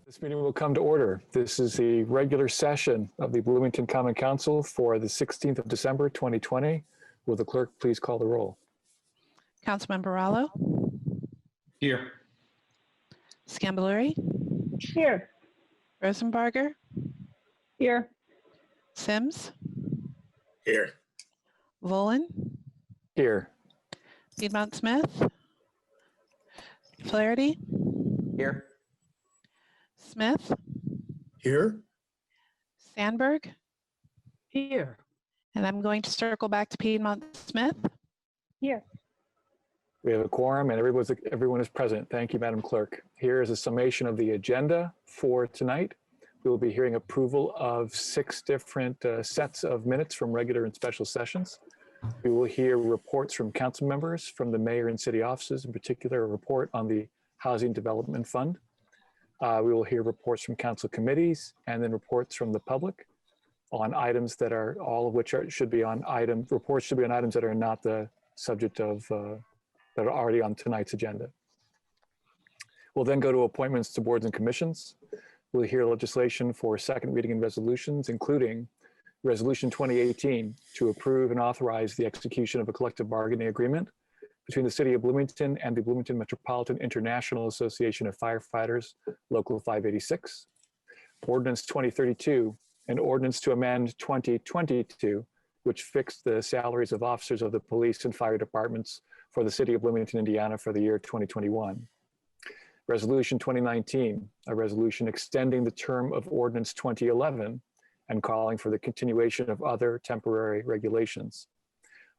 This meeting will come to order. This is the regular session of the Bloomington Common Council for the 16th of December, 2020. Will the clerk please call the roll? Councilmember Rallo. Here. Scambaluri. Here. Rosenbarger. Here. Sims. Here. Volin. Here. Piedmont Smith. Flaherty. Here. Smith. Here. Sandberg. Here. And I'm going to circle back to Piedmont Smith. Here. We have a quorum and everyone is present. Thank you, Madam Clerk. Here is a summation of the agenda for tonight. We will be hearing approval of 6 different sets of minutes from regular and special sessions. We will hear reports from council members, from the mayor and city offices, in particular a report on the Housing Development Fund. We will hear reports from council committees and then reports from the public on items that are, all of which should be on reports should be on items that are not the subject of, that are already on tonight's agenda. We'll then go to appointments to boards and commissions. We'll hear legislation for second reading and resolutions, including Resolution 2018 to approve and authorize the execution of a collective bargaining agreement between the City of Bloomington and the Bloomington Metropolitan International Association of Firefighters, Local 586. Ordinance 2032, an ordinance to amend 2022, which fixed the salaries of officers of the police and fire departments for the City of Bloomington, Indiana for the year 2021. Resolution 2019, a resolution extending the term of Ordinance 2011 and calling for the continuation of other temporary regulations.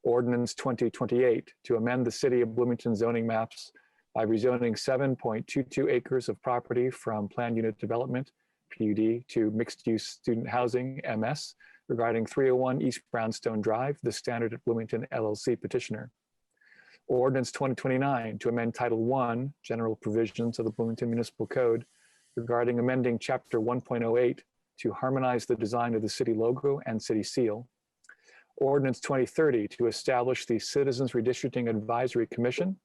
Ordinance 2028 to amend the City of Bloomington zoning maps by rezoning 7.22 acres of property from Planned Unit Development, PUD, to Mixed-Use Student Housing, MS, regarding 301 East Brownstone Drive, the Standard at Bloomington LLC petitioner. Ordinance 2029 to amend Title I, General Provisions of the Bloomington Municipal Code regarding amending Chapter 1.08 to harmonize the design of the city logo and city seal. Ordinance 2030 to establish the Citizens Redistricting Advisory Commission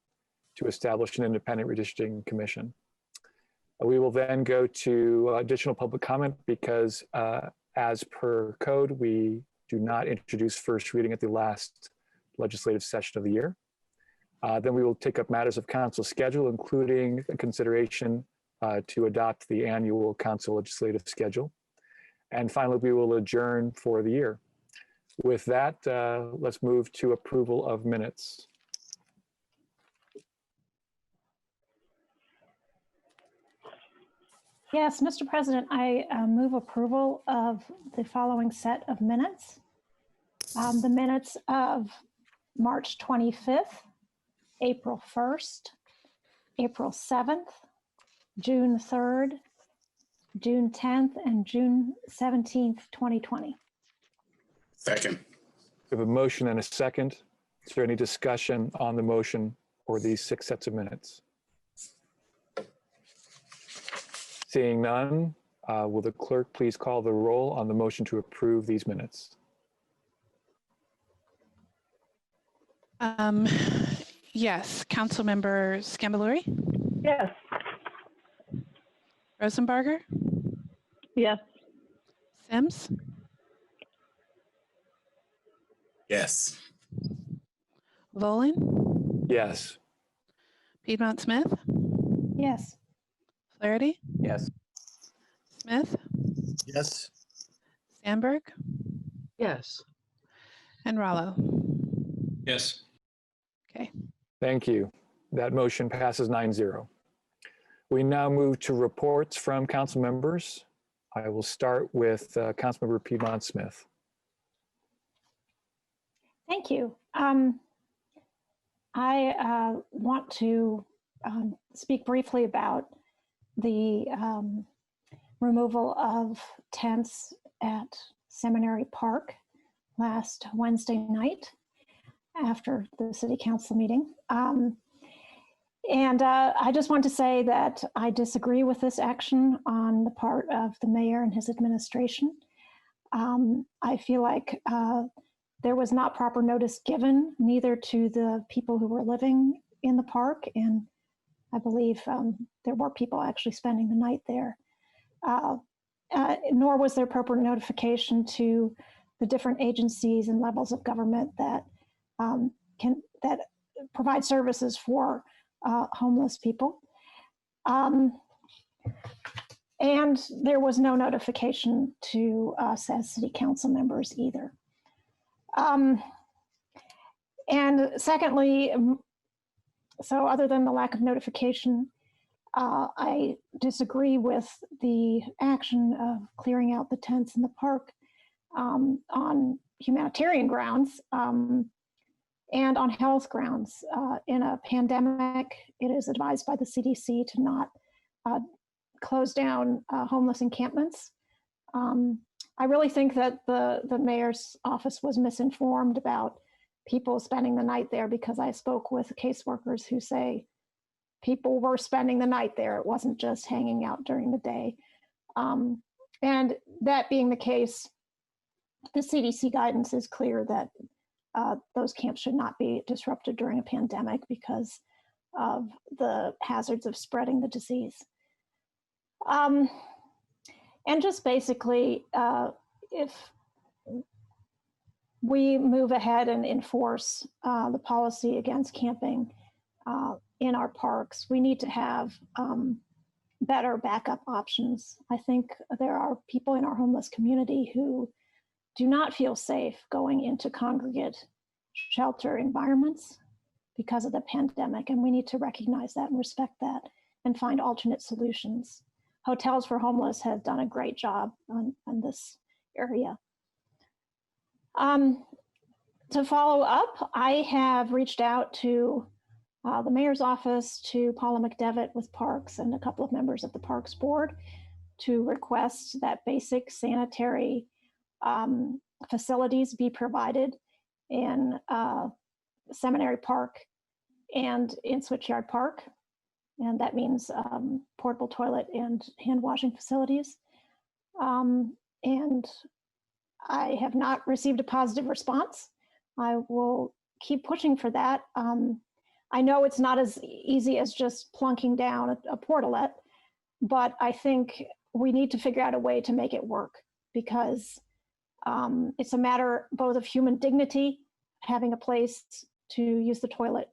to establish an independent redistricting commission. We will then go to additional public comment because as per code, we do not introduce first reading at the last legislative session of the year. Then we will take up matters of council schedule, including a consideration to adopt the annual council legislative schedule. And finally, we will adjourn for the year. With that, let's move to approval of minutes. Yes, Mr. President, I move approval of the following set of minutes. The minutes of March 25th, April 1st, April 7th, June 3rd, June 10th, and June 17th, 2020. Second. We have a motion and a second. Is there any discussion on the motion for these 6 sets of minutes? Seeing none, will the clerk please call the roll on the motion to approve these minutes? Yes, Councilmember Scambaluri. Yes. Rosenbarger. Yes. Sims. Yes. Volin. Yes. Piedmont Smith. Yes. Flaherty. Yes. Smith. Yes. Sandberg. Yes. And Rallo. Yes. Okay. Thank you. That motion passes 9-0. We now move to reports from council members. I will start with Councilmember Piedmont Smith. Thank you. I want to speak briefly about the removal of tents at Seminary Park last Wednesday night after the city council meeting. And I just want to say that I disagree with this action on the part of the mayor and his administration. I feel like there was not proper notice given, neither to the people who were living in the park, and I believe there were people actually spending the night there. nor was there proper notification to the different agencies and levels of government that that provide services for homeless people. And there was no notification to us as city council members either. And secondly, so other than the lack of notification, I disagree with the action of clearing out the tents in the park on humanitarian grounds and on health grounds. In a pandemic, it is advised by the CDC to not close down homeless encampments. I really think that the mayor's office was misinformed about people spending the night there, because I spoke with caseworkers who say people were spending the night there. It wasn't just hanging out during the day. And that being the case, the CDC guidance is clear that those camps should not be disrupted during a pandemic because of the hazards of spreading the disease. And just basically, if we move ahead and enforce the policy against camping in our parks, we need to have better backup options. I think there are people in our homeless community who do not feel safe going into congregate shelter environments because of the pandemic, and we need to recognize that and respect that and find alternate solutions. Hotels for Homeless have done a great job on this area. To follow up, I have reached out to the mayor's office, to Paula McDevitt with Parks, and a couple of members of the Parks Board to request that basic sanitary facilities be provided in Seminary Park and in Switchyard Park. And that means portable toilet and hand washing facilities. And I have not received a positive response. I will keep pushing for that. I know it's not as easy as just plunking down a portalet, but I think we need to figure out a way to make it work, because it's a matter both of human dignity, having a place to use the toilet,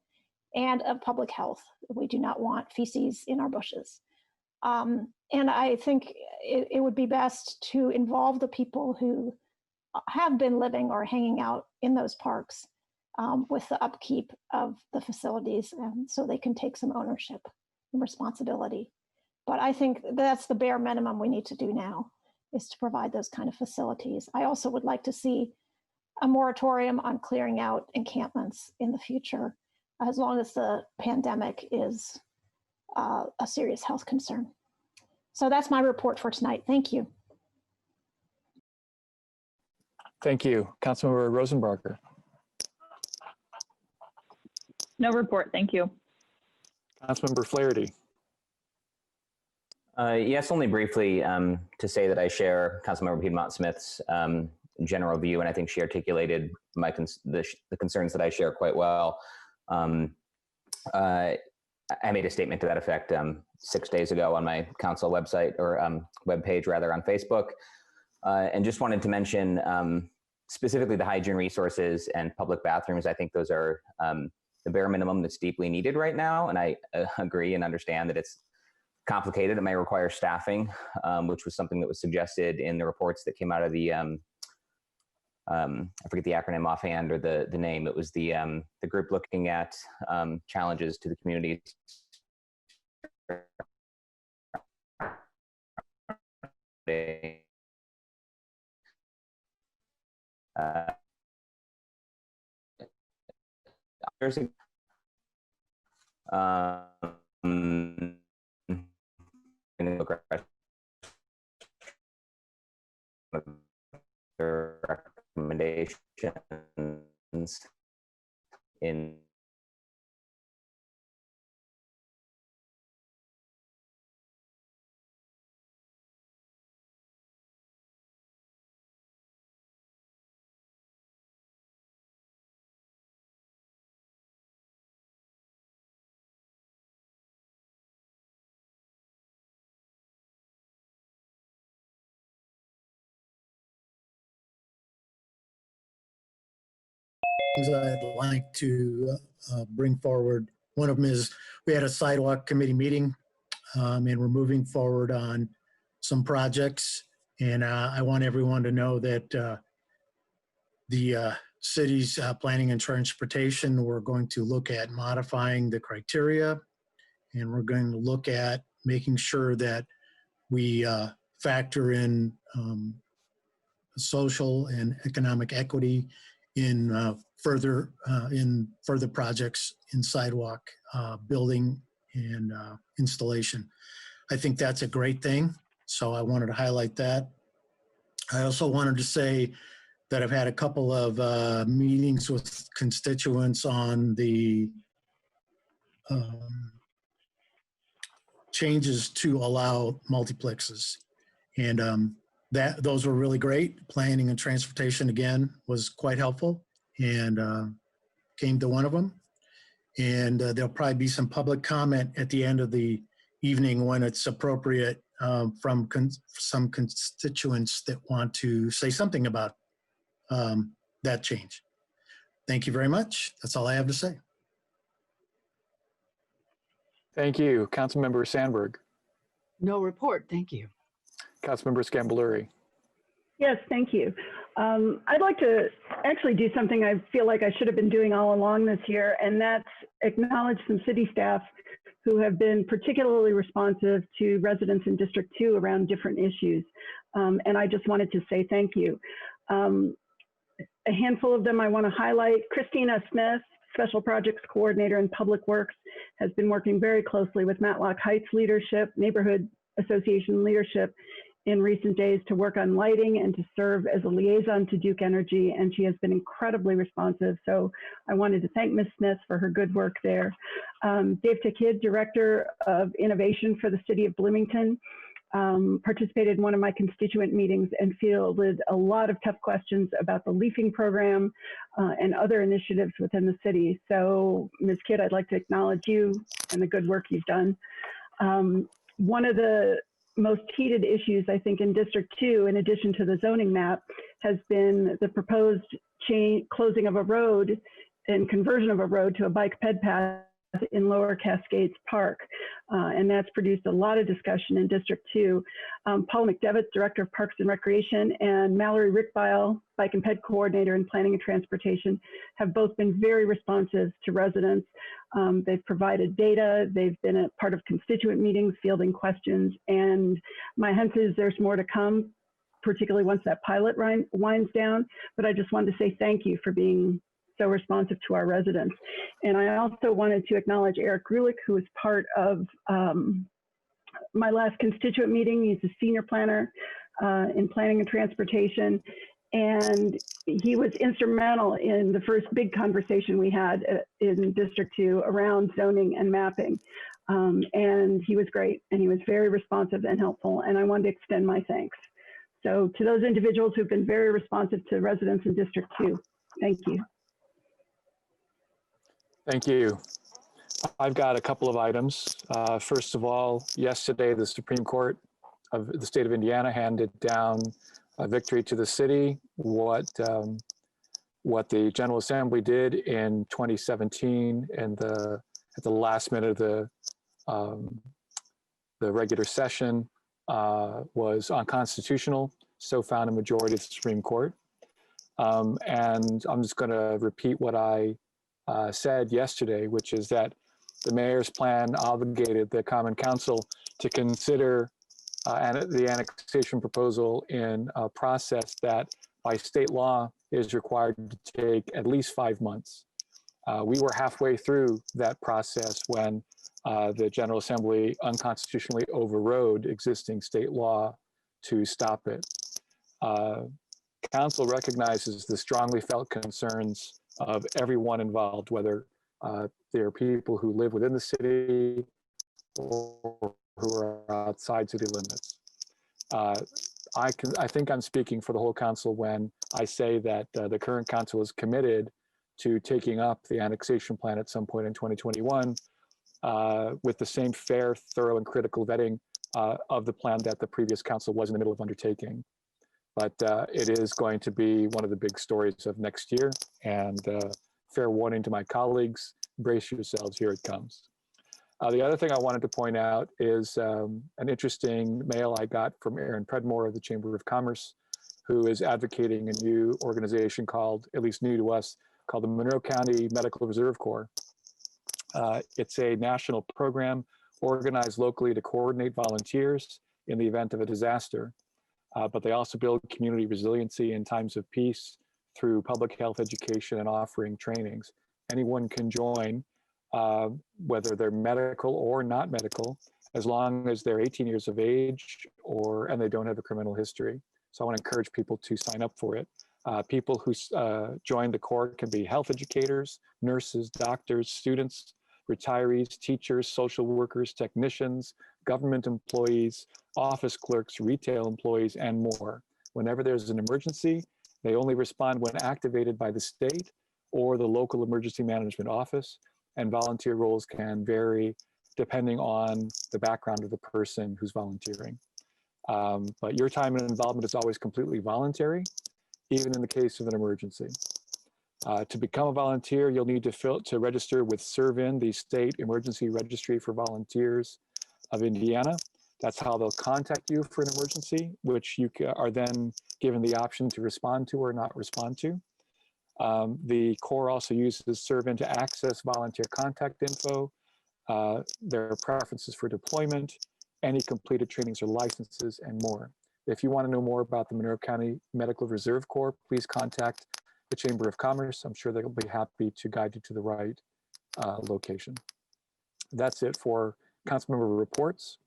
and of public health. We do not want feces in our bushes. And I think it would be best to involve the people who have been living or hanging out in those parks with the upkeep of the facilities, so they can take some ownership and responsibility. But I think that's the bare minimum we need to do now, is to provide those kind of facilities. I also would like to see a moratorium on clearing out encampments in the future, as long as the pandemic is a serious health concern. So that's my report for tonight. Thank you. Thank you. Councilmember Rosenbarger. No report, thank you. Councilmember Flaherty. Yes, only briefly to say that I share Councilmember Piedmont Smith's general view, and I think she articulated the concerns that I share quite well. I made a statement to that effect 6 days ago on my council website, or webpage rather, on Facebook, and just wanted to mention specifically the hygiene resources and public bathrooms. I think those are the bare minimum that's deeply needed right now, and I agree and understand that it's complicated. It may require staffing, which was something that was suggested in the reports that came out of the I forget the acronym offhand, or the name. It was the group looking at challenges to the community. Recommendations in I'd like to bring forward. One of them is we had a sidewalk committee meeting, and we're moving forward on some projects. And I want everyone to know that the city's planning and transportation, we're going to look at modifying the criteria, and we're going to look at making sure that we factor in social and economic equity in further projects in sidewalk building and installation. I think that's a great thing, so I wanted to highlight that. I also wanted to say that I've had a couple of meetings with constituents on the changes to allow multiplexes, and those were really great. Planning and transportation again was quite helpful, and came to one of them. And there'll probably be some public comment at the end of the evening when it's appropriate from some constituents that want to say something about that change. Thank you very much. That's all I have to say. Thank you. Councilmember Sandberg. No report, thank you. Councilmember Scambaluri. Yes, thank you. I'd like to actually do something I feel like I should have been doing all along this year, and that's acknowledge some city staff who have been particularly responsive to residents in District 2 around different issues. And I just wanted to say thank you. A handful of them I want to highlight. Christina Smith, Special Projects Coordinator in Public Works, has been working very closely with Matlock Heights leadership, Neighborhood Association leadership in recent days to work on lighting and to serve as a liaison to Duke Energy, and she has been incredibly responsive. So I wanted to thank Ms. Smith for her good work there. Dave Takid, Director of Innovation for the City of Bloomington, participated in one of my constituent meetings and fielded a lot of tough questions about the leafing program and other initiatives within the city. So Ms. Kidd, I'd like to acknowledge you and the good work you've done. One of the most heated issues, I think, in District 2, in addition to the zoning map, has been the proposed closing of a road and conversion of a road to a bike ped path in Lower Cascades Park. And that's produced a lot of discussion in District 2. Paul McDevitt, Director of Parks and Recreation, and Mallory Rickbile, Bike and Ped Coordinator in Planning and Transportation, have both been very responsive to residents. They've provided data, they've been a part of constituent meetings, fielding questions, and my hunch is there's more to come, particularly once that pilot winds down. But I just wanted to say thank you for being so responsive to our residents. And I also wanted to acknowledge Eric Grulich, who was part of my last constituent meeting. He's a senior planner in planning and transportation. And he was instrumental in the first big conversation we had in District 2 around zoning and mapping. And he was great, and he was very responsive and helpful. And I wanted to extend my thanks. So to those individuals who've been very responsive to residents in District 2, thank you. Thank you. I've got a couple of items. First of all, yesterday, the Supreme Court of the state of Indiana handed down a victory to the city. What the General Assembly did in 2017 and at the last minute of the regular session was unconstitutional. So found a majority of the Supreme Court. And I'm just going to repeat what I said yesterday, which is that the mayor's plan obligated the Common Council to consider the annexation proposal in a process that by state law is required to take at least 5 months. We were halfway through that process when the General Assembly unconstitutionally overrode existing state law to stop it. Council recognizes the strongly felt concerns of everyone involved, whether there are people who live within the city or who are outside city limits. I think I'm speaking for the whole council when I say that the current council is committed to taking up the annexation plan at some point in 2021 with the same fair, thorough, and critical vetting of the plan that the previous council was in the middle of undertaking. But it is going to be one of the big stories of next year, and fair warning to my colleagues, brace yourselves, here it comes. The other thing I wanted to point out is an interesting mail I got from Aaron Predmore of the Chamber of Commerce, who is advocating a new organization called, at least new to us, called the Monroe County Medical Reserve Corps. It's a national program organized locally to coordinate volunteers in the event of a disaster. But they also build community resiliency in times of peace through public health education and offering trainings. Anyone can join, whether they're medical or not medical, as long as they're 18 years of age and they don't have a criminal history. So I want to encourage people to sign up for it. People who join the Corps can be health educators, nurses, doctors, students, retirees, teachers, social workers, technicians, government employees, office clerks, retail employees, and more. Whenever there's an emergency, they only respond when activated by the state or the local emergency management office, and volunteer roles can vary depending on the background of the person who's volunteering. But your time and involvement is always completely voluntary, even in the case of an emergency. To become a volunteer, you'll need to register with ServIn, the State Emergency Registry for Volunteers of Indiana. That's how they'll contact you for an emergency, which you are then given the option to respond to or not respond to. The Corps also uses ServIn to access volunteer contact info, their preferences for deployment, any completed trainings or licenses, and more. If you want to know more about the Monroe County Medical Reserve Corps, please contact the Chamber of Commerce. I'm sure they'll be happy to guide you to the right location. That's it for councilmember reports.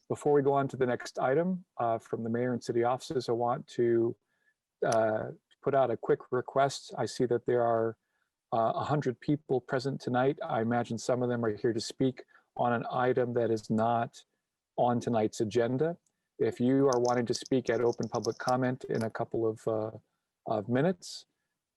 Before we go on to the next item from the mayor and city offices, I want to put out a quick request. I see that there are 100 people present tonight. I imagine some of them are here to speak on an item that is not on tonight's agenda. If you are wanting to speak at open public comment in a couple of minutes,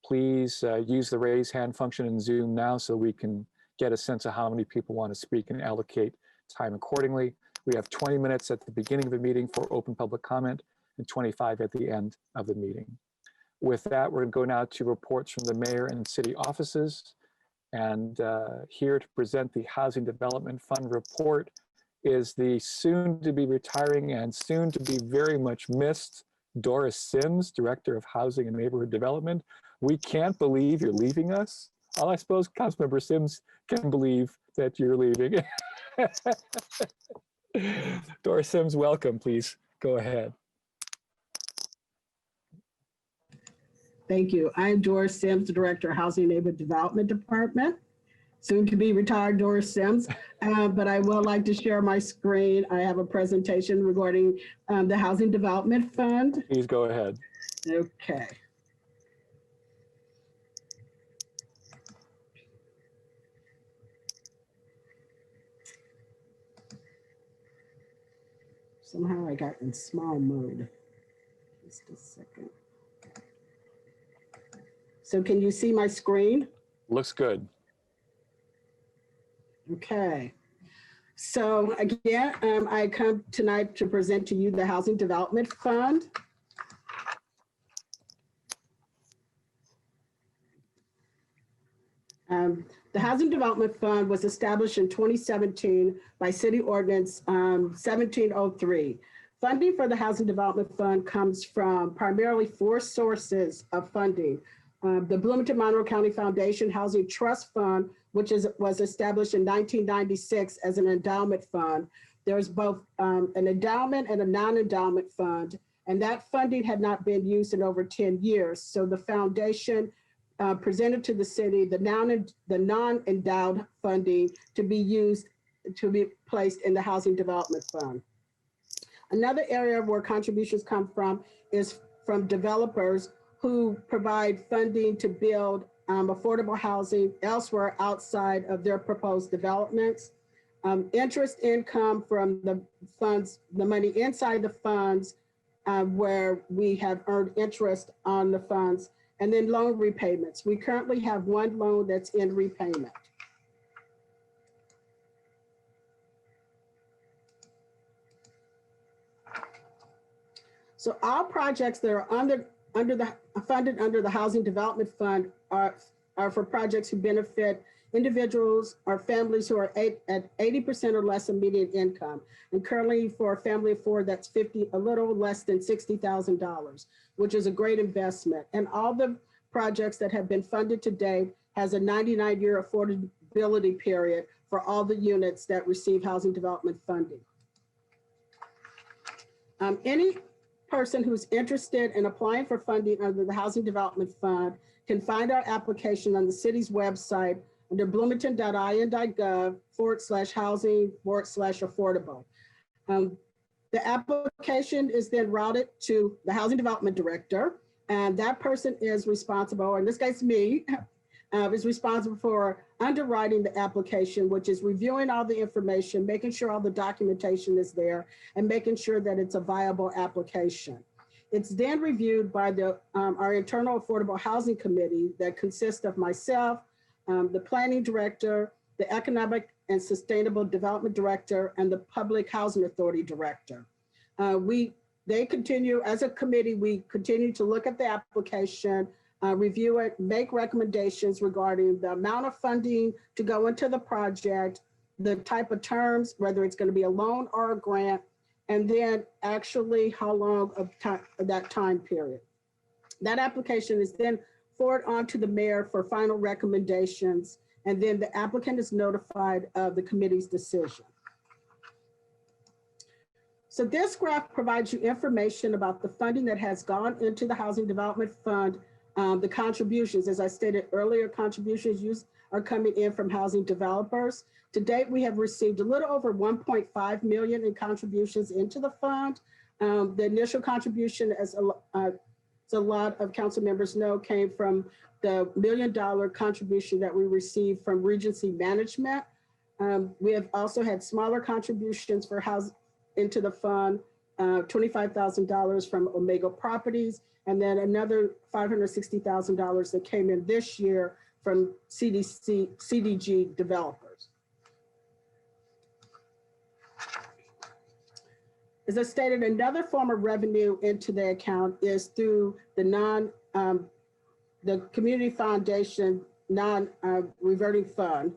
please use the raise hand function in Zoom now so we can get a sense of how many people want to speak and allocate time accordingly. We have 20 minutes at the beginning of the meeting for open public comment and 25 at the end of the meeting. With that, we're going to go now to reports from the mayor and city offices. And here to present the Housing Development Fund report is the soon to be retiring and soon to be very much missed Doris Sims, Director of Housing and Neighborhood Development. We can't believe you're leaving us. Well, I suppose Councilmember Sims can believe that you're leaving. Doris Sims, welcome, please go ahead. Thank you. I'm Doris Sims, the Director of Housing and Neighborhood Development Department. Soon to be retired Doris Sims, but I would like to share my screen. I have a presentation regarding the Housing Development Fund. Please go ahead. Okay. Somehow I got in small mode. Just a second. So can you see my screen? Looks good. Okay. So again, I come tonight to present to you the Housing Development Fund. The Housing Development Fund was established in 2017 by City Ordinance 1703. Funding for the Housing Development Fund comes from primarily 4 sources of funding. The Bloomington Monroe County Foundation Housing Trust Fund, which was established in 1996 as an endowment fund. There's both an endowment and a non-endowment fund, and that funding had not been used in over 10 years. So the foundation presented to the city the non-endowed funding to be used, to be placed in the Housing Development Fund. Another area where contributions come from is from developers who provide funding to build affordable housing elsewhere outside of their proposed developments. Interest income from the funds, the money inside the funds where we have earned interest on the funds, and then loan repayments. We currently have 1 loan that's in repayment. So all projects that are funded under the Housing Development Fund are for projects who benefit individuals or families who are at 80% or less of median income. And currently for a family of four, that's a little less than $60,000, which is a great investment. And all the projects that have been funded to date has a 99-year affordability period for all the units that receive housing development funding. Any person who's interested in applying for funding under the Housing Development Fund can find our application on the city's website under bloomington.in.gov/housing/affordable. The application is then routed to the Housing Development Director, and that person is responsible, in this case me, is responsible for underwriting the application, which is reviewing all the information, making sure all the documentation is there, and making sure that it's a viable application. It's then reviewed by our internal Affordable Housing Committee that consists of myself, the Planning Director, the Economic and Sustainable Development Director, and the Public Housing Authority Director. They continue, as a committee, we continue to look at the application, review it, make recommendations regarding the amount of funding to go into the project, the type of terms, whether it's going to be a loan or a grant, and then actually how long of that time period. That application is then forwarded on to the mayor for final recommendations, and then the applicant is notified of the committee's decision. So this graph provides you information about the funding that has gone into the Housing Development Fund. The contributions, as I stated earlier, contributions are coming in from housing developers. To date, we have received a little over 1.5 million in contributions into the fund. The initial contribution, as a lot of council members know, came from the $1 million contribution that we received from Regency Management. We have also had smaller contributions for into the fund, $25,000 from Omega Properties, and then another $560,000 that came in this year from CDG developers. As I stated, another form of revenue into the account is through the Community Foundation non-reverting fund.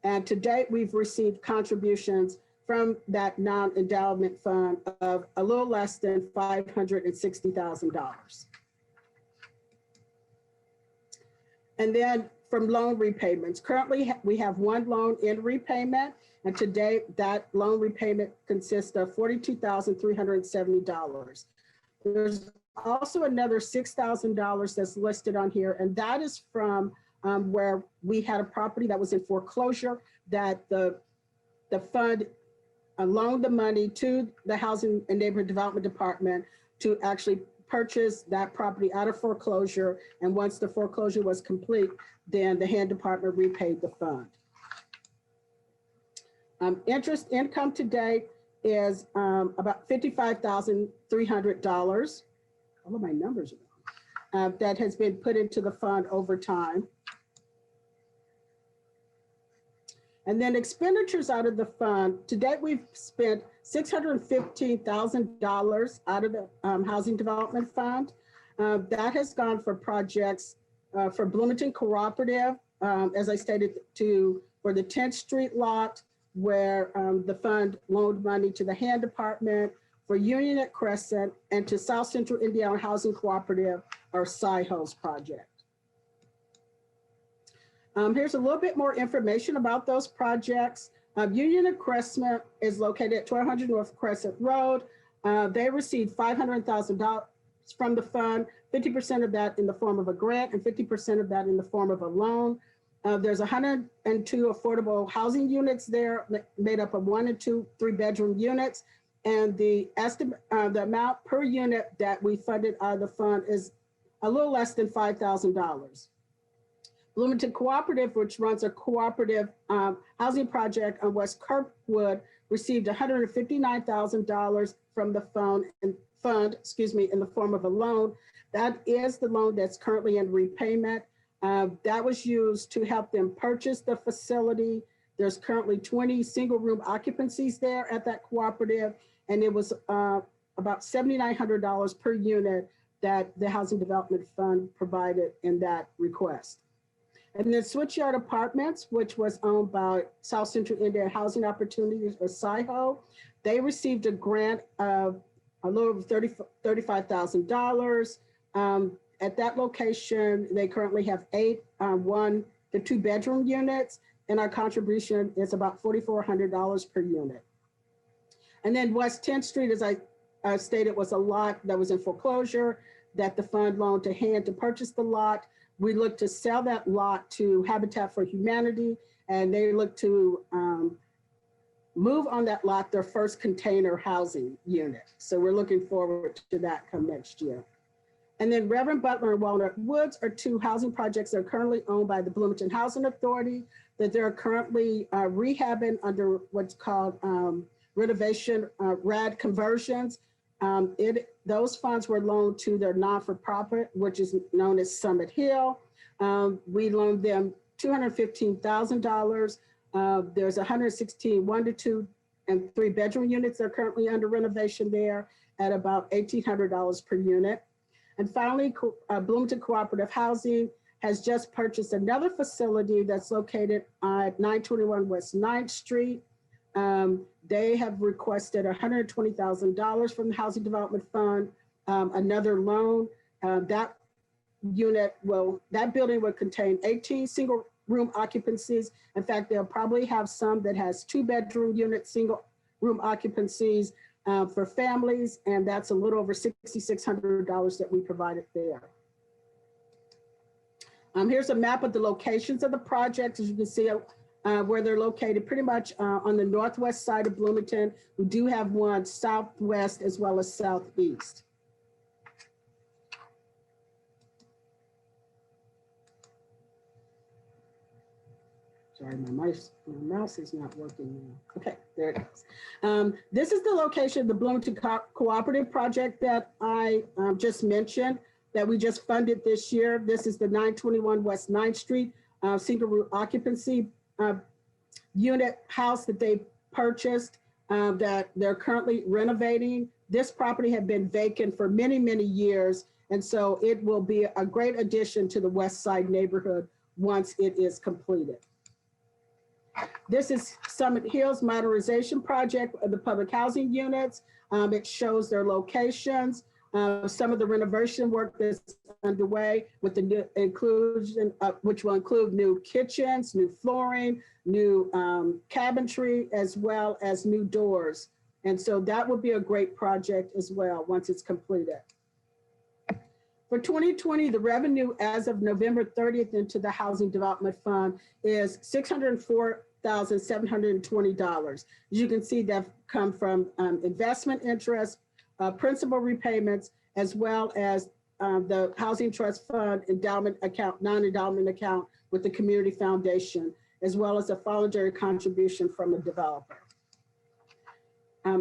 And to date, we've received contributions from that non-endowment fund of a little less than $560,000. And then from loan repayments, currently we have one loan in repayment, and to date that loan repayment consists of $42,370. There's also another $6,000 that's listed on here, and that is from where we had a property that was in foreclosure that the fund loaned the money to the Housing and Neighborhood Development Department to actually purchase that property out of foreclosure. And once the foreclosure was complete, then the hand department repaid the fund. Interest income to date is about $55,300. All of my numbers are wrong. That has been put into the fund over time. And then expenditures out of the fund, to date we've spent $615,000 out of the Housing Development Fund. That has gone for projects for Bloomington Cooperative, as I stated, for the 10th Street lot, where the fund loaned money to the hand department, for Union at Crescent, and to South Central Indiana Housing Cooperative, or SIHO's project. Here's a little bit more information about those projects. Union at Crescent is located at 1200 North Crescent Road. They received $500,000 from the fund, 50% of that in the form of a grant and 50% of that in the form of a loan. There's 102 affordable housing units there, made up of 1 and 2 3-bedroom units. And the amount per unit that we funded out of the fund is a little less than $5,000. Bloomington Cooperative, which runs a cooperative housing project on West Kirkwood, received $159,000 from the fund, in the form of a loan. That is the loan that's currently in repayment. That was used to help them purchase the facility. There's currently 20 single room occupancies there at that cooperative, and it was about $7,900 per unit that the Housing Development Fund provided in that request. And then Switchyard Apartments, which was owned by South Central Indiana Housing Opportunities, or SIHO, they received a grant of a little over $35,000. At that location, they currently have 8 1 to 2 bedroom units, and our contribution is about $4,400 per unit. And then West 10th Street, as I stated, was a lot that was in foreclosure that the fund loaned to hand to purchase the lot. We looked to sell that lot to Habitat for Humanity, and they looked to move on that lot their first container housing unit. So we're looking forward to that come next year. And then Reverend Butler and Walnut Woods are 2 housing projects that are currently owned by the Bloomington Housing Authority that they're currently rehabbing under what's called renovation RAD conversions. Those funds were loaned to their non-for-profit, which is known as Summit Hill. We loaned them $215,000. There's 116 1 to 2 and 3 bedroom units that are currently under renovation there at about $1,800 per unit. And finally, Bloomington Cooperative Housing has just purchased another facility that's located at 921 West 9th Street. They have requested $120,000 from the Housing Development Fund, another loan. That building will contain 18 single room occupancies. In fact, they'll probably have some that has 2 bedroom units, single room occupancies for families, and that's a little over $6,600 that we provided there. Here's a map of the locations of the project. As you can see where they're located, pretty much on the northwest side of Bloomington. We do have one southwest as well as southeast. Sorry, my mouse is not working now. Okay, there it goes. This is the location of the Bloomington Cooperative Project that I just mentioned, that we just funded this year. This is the 921 West 9th Street single room occupancy unit house that they purchased that they're currently renovating. This property had been vacant for many, many years, and so it will be a great addition to the West Side neighborhood once it is completed. This is Summit Hills Modernization Project of the public housing units. It shows their locations, some of the renovation work that's underway with the new inclusion, which will include new kitchens, new flooring, new cabinetry, as well as new doors. And so that would be a great project as well once it's completed. For 2020, the revenue as of November 30th into the Housing Development Fund is $604,720. As you can see, that come from investment interest, principal repayments, as well as the Housing Trust Fund endowment account, non-endowment account with the Community Foundation, as well as a voluntary contribution from a developer.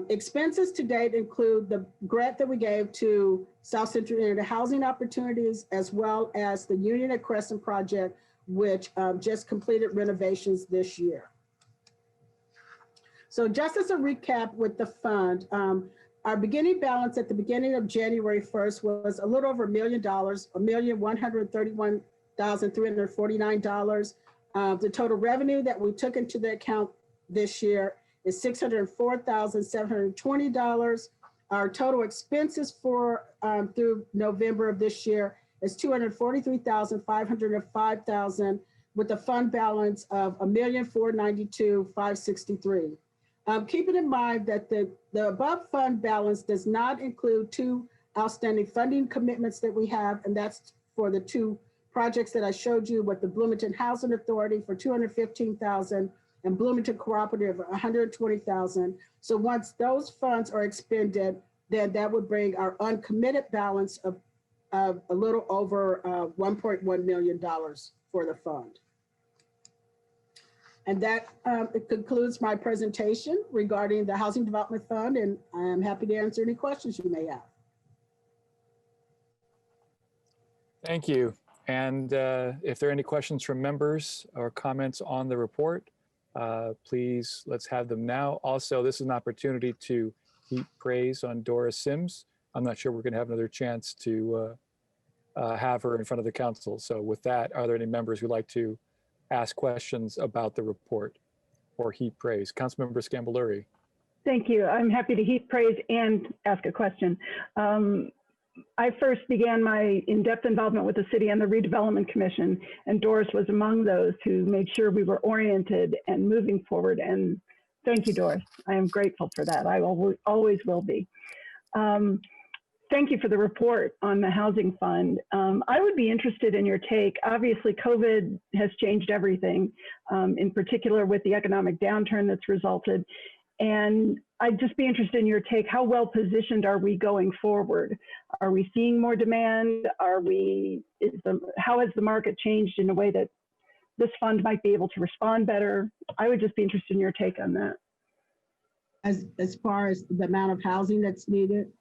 Expenses to date include the grant that we gave to South Central Indiana Housing Opportunities, as well as the Union at Crescent project, which just completed renovations this year. So just as a recap with the fund, our beginning balance at the beginning of January 1st was a little over $1 million, $1,131,349. The total revenue that we took into the account this year is $604,720. Our total expenses for through November of this year is $243,505,000 with a fund balance of $1,492,563. Keeping in mind that the above fund balance does not include 2 outstanding funding commitments that we have, and that's for the 2 projects that I showed you with the Bloomington Housing Authority for $215,000 and Bloomington Cooperative $120,000. So once those funds are expended, then that would bring our uncommitted balance of a little over $1.1 million for the fund. And that it concludes my presentation regarding the Housing Development Fund, and I'm happy to answer any questions you may have. Thank you. And if there are any questions from members or comments on the report, please let's have them now. Also, this is an opportunity to heap praise on Dora Sims. I'm not sure we're going to have another chance to have her in front of the council. So with that, are there any members who'd like to ask questions about the report or heap praise? Councilmember Scambaluri. Thank you. I'm happy to heap praise and ask a question. I first began my in-depth involvement with the city and the redevelopment commission, and Doris was among those who made sure we were oriented and moving forward. And thank you, Doris. I am grateful for that. I always will be. Thank you for the report on the housing fund. I would be interested in your take. Obviously, COVID has changed everything, in particular with the economic downturn that's resulted. And I'd just be interested in your take. How well positioned are we going forward? Are we seeing more demand? How has the market changed in a way that this fund might be able to respond better? I would just be interested in your take on that. As far as the amount of housing that's needed?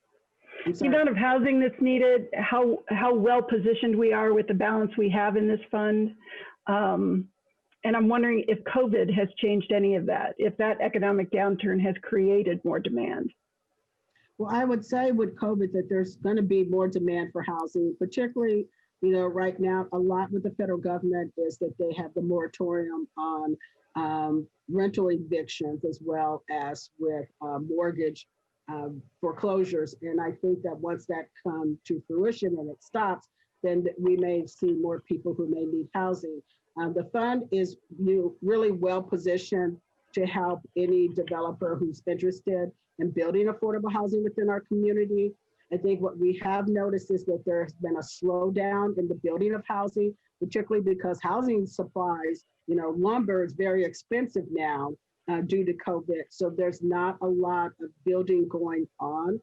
The amount of housing that's needed, how well positioned we are with the balance we have in this fund. And I'm wondering if COVID has changed any of that, if that economic downturn has created more demand. Well, I would say with COVID that there's going to be more demand for housing, particularly, right now, a lot with the federal government is that they have the moratorium on rental evictions as well as with mortgage foreclosures. And I think that once that comes to fruition and it stops, then we may see more people who may need housing. The fund is really well positioned to help any developer who's interested in building affordable housing within our community. I think what we have noticed is that there has been a slowdown in the building of housing, particularly because housing supplies, lumber is very expensive now due to COVID. So there's not a lot of building going on.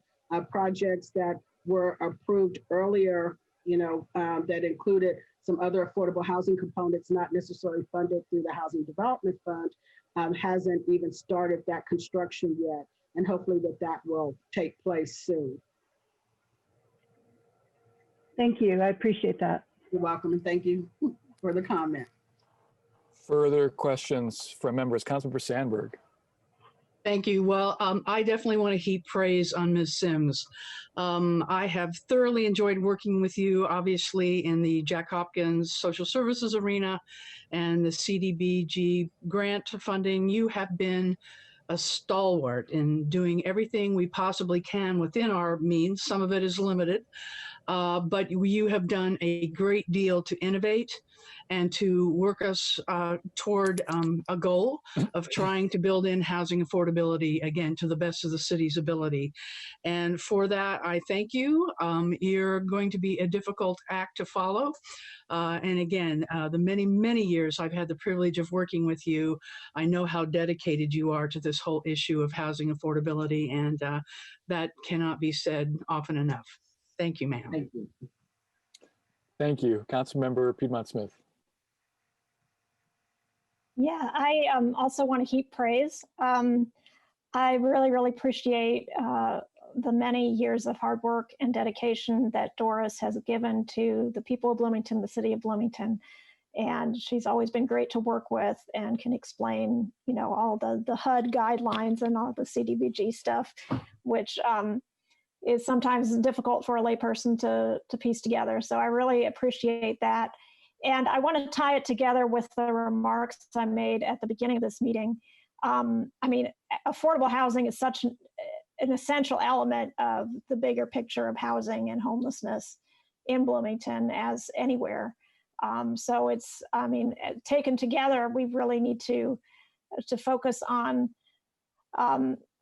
Projects that were approved earlier, that included some other affordable housing components, not necessarily funded through the Housing Development Fund, hasn't even started that construction yet. And hopefully that will take place soon. Thank you. I appreciate that. You're welcome, and thank you for the comment. Further questions from members? Councilmember Sandberg. Thank you. Well, I definitely want to heap praise on Ms. Sims. I have thoroughly enjoyed working with you, obviously, in the Jack Hopkins social services arena and the CDBG grant funding. You have been a stalwart in doing everything we possibly can within our means. Some of it is limited, but you have done a great deal to innovate and to work us toward a goal of trying to build in housing affordability, again, to the best of the city's ability. And for that, I thank you. You're going to be a difficult act to follow. And again, the many, many years I've had the privilege of working with you, I know how dedicated you are to this whole issue of housing affordability, and that cannot be said often enough. Thank you, ma'am. Thank you. Thank you. Councilmember Piedmont Smith. Yeah, I also want to heap praise. I really, really appreciate the many years of hard work and dedication that Doris has given to the people of Bloomington, the city of Bloomington. And she's always been great to work with and can explain, all the HUD guidelines and all the CDBG stuff, which is sometimes difficult for a layperson to piece together. So I really appreciate that. And I want to tie it together with the remarks I made at the beginning of this meeting. Affordable housing is such an essential element of the bigger picture of housing and homelessness in Bloomington as anywhere. So it's, taken together, we really need to focus on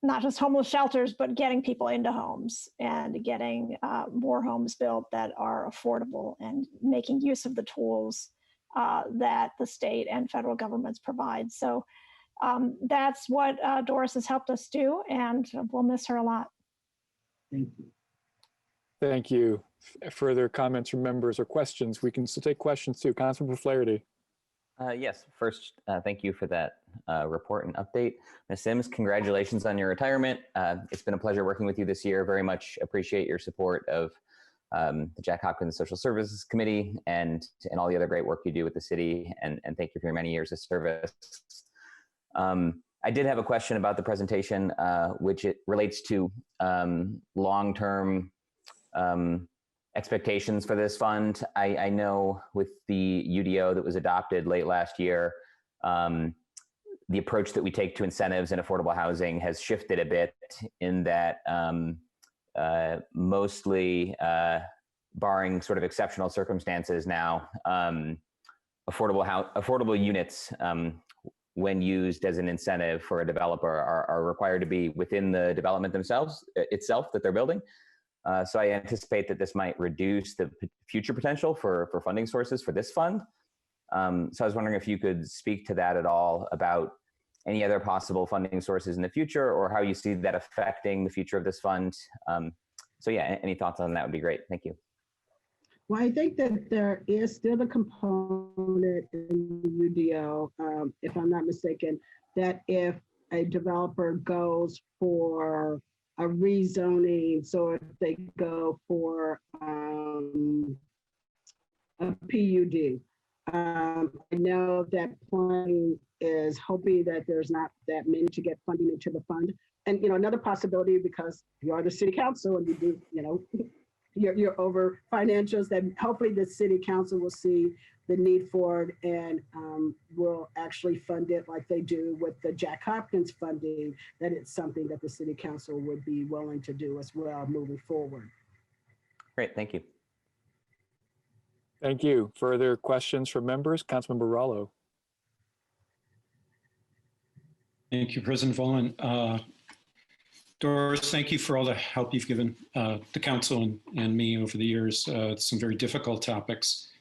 not just homeless shelters, but getting people into homes and getting more homes built that are affordable and making use of the tools that the state and federal governments provide. So that's what Doris has helped us do, and we'll miss her a lot. Thank you. Thank you. Further comments from members or questions? We can still take questions too. Councilmember Flaherty. Yes, first, thank you for that report and update. Ms. Sims, congratulations on your retirement. It's been a pleasure working with you this year. Very much appreciate your support of the Jack Hopkins Social Services Committee and all the other great work you do with the city. And thank you for your many years of service. I did have a question about the presentation, which it relates to long-term expectations for this fund. I know with the UDO that was adopted late last year, the approach that we take to incentives in affordable housing has shifted a bit in that mostly barring sort of exceptional circumstances now, affordable units when used as an incentive for a developer are required to be within the development itself that they're building. So I anticipate that this might reduce the future potential for funding sources for this fund. So I was wondering if you could speak to that at all, about any other possible funding sources in the future, or how you see that affecting the future of this fund. So yeah, any thoughts on that would be great. Thank you. Well, I think that there is still a component in the UDO, if I'm not mistaken, that if a developer goes for a rezoning, so if they go for a PUD, I know that planning is hoping that there's not that many to get funding into the fund. And, you know, another possibility, because you are the city council and you do, you know, you're over financials, that hopefully the city council will see the need for it and will actually fund it like they do with the Jack Hopkins funding, that it's something that the city council would be willing to do as well moving forward. Great, thank you. Thank you. Further questions from members? Councilmember Rallo. Thank you, President Volin. Doris, thank you for all the help you've given the council and me over the years. Some very difficult topics,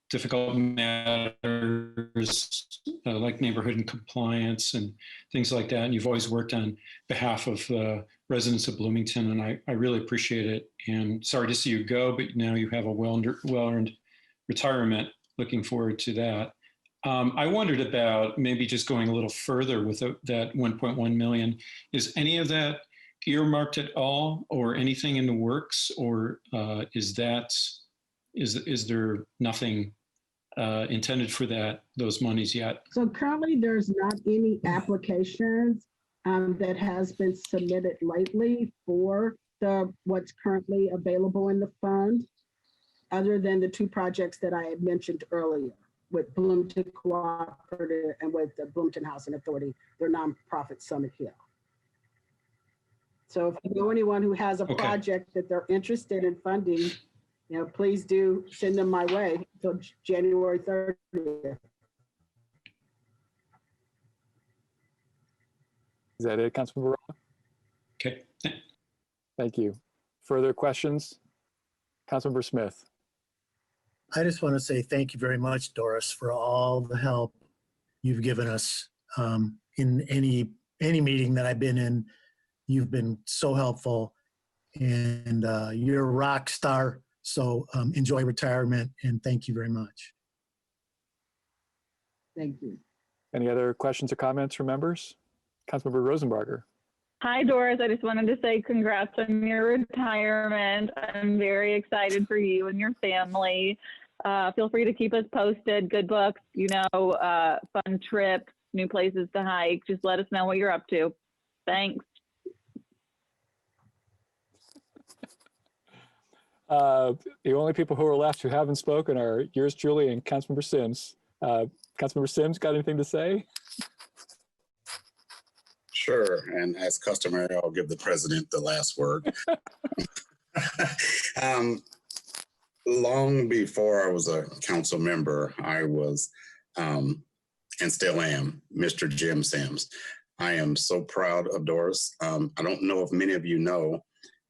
difficult matters like neighborhood and compliance and things like that. And you've always worked on behalf of the residents of Bloomington, and I really appreciate it. And sorry to see you go, but now you have a well-earned retirement. Looking forward to that. I wondered about maybe just going a little further with that 1.1 million. Is any of that earmarked at all, or anything in the works, or is there nothing intended for those monies yet? So currently there's not any applications that has been submitted lately for what's currently available in the fund, other than the two projects that I had mentioned earlier, with Bloomington Cooperative and with the Bloomington Housing Authority, their nonprofit Summit Hill. So if you know anyone who has a project that they're interested in funding, you know, please do send them my way until January 30th. Is that it, Councilmember Rallo? Okay. Thank you. Further questions? Councilmember Smith. I just want to say thank you very much, Doris, for all the help you've given us in any meeting that I've been in. You've been so helpful, and you're a rock star. So enjoy retirement, and thank you very much. Thank you. Any other questions or comments from members? Councilmember Rosenbarger. Hi, Doris. I just wanted to say congrats on your retirement. I'm very excited for you and your family. Feel free to keep us posted. Good books, you know, fun trips, new places to hike. Just let us know what you're up to. Thanks. The only people who are left who haven't spoken are yours truly and Councilmember Sims. Councilmember Sims, got anything to say? Sure, and as customary, I'll give the president the last word. Long before I was a council member, I was, and still am, Mr. Jim Sims. I am so proud of Doris. I don't know if many of you know,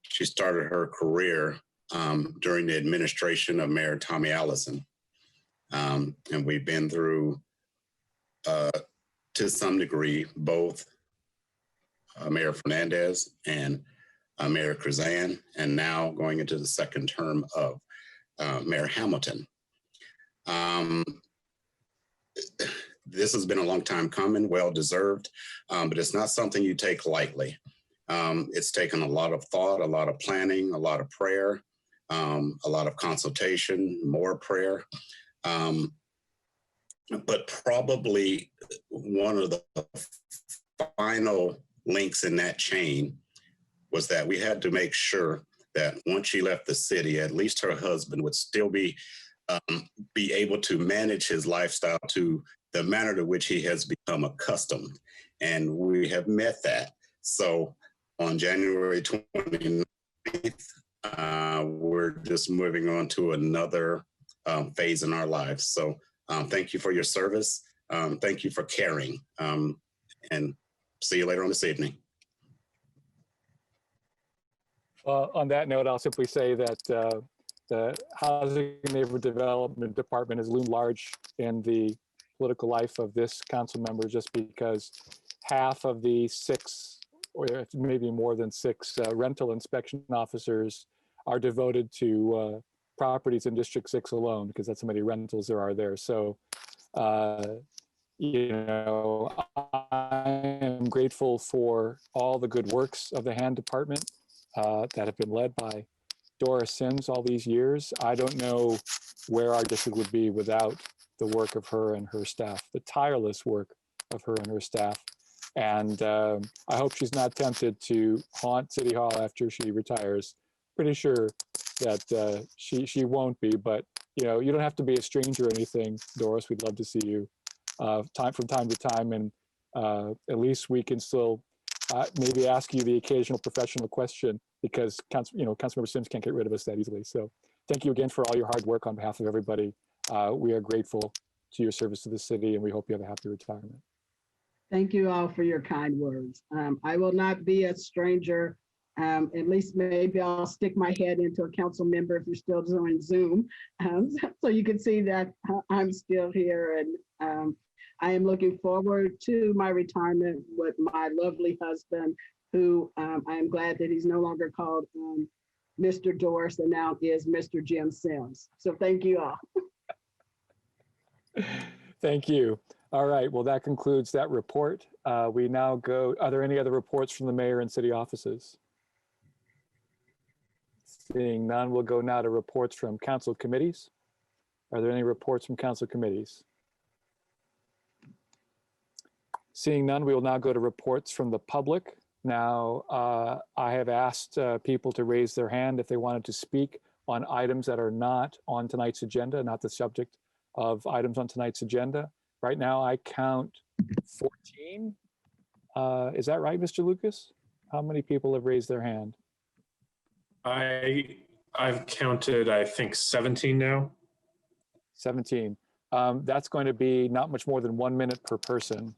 she started her career during the administration of Mayor Tommy Allison. And we've been through, to some degree, both Mayor Fernandez and Mayor Krazan, and now going into the second term of Mayor Hamilton. This has been a long time coming, well-deserved, but it's not something you take lightly. It's taken a lot of thought, a lot of planning, a lot of prayer, a lot of consultation, more prayer. But probably one of the final links in that chain was that we had to make sure that once she left the city, at least her husband would still be able to manage his lifestyle to the manner to which he has become accustomed. And we have met that. So on January 29th, we're just moving on to another phase in our lives. So thank you for your service. Thank you for caring. And see you later on this evening. On that note, I'll simply say that the Housing and Neighborhood Development Department has loomed large in the political life of this council member, just because half of the 6, or maybe more than 6 rental inspection officers are devoted to properties in District 6 alone, because that's how many rentals there are there. So, you know, I am grateful for all the good works of the hand department that have been led by Doris Sims all these years. I don't know where our district would be without the work of her and her staff, the tireless work of her and her staff. And I hope she's not tempted to haunt City Hall after she retires. Pretty sure that she won't be, but you know, you don't have to be a stranger or anything, Doris. We'd love to see you from time to time, and at least we can still maybe ask you the occasional professional question, because Councilmember Sims can't get rid of us that easily. So thank you again for all your hard work on behalf of everybody. We are grateful to your service to the city, and we hope you have a happy retirement. Thank you all for your kind words. I will not be a stranger. At least maybe I'll stick my head into a council member if you're still doing Zoom, so you can see that I'm still here. And I am looking forward to my retirement with my lovely husband, who I am glad that he's no longer called Mr. Doris, and now is Mr. Jim Sims. So thank you all. Thank you. All right, well, that concludes that report. We now go, are there any other reports from the mayor and city offices? Seeing none, we'll go now to reports from council committees. Are there any reports from council committees? Seeing none, we will now go to reports from the public. Now, I have asked people to raise their hand if they wanted to speak on items that are not on tonight's agenda, not the subject of items on tonight's agenda. Right now, I count 14. Is that right, Mr. Lucas? How many people have raised their hand? I've counted, I think, 17 now. 17. That's going to be not much more than 1 minute per person.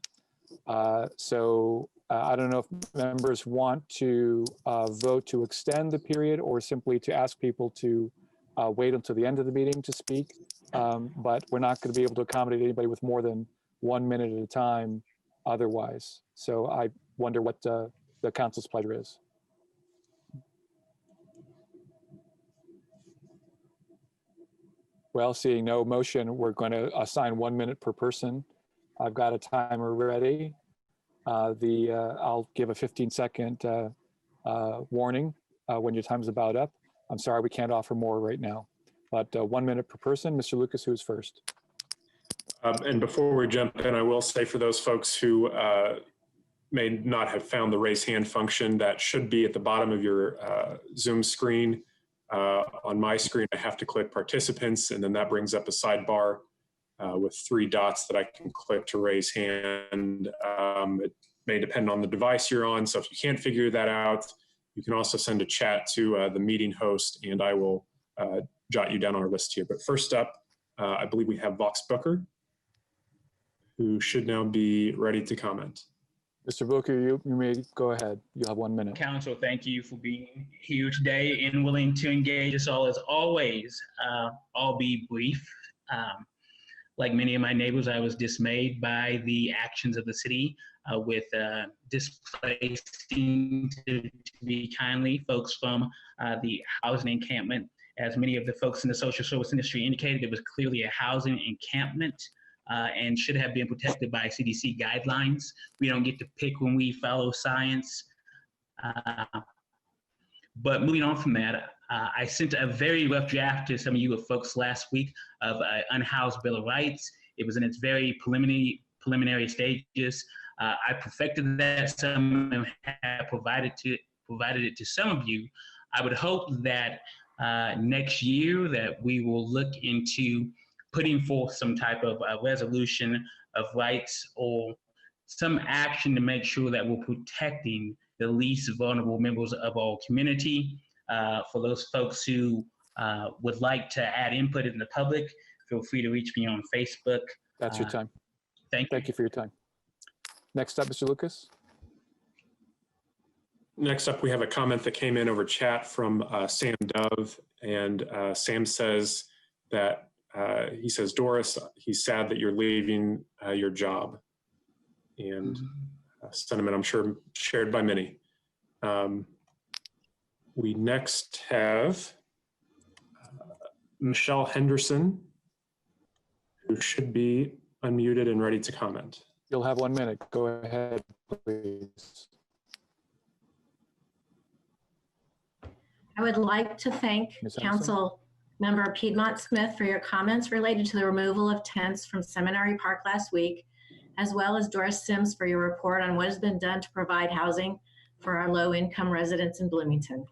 So I don't know if members want to vote to extend the period or simply to ask people to wait until the end of the meeting to speak. But we're not going to be able to accommodate anybody with more than 1 minute at a time otherwise. So I wonder what the council's pleasure is. Well, seeing no motion, we're going to assign 1 minute per person. I've got a timer ready. I'll give a 15-second warning when your time's about up. I'm sorry, we can't offer more right now, but 1 minute per person. Mr. Lucas, who's first? And before we jump in, I will say for those folks who may not have found the raise hand function, that should be at the bottom of your Zoom screen. On my screen, I have to click participants, and then that brings up a sidebar with 3 dots that I can click to raise hand. It may depend on the device you're on, so if you can't figure that out, you can also send a chat to the meeting host, and I will jot you down on our list here. But first up, I believe we have Vauhxx Booker, who should now be ready to comment. Mr. Booker, you may go ahead. You have 1 minute. Council, thank you for being here today and willing to engage us all as always. I'll be brief. Like many of my neighbors, I was dismayed by the actions of the city with displacing, to be kindly, folks from the housing encampment. As many of the folks in the social service industry indicated, it was clearly a housing encampment and should have been protected by CDC guidelines. We don't get to pick when we follow science. But moving on from that, I sent a very rough draft to some of you folks last week of an unhoused Bill of Rights. It was in its very preliminary stages. I perfected that. Some have provided it to some of you. I would hope that next year that we will look into putting forth some type of resolution of rights or some action to make sure that we're protecting the least vulnerable members of our community. For those folks who would like to add input in the public, feel free to reach me on Facebook. That's your time. Thank you. Thank you for your time. Next up, Mr. Lucas. Next up, we have a comment that came in over chat from Sam Dove. And Sam says that, he says, Doris, he's sad that you're leaving your job. And sentiment, I'm sure, shared by many. We next have Michelle Henderson, who should be unmuted and ready to comment. You'll have 1 minute. Go ahead, please. I would like to thank Ms. Henderson? Council Member Piedmont Smith for your comments related to the removal of tents from Seminary Park last week, as well as Doris Sims for your report on what has been done to provide housing for our low-income residents in Bloomington.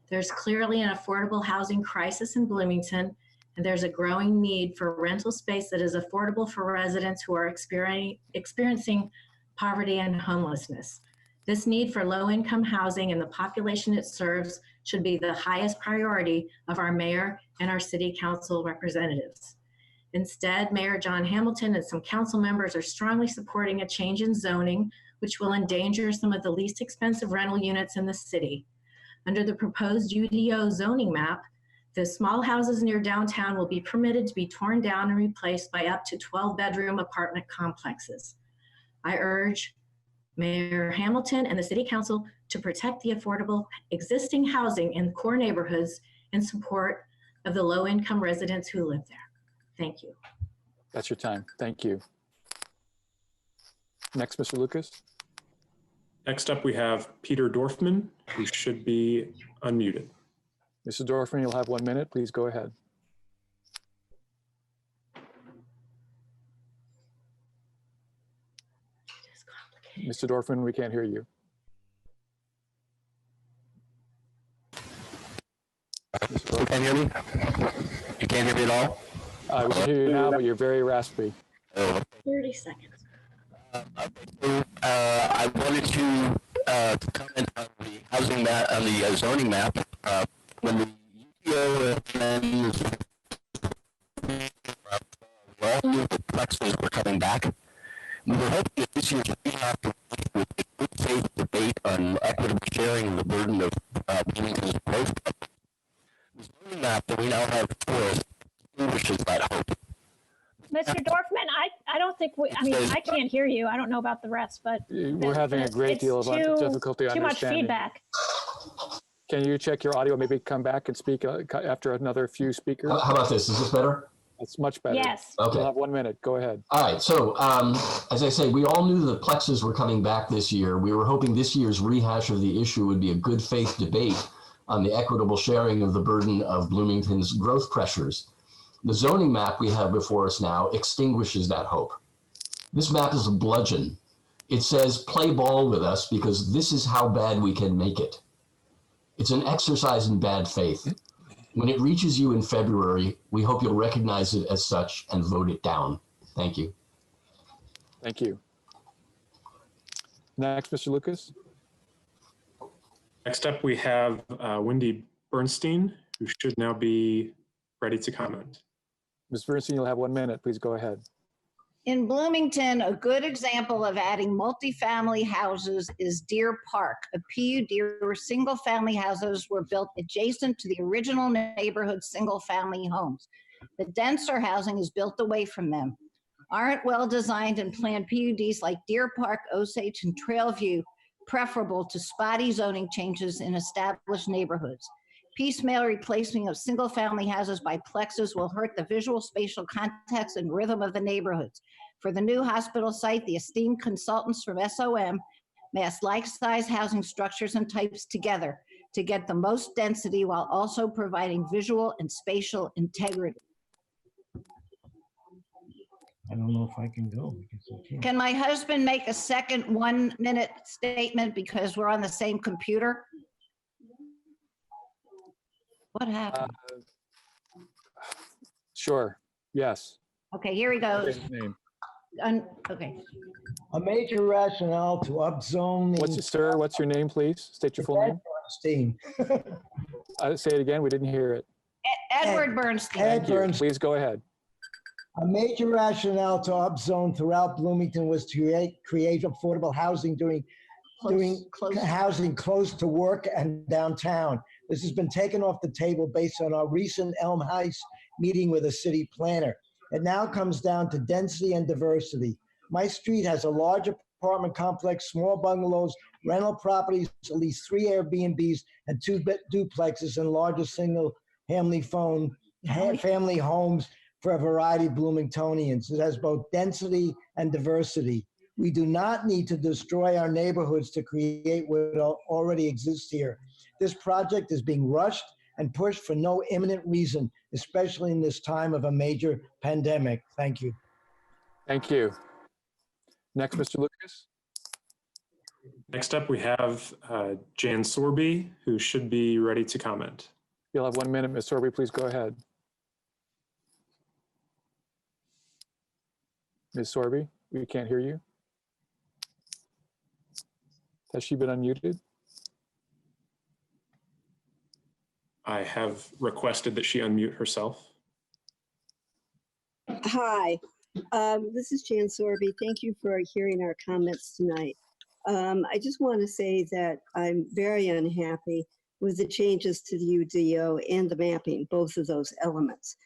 There's clearly an affordable housing crisis in Bloomington, and there's a growing need for rental space that is affordable for residents who are experiencing poverty and homelessness. This need for low-income housing and the population it serves should be the highest priority of our mayor and our city council representatives. Instead, Mayor John Hamilton and some council members are strongly supporting a change in zoning, which will endanger some of the least expensive rental units in the city. Under the proposed UDO zoning map, the small houses near downtown will be permitted to be torn down and replaced by up to 12-bedroom apartment complexes. I urge Mayor Hamilton and the City Council to protect the affordable existing housing in core neighborhoods in support of the low-income residents who live there. Thank you. That's your time. Thank you. Next, Mr. Lucas. Next up, we have Peter Dorfman, who should be unmuted. Mr. Dorfman, you'll have 1 minute. Please go ahead. Mr. Dorfman, we can't hear you. You can't hear me? You can't hear me at all? We can hear you now, but you're very raspy. 30 seconds. I wanted to comment on the housing map, on the zoning map. When the UDO plans the plexes were coming back, we were hoping that this year's rehab with a good faith debate on equitable sharing and the burden of Bloomington's growth. The zoning map that we now have before us distinguishes that hope. Mr. Dorfman, I don't think I mean, I can't hear you. I don't know about the rest, but We're having a great deal of difficulty too much understanding. feedback. Can you check your audio, maybe come back and speak after another few speakers? How about this? Is this better? That's much better. Yes. Okay. You'll have 1 minute. Go ahead. All right. So, as I say, we all knew the plexes were coming back this year. We were hoping this year's rehash of the issue would be a good faith debate on the equitable sharing of the burden of Bloomington's growth pressures. The zoning map we have before us now extinguishes that hope. This map is a bludgeon. It says, play ball with us because this is how bad we can make it. It's an exercise in bad faith. When it reaches you in February, we hope you'll recognize it as such and vote it down. Thank you. Thank you. Next, Mr. Lucas. Next up, we have Wendy Bernstein, who should now be ready to comment. Ms. Bernstein, you'll have 1 minute. Please go ahead. In Bloomington, a good example of adding multifamily houses is Deer Park, a PUD where single-family houses were built adjacent to the original neighborhood single-family homes. The denser housing is built away from them. Aren't well-designed and planned PUDs like Deer Park, Osage, and Trailview preferable to spotty zoning changes in established neighborhoods? Piecemeal replacement of single-family houses by plexes will hurt the visual, spatial context and rhythm of the neighborhoods. For the new hospital site, the esteemed consultants from SOM massed like-size housing structures and types together to get the most density while also providing visual and spatial integrity. I don't know if I can go. Because I can't. Can my husband make a second 1 minute statement because we're on the same computer? What happened? Sure, yes. Okay, here he goes. His name. Okay. A major rationale to upzone. What's your name, please? State your full name. Bernstein. Say it again, we didn't hear it. Edward Bernstein. Ed Bernstein. Please go ahead. A major rationale to upzone throughout Bloomington was to create affordable housing doing housing close to work and downtown. This has been taken off the table based on our recent Elm Heights meeting with a city planner. It now comes down to density and diversity. My street has a large apartment complex, small bungalows, rental properties, at least 3 Airbnbs and 2 duplexes and larger single family homes for a variety of Bloomingtonians. It has both density and diversity. We do not need to destroy our neighborhoods to create what already exists here. This project is being rushed and pushed for no imminent reason, especially in this time of a major pandemic. Thank you. Thank you. Next, Mr. Lucas. Next up, we have Jan Sorby, who should be ready to comment. You'll have 1 minute, Ms. Sorby, please go ahead. Ms. Sorby, we can't hear you. Has she been unmuted? I have requested that she unmute herself. Hi, this is Jan Sorby. Thank you for hearing our comments tonight. I just want to say that I'm very unhappy with the changes to the UDO and the mapping, both of those elements,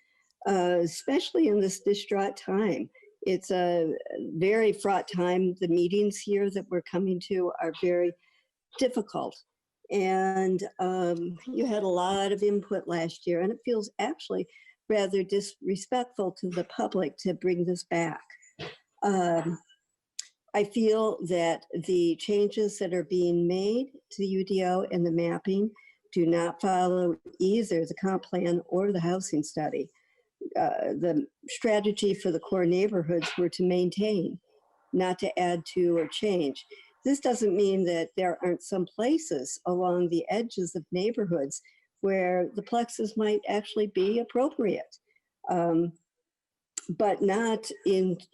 especially in this distraught time. It's a very fraught time. The meetings here that we're coming to are very difficult. And you had a lot of input last year, and it feels actually rather disrespectful to the public to bring this back. I feel that the changes that are being made to the UDO and the mapping do not follow either the comp plan or the housing study. The strategy for the core neighborhoods were to maintain, not to add to or change. This doesn't mean that there aren't some places along the edges of neighborhoods where the plexus might actually be appropriate, but not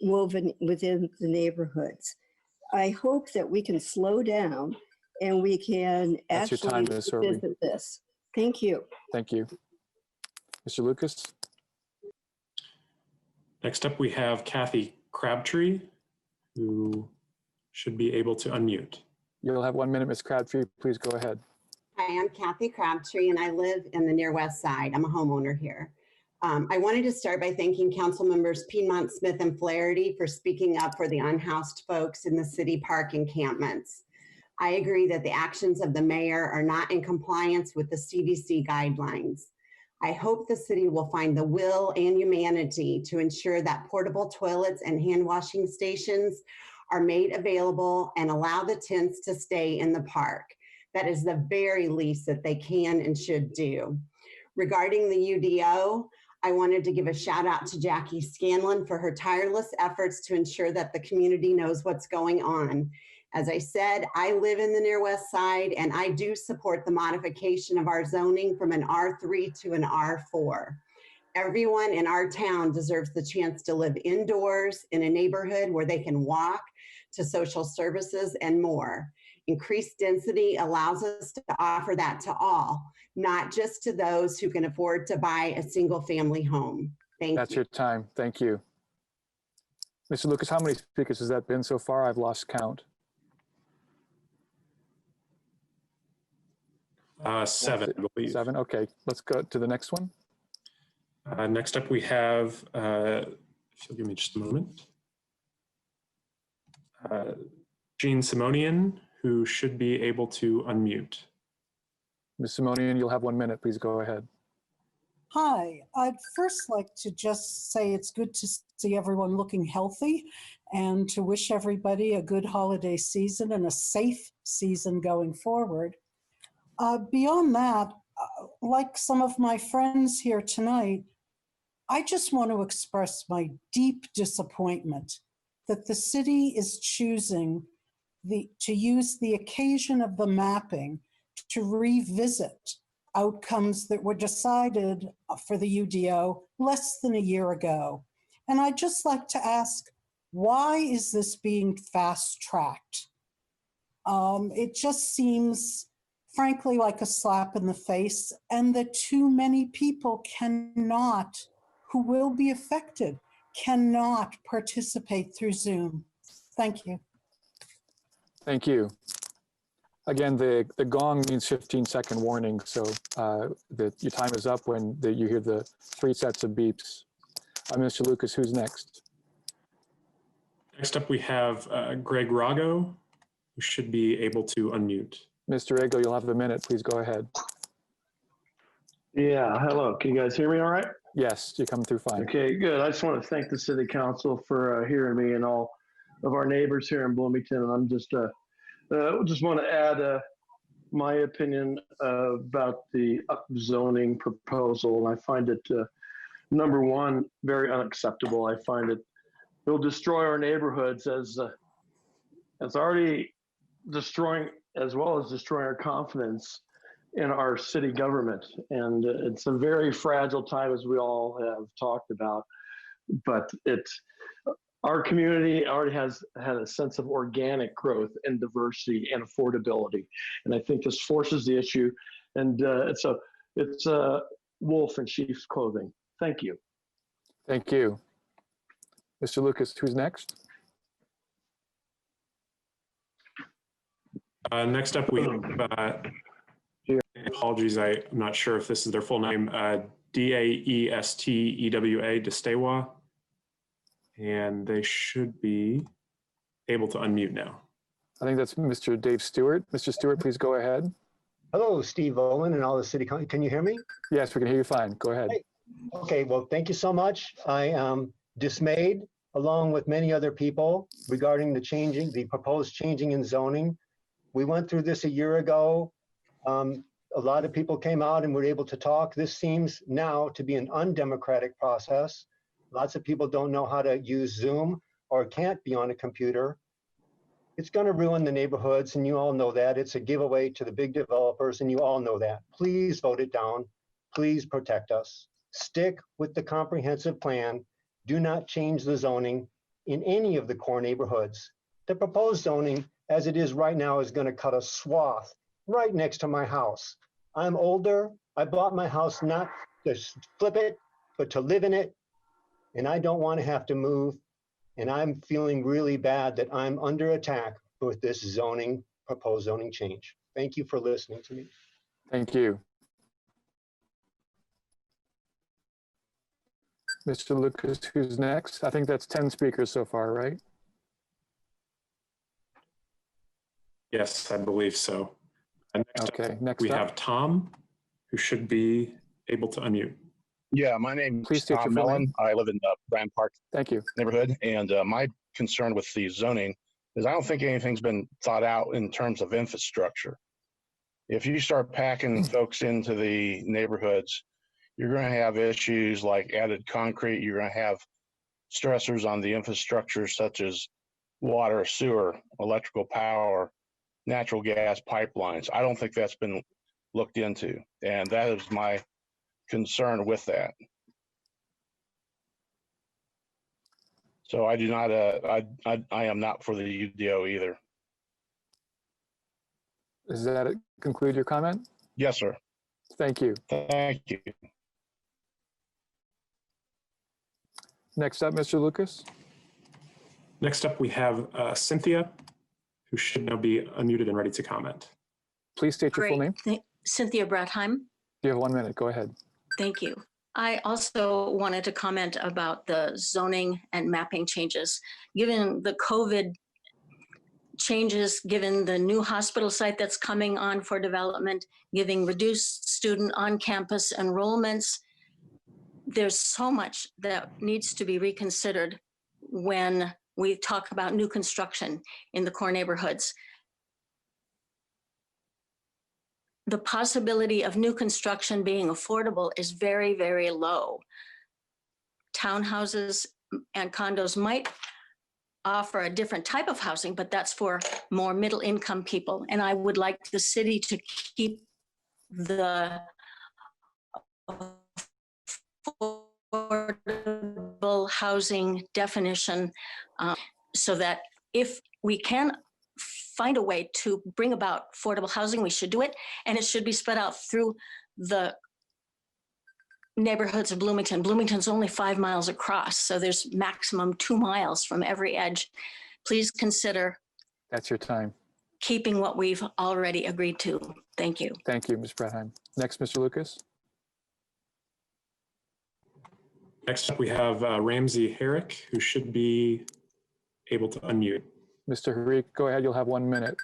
woven within the neighborhoods. I hope that we can slow down and we can That's actually your time, Ms. Sorby. visit this. Thank you. Thank you. Mr. Lucas. Next up, we have Cathi Crabtree, who should be able to unmute. You'll have 1 minute, Ms. Crabtree. Please go ahead. Hi, I'm Cathi Crabtree, and I live in the near west side. I'm a homeowner here. I wanted to start by thanking council members Piedmont, Smith, and Flaherty for speaking up for the unhoused folks in the city park encampments. I agree that the actions of the mayor are not in compliance with the CDC guidelines. I hope the city will find the will and humanity to ensure that portable toilets and hand washing stations are made available and allow the tents to stay in the park. That is the very least that they can and should do. Regarding the UDO, I wanted to give a shout out to Jackie Scanlon for her tireless efforts to ensure that the community knows what's going on. As I said, I live in the near west side, and I do support the modification of our zoning from an R3 to an R4. Everyone in our town deserves the chance to live indoors in a neighborhood where they can walk to social services and more. Increased density allows us to offer that to all, not just to those who can afford to buy a single family home. Thank you. That's your time. Thank you. Mr. Lucas, how many speakers has that been so far? I've lost count. 7, I believe. 7, okay. Let's go to the next one. Next up, we have, if you'll give me just a moment, Jean Simonian, who should be able to unmute. Ms. Simonian, you'll have 1 minute. Please go ahead. Hi, I'd first like to just say it's good to see everyone looking healthy and to wish everybody a good holiday season and a safe season going forward. Beyond that, like some of my friends here tonight, I just want to express my deep disappointment that the city is choosing to use the occasion of the mapping to revisit outcomes that were decided for the UDO less than a year ago. And I'd just like to ask, why is this being fast-tracked? It just seems, frankly, like a slap in the face, and that too many people who will be affected, cannot participate through Zoom. Thank you. Thank you. Again, the gong means 15-second warning, so that your time is up when you hear the 3 sets of beeps. Mr. Lucas, who's next? Next up, we have Gregg Rago, who should be able to unmute. Mr. Rago, you'll have a minute. Please go ahead. Yeah, hello. Can you guys hear me all right? Yes, you're coming through fine. Okay, good. I just want to thank the City Council for hearing me and all of our neighbors here in Bloomington. And I'm just want to add my opinion about the upzoning proposal. And I find it, number one, very unacceptable. I find it'll destroy our neighborhoods as already destroying, as well as destroying our confidence in our city government. And it's a very fragile time, as we all have talked about, but our community already has had a sense of organic growth and diversity and affordability. And I think this forces the issue, and it's a wolf in sheep's clothing. Thank you. Thank you. Mr. Lucas, who's next? Next up, we have, apologies, I'm not sure if this is their full name, daestewa, daestewa. And they should be able to unmute now. I think that's Mr. Dave Stewart. Mr. Stewart, please go ahead. Hello, Steve Olin and all the city. Can you hear me? Yes, we can hear you fine. Go ahead. Hey. Okay, well, thank you so much. I am dismayed, along with many other people, regarding the proposed changing in zoning. We went through this a year ago. A lot of people came out and were able to talk. This seems now to be an undemocratic process. Lots of people don't know how to use Zoom or can't be on a computer. It's going to ruin the neighborhoods, and you all know that. It's a giveaway to the big developers, and you all know that. Please vote it down. Please protect us. Stick with the comprehensive plan. Do not change the zoning in any of the core neighborhoods. The proposed zoning, as it is right now, is going to cut a swath right next to my house. I'm older. I bought my house not to flip it, but to live in it. And I don't want to have to move. And I'm feeling really bad that I'm under attack with this proposed zoning change. Thank you for listening to me. Thank you. Mr. Lucas, who's next? I think that's 10 speakers so far, right? Yes, I believe so. Next we up. have Tom, who should be able to unmute. Yeah, my name Please is state Tom your full Mellon. name. I live in the Brand Park Thank you. neighborhood, and my concern with the zoning is I don't think anything's been thought out in terms of infrastructure. If you start packing folks into the neighborhoods, you're going to have issues like added concrete. You're going to have stressors on the infrastructure such as water, sewer, electrical power, natural gas pipelines. I don't think that's been looked into, and that is my concern with that. So I do not, I am not for the UDO either. Does that conclude your comment? Yes, sir. Thank you. Thank you. Next up, Mr. Lucas. Next up, we have Cynthia, who should now be unmuted and ready to comment. Please state your full name. Cynthia Brattheim. You have 1 minute. Go ahead. Thank you. I also wanted to comment about the zoning and mapping changes. Given the COVID changes, given the new hospital site that's coming on for development, giving reduced student on-campus enrollments, there's so much that needs to be reconsidered when we talk about new construction in the core neighborhoods. The possibility of new construction being affordable is very, very low. Townhouses and condos might offer a different type of housing, but that's for more middle income people. And I would like the city to keep the affordable housing definition so that if we can find a way to bring about affordable housing, we should do it. And it should be spread out through the neighborhoods of Bloomington. Bloomington's only 5 miles across, so there's maximum 2 miles from every edge. Please consider That's your time. keeping what we've already agreed to. Thank you. Thank you, Ms. Bredheim. Next, Mr. Lucas. Next up, we have Ramsey Herrick, who should be able to unmute. Mr. Harik, go ahead. You'll have 1 minute.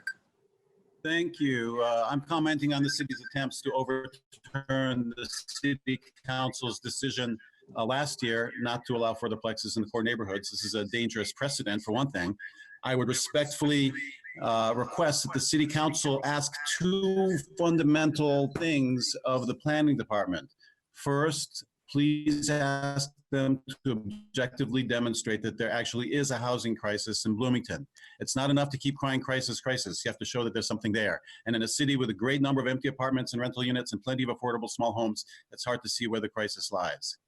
Thank you. I'm commenting on the city's attempts to overturn the city council's decision last year not to allow further plexes in the core neighborhoods. This is a dangerous precedent, for one thing. I would respectfully request that the city council ask 2 fundamental things of the planning department. First, please ask them to objectively demonstrate that there actually is a housing crisis in Bloomington. It's not enough to keep crying crisis, crisis. You have to show that there's something there. And in a city with a great number of empty apartments and rental units and plenty of affordable small homes, it's hard to see where the crisis lies.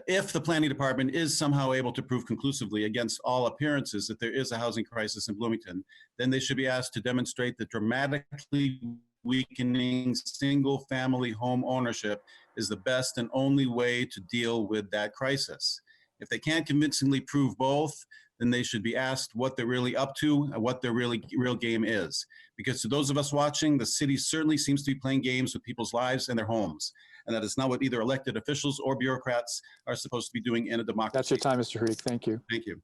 If the planning department is somehow able to prove conclusively against all appearances that there is a housing crisis in Bloomington, then they should be asked to demonstrate that dramatically weakening single-family home ownership is the best and only way to deal with that crisis. If they can't convincingly prove both, then they should be asked what they're really up to and what their real game is. Because to those of us watching, the city certainly seems to be playing games with people's lives and their homes. And that is not what either elected officials or bureaucrats are supposed to be doing in a democracy. That's your time, Mr. Harik. Thank you. Thank you.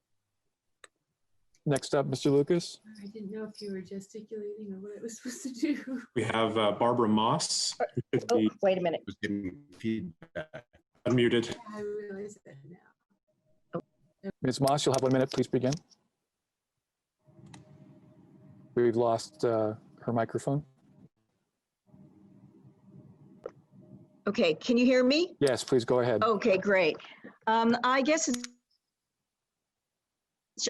Next up, Mr. Lucas. I didn't know if you were gesticulating or what I was supposed to do. We have Barbara Moss, who should be Wait a minute. unmuted. I realize that now. Ms. Moss, you'll have 1 minute. Please begin. We've lost her microphone. Okay, can you hear me? Yes, please go ahead. Okay, great. I guess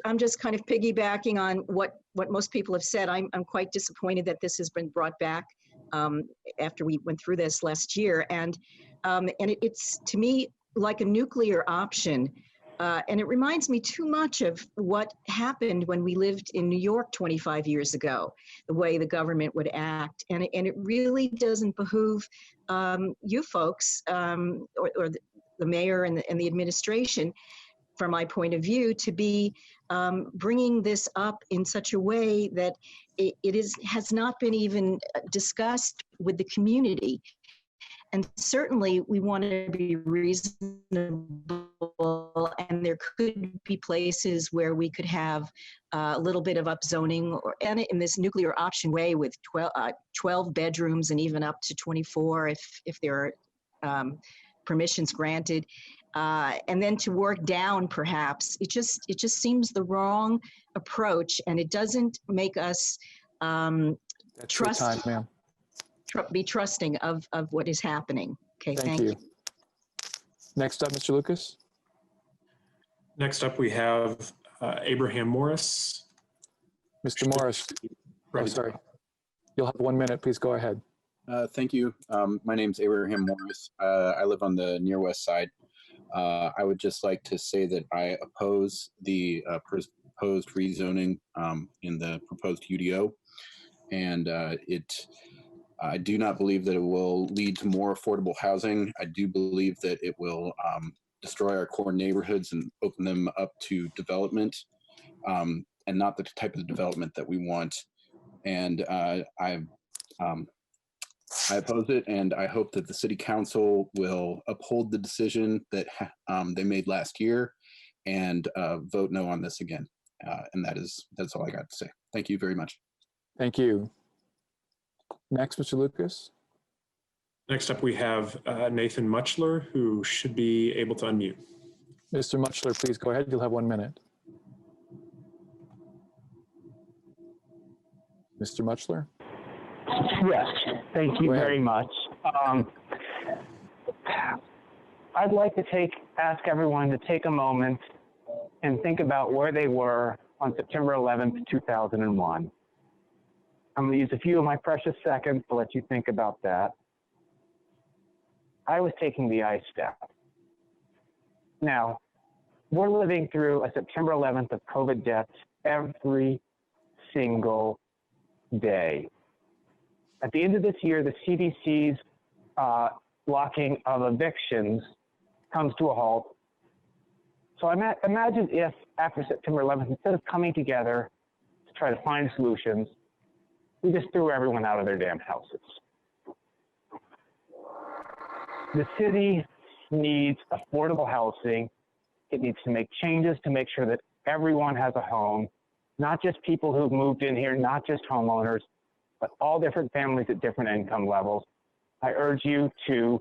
I'm just kind of piggybacking on what most people have said. I'm quite disappointed that this has been brought back after we went through this last year. And it's to me like a nuclear option. And it reminds me too much of what happened when we lived in New York 25 years ago, the way the government would act. And it really doesn't behoove you folks or the mayor and the administration, from my point of view, to be bringing this up in such a way that has not been even discussed with the community. And certainly we want to be reasonable, and there could be places where we could have a little bit of upzoning, and in this nuclear option way with 12 bedrooms and even up to 24 if there are permissions granted. And then to work down, perhaps. It just seems the wrong approach, and it doesn't make us trust. Time, ma'am. Be trusting of what is happening. Okay, Thank you. Next up, Mr. Lucas. Next up, we have Abraham Morris. Mr. Morris, oh, sorry. You'll have 1 minute. Please go ahead. Thank you. My name's Abraham Morris. I live on the near west side. I would just like to say that I oppose the proposed rezoning in the proposed UDO. And I do not believe that it will lead to more affordable housing. I do believe that it will destroy our core neighborhoods and open them up to development, and not the type of development that we want. And I oppose it, and I hope that the city council will uphold the decision that they made last year and vote no on this again. And that's all I got to say. Thank you very much. Thank you. Next, Mr. Lucas. Next up, we have Nathan Muchler, who should be able to unmute. Mr. Muchler, please go ahead. You'll have 1 minute. Mr. Muchler? Yes, thank you very much. I'd like to ask everyone to take a moment and think about where they were on September 11th, 2001. I'm going to use a few of my precious seconds to let you think about that. I was taking the ice step. Now, we're living through a September 11th of COVID deaths every single day. At the end of this year, the CDC's blocking of evictions comes to a halt. So imagine if after September 11th, instead of coming together to try to find solutions, we just threw everyone out of their damn houses. The city needs affordable housing. It needs to make changes to make sure that everyone has a home, not just people who've moved in here, not just homeowners, but all different families at different income levels. I urge you to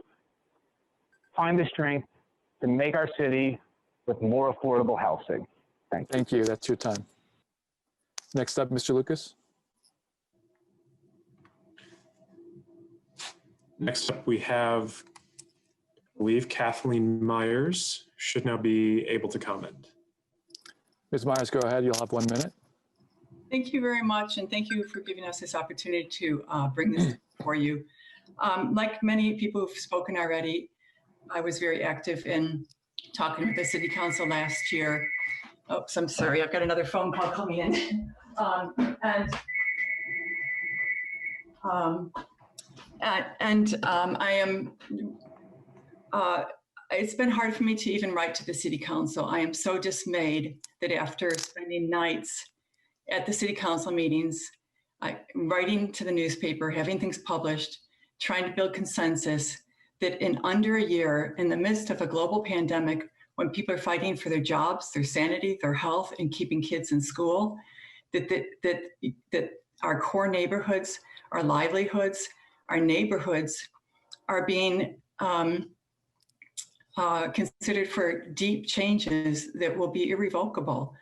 find the strength to make our city with more affordable housing. Thank you. That's your time. Next up, Mr. Lucas. Next up, we have, I believe, Kathleen Myers should now be able to comment. Ms. Myers, go ahead. You'll have 1 minute. Thank you very much, and thank you for giving us this opportunity to bring this for you. Like many people who've spoken already, I was very active in talking with the City Council last year. Oops, I'm sorry, I've got another phone call coming in. It's been hard for me to even write to the City Council. I am so dismayed that after spending nights at the City Council meetings, writing to the newspaper, having things published, trying to build consensus, that in under a year, in the midst of a global pandemic, when people are fighting for their jobs, their sanity, their health, and keeping kids in school, that our core neighborhoods, our livelihoods, our neighborhoods are being considered for deep changes that will be irrevocable.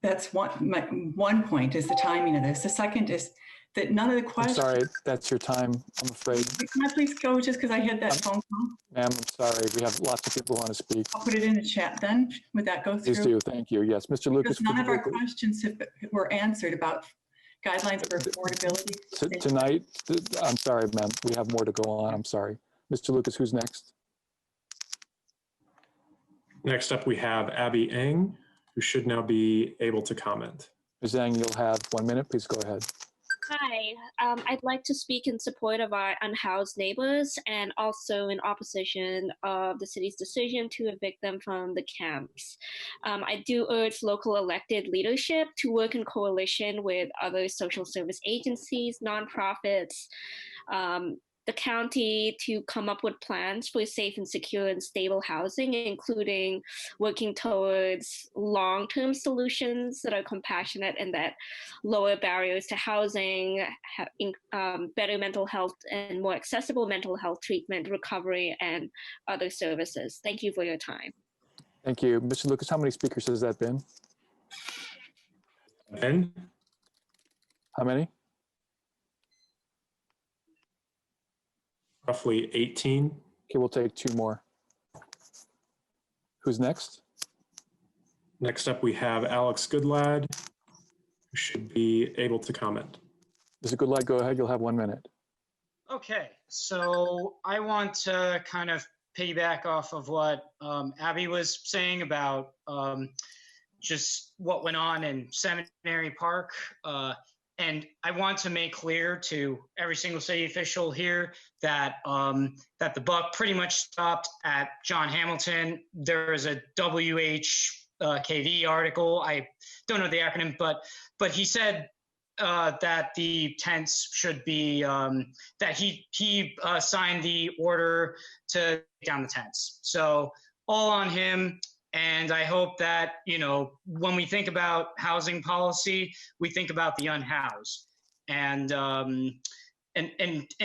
That's one point, is the timing of this. The second is that none of the questions— I'm sorry, that's your time, I'm afraid. Can I please go just because I had that phone call? Ma'am, I'm sorry. We have lots of people who want to speak. I'll put it in the chat then. Would that go through? Please do. Thank you. Yes, Mr. Lucas. Because none of our questions were answered about guidelines for affordability. Tonight, I'm sorry, ma'am. We have more to go on. I'm sorry. Mr. Lucas, who's next? Next up, we have Abby Eng, who should now be able to comment. Ms. Eng, you'll have 1 minute. Please go ahead. Hi, I'd like to speak in support of our unhoused neighbors and also in opposition of the city's decision to evict them from the camps. I do urge local elected leadership to work in coalition with other social service agencies, nonprofits, the county to come up with plans for safe and secure and stable housing, including working towards long-term solutions that are compassionate and that lower barriers to housing, better mental health and more accessible mental health treatment, recovery, and other services. Thank you for your time. Thank you. Mr. Lucas, how many speakers has that been? 10. How many? Roughly 18. Okay, we'll take 2 more. Who's next? Next up, we have Alex Goodlad, who should be able to comment. Mr. Goodlad, go ahead. You'll have 1 minute. Okay, so I want to kind of piggyback off of what Abby was saying about just what went on in Seminary Park. And I want to make clear to every single city official here that that the buck pretty much stopped at John Hamilton. There is a WHKV article. I don't know the acronym, but he said that the tents should be that he signed the order to take down the tents. So all on him. And I hope that, you know, when we think about housing policy, we think about the unhoused, and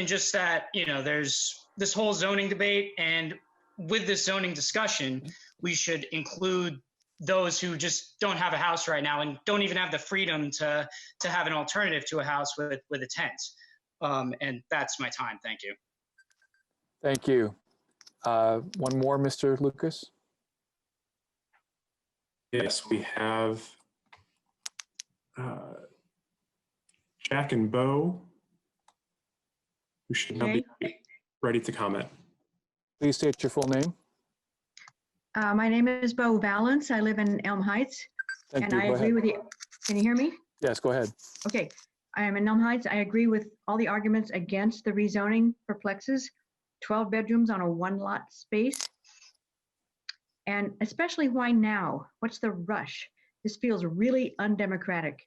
just that, you know, there's this whole zoning debate, and with this zoning discussion, we should include those who just don't have a house right now and don't even have the freedom to have an alternative to a house with a tent. And that's my time. Thank you. Thank you. One more, Mr. Lucas. Yes, we have Jack and Bo, who should now be ready to comment. Please state your full name. My name is Bo Valance. I live in Elm Heights. Thank And you. I Go agree ahead. with you. Can you hear me? Yes, go ahead. Okay. I am in Elm Heights. I agree with all the arguments against the rezoning for plexes, 12 bedrooms on a one lot space. And especially why now? What's the rush? This feels really undemocratic.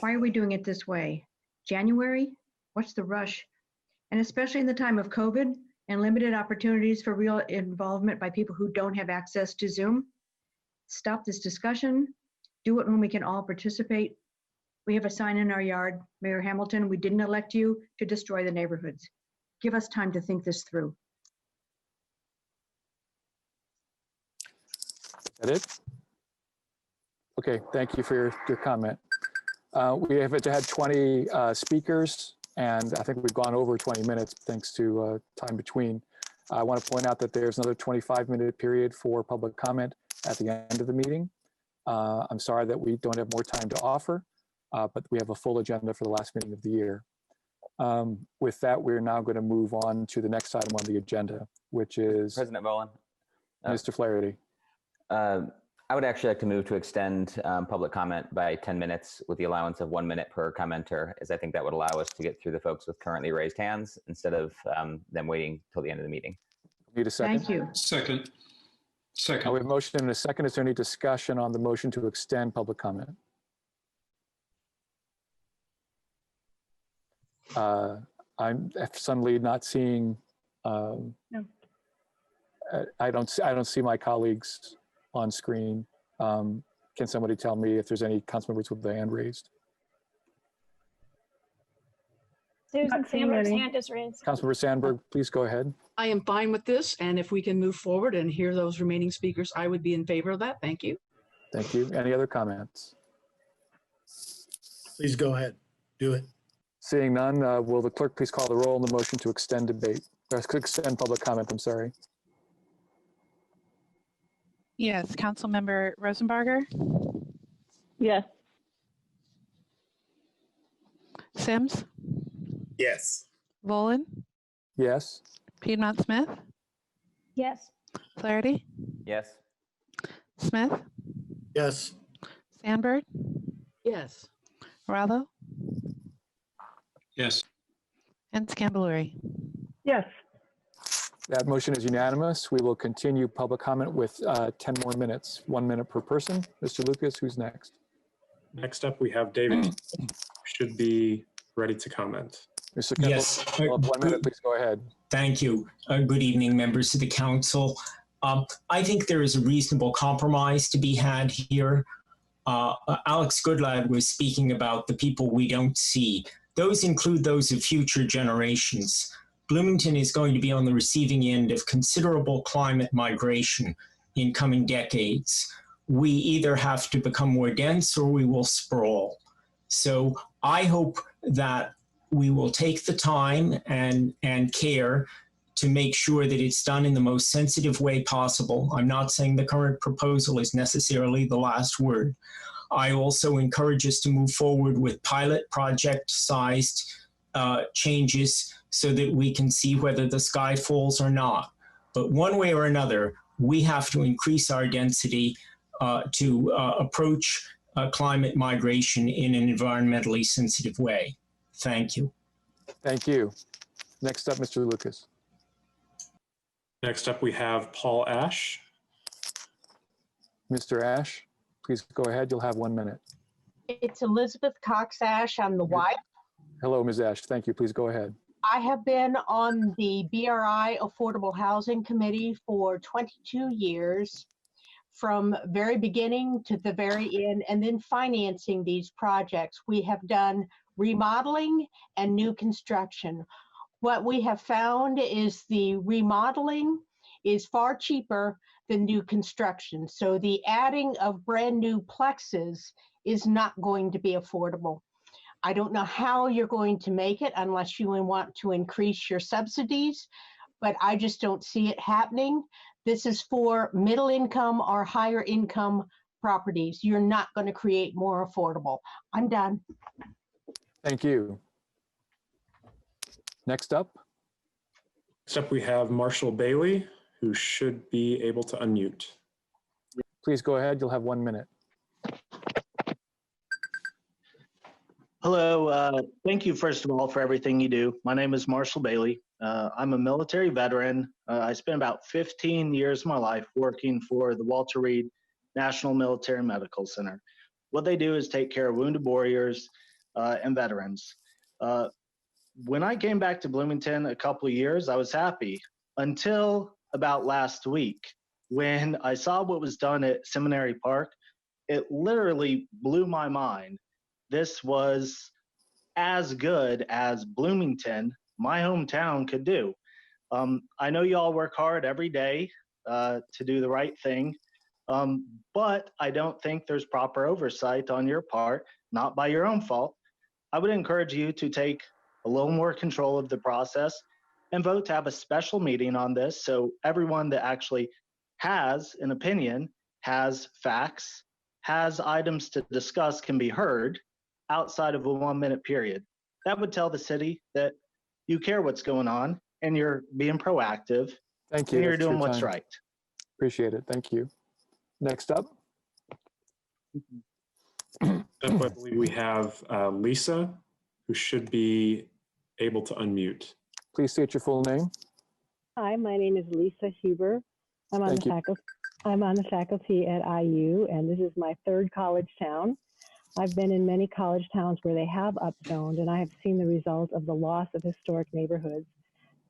Why are we doing it this way? January? What's the rush? And especially in the time of COVID and limited opportunities for real involvement by people who don't have access to Zoom. Stop this discussion. Do it when we can all participate. We have a sign in our yard, Mayor Hamilton, we didn't elect you to destroy the neighborhoods. Give us time to think this through. Is that it? Okay, thank you for your comment. We have had 20 speakers, and I think we've gone over 20 minutes thanks to time between. I want to point out that there's another 25-minute period for public comment at the end of the meeting. I'm sorry that we don't have more time to offer, but we have a full agenda for the last meeting of the year. With that, we're now going to move on to the next item on the agenda, which is President Bowen. Mr. Flaherty. I would actually like to move to extend public comment by 10 minutes with the allowance of 1 minute per commenter, as I think that would allow us to get through the folks with currently raised hands instead of them waiting till the end of the meeting. Need a second? Thank you. Second. We have a motion and a second. Is there any discussion on the motion to extend public comment? I'm suddenly not seeing. No. I don't see my colleagues on screen. Can somebody tell me if there's any council members with their hand raised? Susan Sandberg's hand is raised. Councilmember Sandberg, please go ahead. I am fine with this, and if we can move forward and hear those remaining speakers, I would be in favor of that. Thank you. Thank you. Any other comments? Please go ahead. Do it. Seeing none, will the clerk please call the roll on the motion to extend debate, or extend public comment, I'm sorry. Yes, Councilmember Rosenbarger? Yes. Sims? Yes. Volin? Yes. Piedmont Smith? Yes. Flaherty? Yes. Smith? Yes. Sandberg? Yes. Rallo? Yes. And Scambaluri? Yes. That motion is unanimous. We will continue public comment with 10 more minutes, 1 minute per person. Mr. Lucas, who's next? Next up, we have David. Should be ready to comment. Mr. Kendall, Yes. 1 minute, please go ahead. Thank you. Good evening, members of the council. I think there is a reasonable compromise to be had here. Alex Goodlad was speaking about the people we don't see. Those include those of future generations. Bloomington is going to be on the receiving end of considerable climate migration in coming decades. We either have to become more dense or we will sprawl. So I hope that we will take the time and care to make sure that it's done in the most sensitive way possible. I'm not saying the current proposal is necessarily the last word. I also encourage us to move forward with pilot project sized changes so that we can see whether the sky falls or not. But one way or another, we have to increase our density to approach climate migration in an environmentally sensitive way. Thank you. Thank you. Next up, Mr. Lucas. Next up, we have Paul Ash. Mr. Ash, please go ahead. You'll have 1 minute. It's Elizabeth Cox Ash. I'm the wife. Hello, Ms. Ash. Thank you. Please go ahead. I have been on the BRI Affordable Housing Committee for 22 years, from very beginning to the very end, and then financing these projects. We have done remodeling and new construction. What we have found is the remodeling is far cheaper than new construction. So the adding of brand new plexes is not going to be affordable. I don't know how you're going to make it unless you want to increase your subsidies, but I just don't see it happening. This is for middle income or higher income properties. You're not going to create more affordable. I'm done. Thank you. Next up. Next up, we have Marshall Bailey, who should be able to unmute. Please go ahead. You'll have 1 minute. Hello. Thank you, first of all, for everything you do. My name is Marshall Bailey. I'm a military veteran. I spent about 15 years of my life working for the Walter Reed National Military Medical Center. What they do is take care of wounded warriors and veterans. When I came back to Bloomington a couple of years, I was happy until about last week when I saw what was done at Seminary Park. It literally blew my mind. This was as good as Bloomington, my hometown, could do. I know you all work hard every day to do the right thing, but I don't think there's proper oversight on your part, not by your own fault. I would encourage you to take a little more control of the process and vote to have a special meeting on this so everyone that actually has an opinion, has facts, has items to discuss can be heard outside of a 1 minute period. That would tell the city that you care what's going on and you're being proactive. Thank you. And you're That's your doing what's time. right. Appreciate it. Thank you. Next up. I believe we have Lisa, who should be able to unmute. Please state your full name. Hi, my name is Lisa Huber. I'm on the faculty at IU, and this is my third college town. I've been in many college towns where they have upzoned, and I have seen the result of the loss of historic neighborhoods.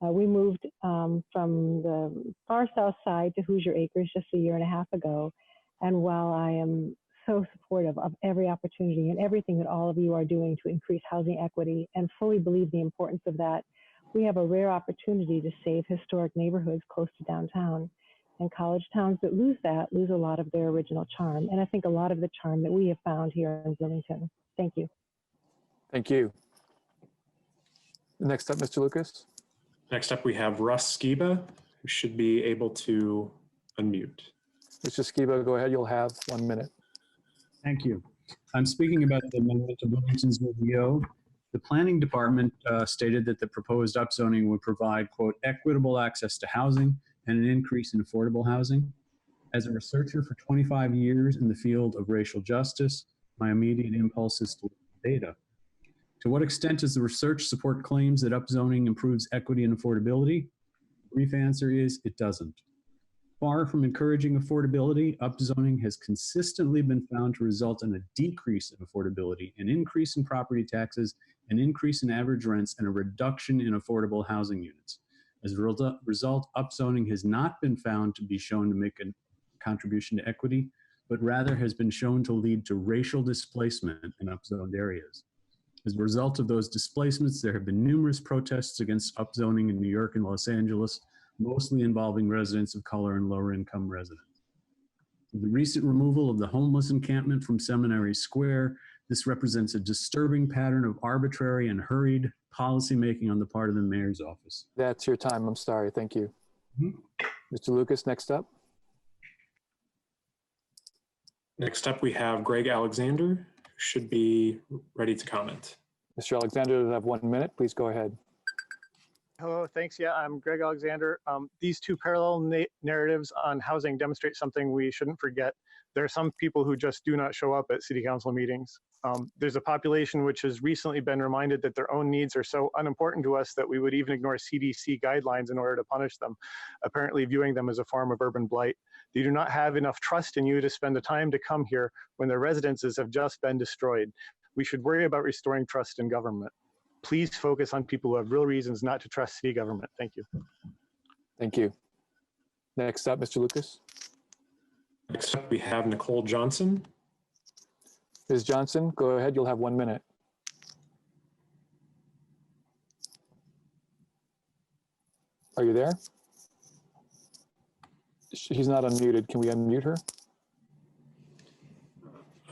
We moved from the far south side to Hoosier Acres just a year and a half ago, and while I am so supportive of every opportunity and everything that all of you are doing to increase housing equity and fully believe the importance of that, we have a rare opportunity to save historic neighborhoods close to downtown. And college towns that lose that lose a lot of their original charm. And I think a lot of the charm that we have found here in Bloomington. Thank you. Thank you. Next up, Mr. Lucas. Next up, we have Russ Skiba, who should be able to unmute. Mr. Skiba, go ahead. You'll have 1 minute. Thank you. I'm speaking about the amendment to Bloomington's VO. The planning department stated that the proposed upzoning would provide, quote, equitable access to housing and an increase in affordable housing. As a researcher for 25 years in the field of racial justice, my immediate impulse is to look at data. To what extent does the research support claims that upzoning improves equity and affordability? The brief answer is it doesn't. Far from encouraging affordability, upzoning has consistently been found to result in a decrease in affordability, an increase in property taxes, an increase in average rents, and a reduction in affordable housing units. As a result, upzoning has not been found to be shown to make a contribution to equity, but rather has been shown to lead to racial displacement in upzoned areas. As a result of those displacements, there have been numerous protests against upzoning in New York and Los Angeles, mostly involving residents of color and lower income residents. With the recent removal of the homeless encampment from Seminary Square, this represents a disturbing pattern of arbitrary and hurried policymaking on the part of the mayor's office. That's your time. I'm sorry. Thank you. Mr. Lucas, next up. Next up, we have Greg Alexander, who should be ready to comment. Mr. Alexander, you have 1 minute. Please go ahead. Hello, thanks. Yeah, I'm Greg Alexander. These two parallel narratives on housing demonstrate something we shouldn't forget. There are some people who just do not show up at city council meetings. There's a population which has recently been reminded that their own needs are so unimportant to us that we would even ignore CDC guidelines in order to punish them, apparently viewing them as a form of urban blight. They do not have enough trust in you to spend the time to come here when their residences have just been destroyed. We should worry about restoring trust in government. Please focus on people who have real reasons not to trust city government. Thank you. Thank you. Next up, Mr. Lucas. Next up, we have Nicole Johnson. Ms. Johnson, go ahead. You'll have 1 minute. Are you there? She's not unmuted. Can we unmute her?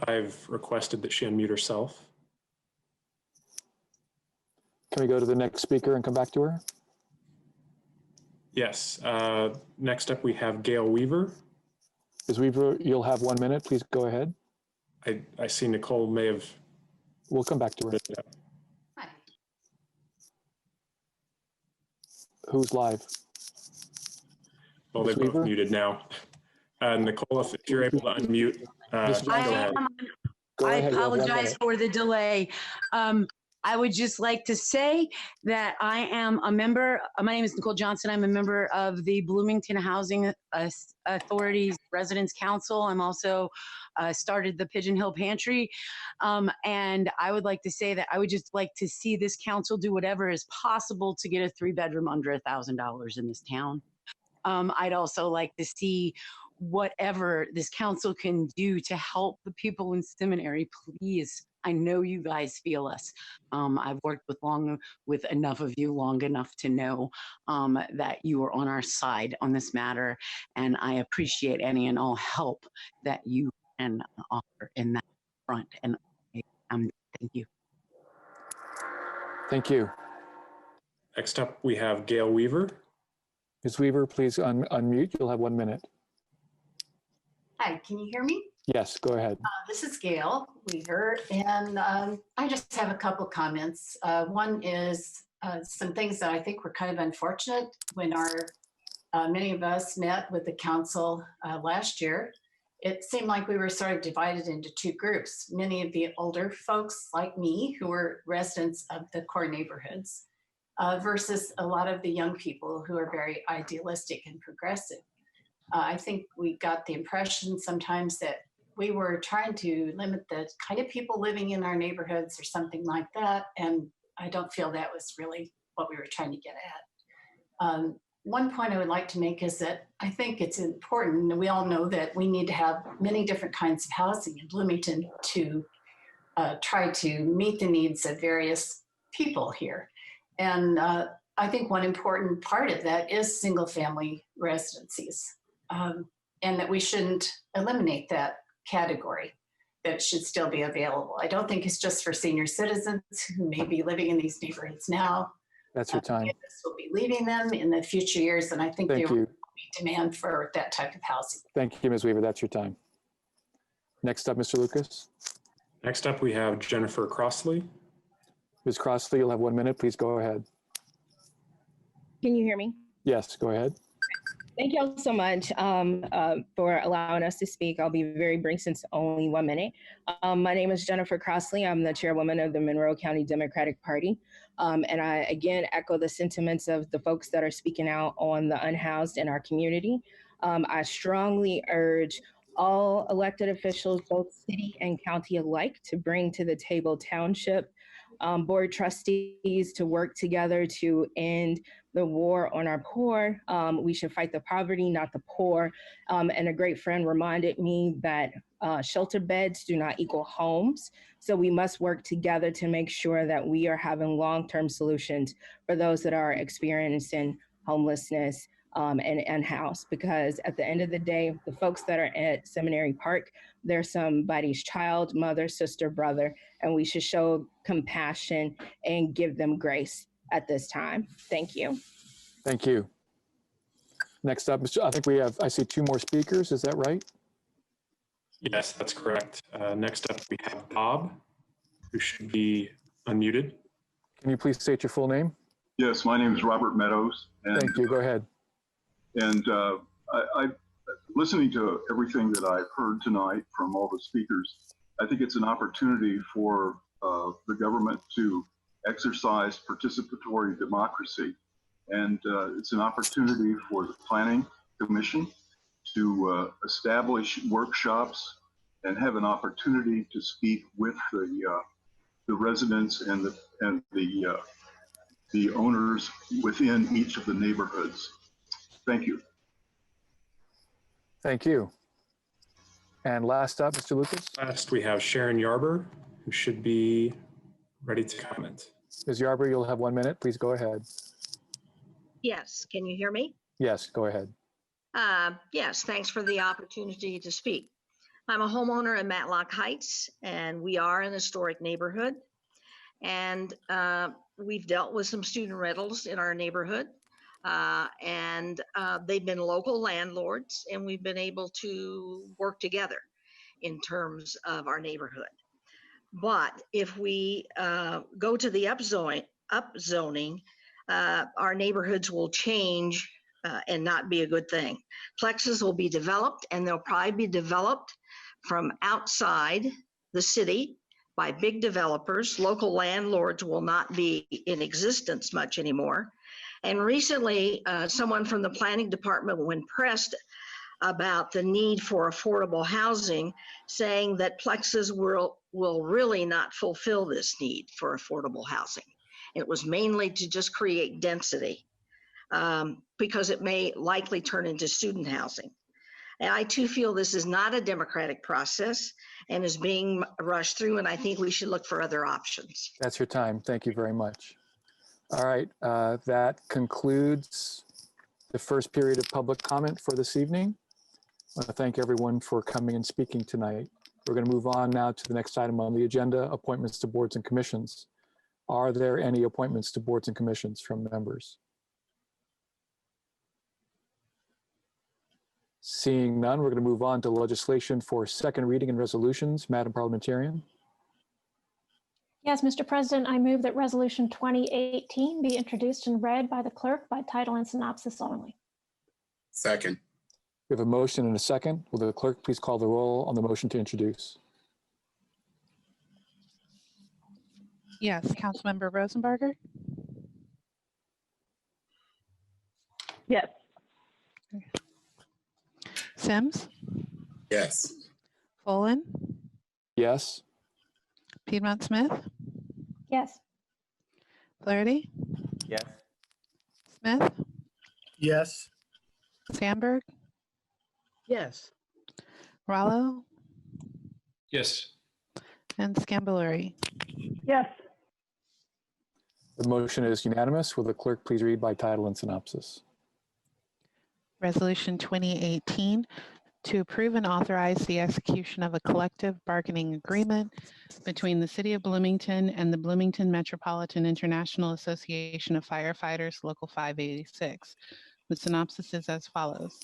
I've requested that she unmute herself. Can we go to the next speaker and come back to her? Yes. Next up, we have Gail Weaver. Ms. Weaver, you'll have 1 minute. Please go ahead. I see Nicole may have. We'll come back to her. Hi. Who's live? Well, they're both muted now. Nicole, if you're able to unmute, go ahead. I apologize for the delay. I would just like to say that I am a member, my name is Nicole Johnson. I'm a member of the Bloomington Housing Authority's Residents Council. I'm also started the Pigeon Hill Pantry. And I would like to say that I would just like to see this council do whatever is possible to get a 3-bedroom under $1,000 in this town. I'd also like to see whatever this council can do to help the people in seminary, please. I know you guys feel us. I've worked with enough of you long enough to know that you are on our side on this matter, and I appreciate any and all help that you can offer in that front. And thank you. Thank you. Next up, we have Gail Weaver. Ms. Weaver, please unmute. You'll have 1 minute. Hi, can you hear me? Yes, go ahead. This is Gail Weaver, and I just have a couple comments. One is some things that I think were kind of unfortunate when many of us met with the council last year. It seemed like we were sort of divided into two groups. Many of the older folks like me who were residents of the core neighborhoods versus a lot of the young people who are very idealistic and progressive. I think we got the impression sometimes that we were trying to limit the kind of people living in our neighborhoods or something like that. And I don't feel that was really what we were trying to get at. One point I would like to make is that I think it's important, and we all know that we need to have many different kinds of housing in Bloomington to try to meet the needs of various people here. And I think one important part of that is single family residencies, and that we shouldn't eliminate that category, that it should still be available. I don't think it's just for senior citizens who may be living in these neighborhoods now. That's your time. This will be leaving them in the future years, and I think there will be demand for that type of housing. Thank you, Ms. Weaver. That's your time. Next up, Mr. Lucas. Next up, we have Jennifer Crossley. Ms. Crossley, you'll have 1 minute. Please go ahead. Can you hear me? Yes, go ahead. Thank you all so much for allowing us to speak. I'll be very brief since only 1 minute. My name is Jennifer Crossley. I'm the chairwoman of the Monroe County Democratic Party. And I, again, echo the sentiments of the folks that are speaking out on the unhoused in our community. I strongly urge all elected officials, both city and county alike, to bring to the table township board trustees to work together to end the war on our poor. We should fight the poverty, not the poor. And a great friend reminded me that shelter beds do not equal homes. So we must work together to make sure that we are having long-term solutions for those that are experiencing homelessness and unhoused. Because at the end of the day, the folks that are at Seminary Park, they're somebody's child, mother, sister, brother, and we should show compassion and give them grace at this time. Thank you. Thank you. Next up, I think I see 2 more speakers. Is that right? Yes, that's correct. Next up, we have Bob, who should be unmuted. Can you please state your full name? Yes, my name is Robert Meadows. And, thank you. Go ahead. And listening to everything that I've heard tonight from all the speakers, I think it's an opportunity for the government to exercise participatory democracy. And it's an opportunity for the Planning Commission to establish workshops and have an opportunity to speak with the residents and the owners within each of the neighborhoods. Thank you. Thank you. And last up, Mr. Lucas. Last, we have Sharon Yarber, who should be ready to comment. Ms. Yarber, you'll have 1 minute. Please go ahead. Yes, can you hear me? Yes, go ahead. Yes, thanks for the opportunity to speak. I'm a homeowner in Matlock Heights, and we are an historic neighborhood. And we've dealt with some student rentals in our neighborhood. And they've been local landlords, and we've been able to work together in terms of our neighborhood. But if we go to the upzoning, our neighborhoods will change and not be a good thing. Plexes will be developed, and they'll probably be developed from outside the city by big developers. Local landlords will not be in existence much anymore. And recently, someone from the planning department, when pressed about the need for affordable housing, saying that plexes will really not fulfill this need for affordable housing. It was mainly to just create density because it may likely turn into student housing. And I too feel this is not a democratic process and is being rushed through, and I think we should look for other options. That's your time. Thank you very much. All right, that concludes the first period of public comment for this evening. I want to thank everyone for coming and speaking tonight. We're going to move on now to the next item on the agenda, appointments to boards and commissions. Are there any appointments to boards and commissions from members? Seeing none, we're going to move on to legislation for second reading and resolutions. Madam Parliamentarian. Yes, Mr. President, I move that Resolution 2018 be introduced and read by the clerk by title and synopsis only. Second. We have a motion and a second. Will the clerk please call the roll on the motion to introduce? Yes, Councilmember Rosenbarger. Yes. Sims. Yes. Folin. Yes. Piedmont Smith. Yes. Flaherty. Yes. Smith. Yes. Sandberg. Yes. Rallo. Yes. And Scambolari. Yes. The motion is unanimous. Will the clerk please read by title and synopsis? Resolution 2018 to approve and authorize the execution of a collective bargaining agreement between the City of Bloomington and the Bloomington Metropolitan International Association of Firefighters, Local 586. The synopsis is as follows.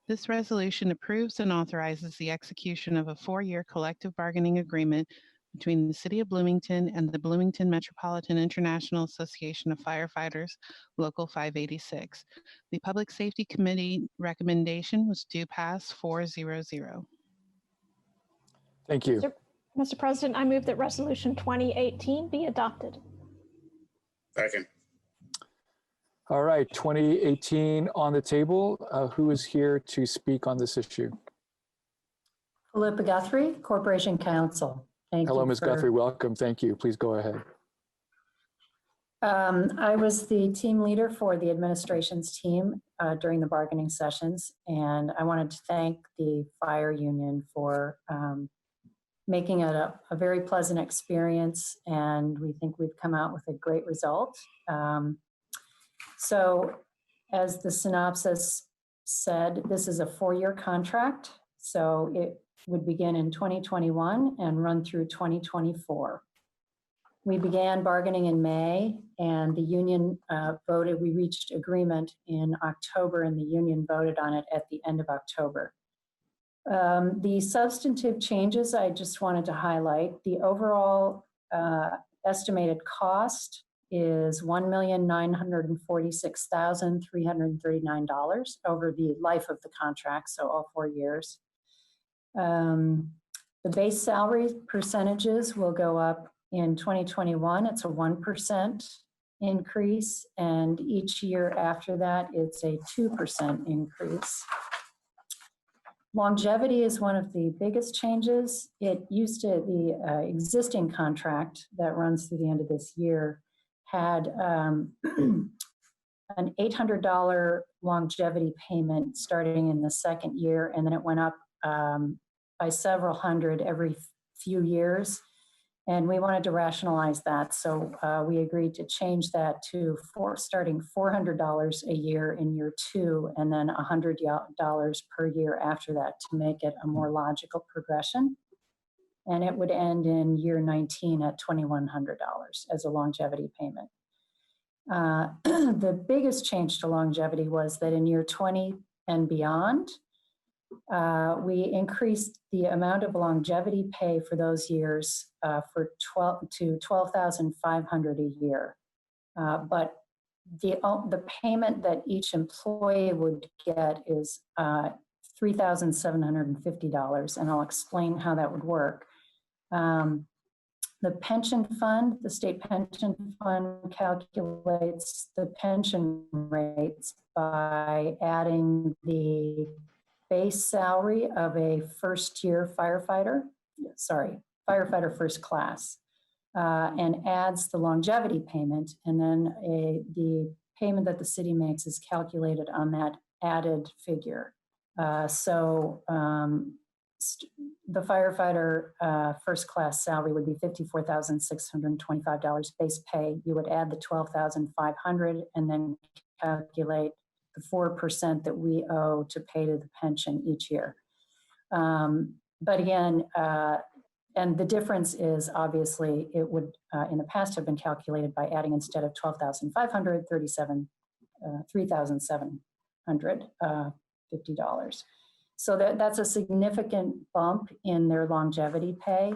This resolution approves and authorizes the execution of a 4-year collective bargaining agreement between the City of Bloomington and the Bloomington Metropolitan International Association of Firefighters, Local 586. The Public Safety Committee recommendation was do pass 4-0-0. Thank you. Mr. President, I move that Resolution 2018 be adopted. Second. All right, 2018 on the table. Who is here to speak on this issue? Philippa Guthrie, Corporation Counsel. Thank you. Hello, Ms. Guthrie, welcome. Thank you. Please go ahead. I was the team leader for the administration's team during the bargaining sessions, and I wanted to thank the fire union for making it a very pleasant experience, and we think we've come out with a great result. So as the synopsis said, this is a 4-year contract, so it would begin in 2021 and run through 2024. We began bargaining in May, and the union voted. We reached agreement in October, and the union voted on it at the end of October. The substantive changes I just wanted to highlight. The overall estimated cost is $1,946,339 over the life of the contract, so all 4 years. The base salary percentages will go up in 2021. It's a 1% increase, and each year after that, it's a 2% increase. Longevity is one of the biggest changes. It used to, the existing contract that runs through the end of this year had an $800 longevity payment starting in the second year, and then it went up by several hundred every few years. And we wanted to rationalize that, so we agreed to change that to starting $400 a year in year 2, and then $100 per year after that to make it a more logical progression. And it would end in year 19 at $2,100 as a longevity payment. The biggest change to longevity was that in year 20 and beyond, we increased the amount of longevity pay for those years to $12,500 a year. But the payment that each employee would get is $3,750, and I'll explain how that would work. The pension fund, the state pension fund calculates the pension rates by adding the base salary of a first-year firefighter, firefighter first class, and adds the longevity payment, and then the payment that the city makes is calculated on that added figure. The firefighter first class salary would be $54,625 base pay. You would add the $12,500 and then calculate the 4% that we owe to pay to the pension each year. But again, and the difference is obviously it would in the past have been calculated by adding, instead of $12,500, $3,750. So that's a significant bump in their longevity pay.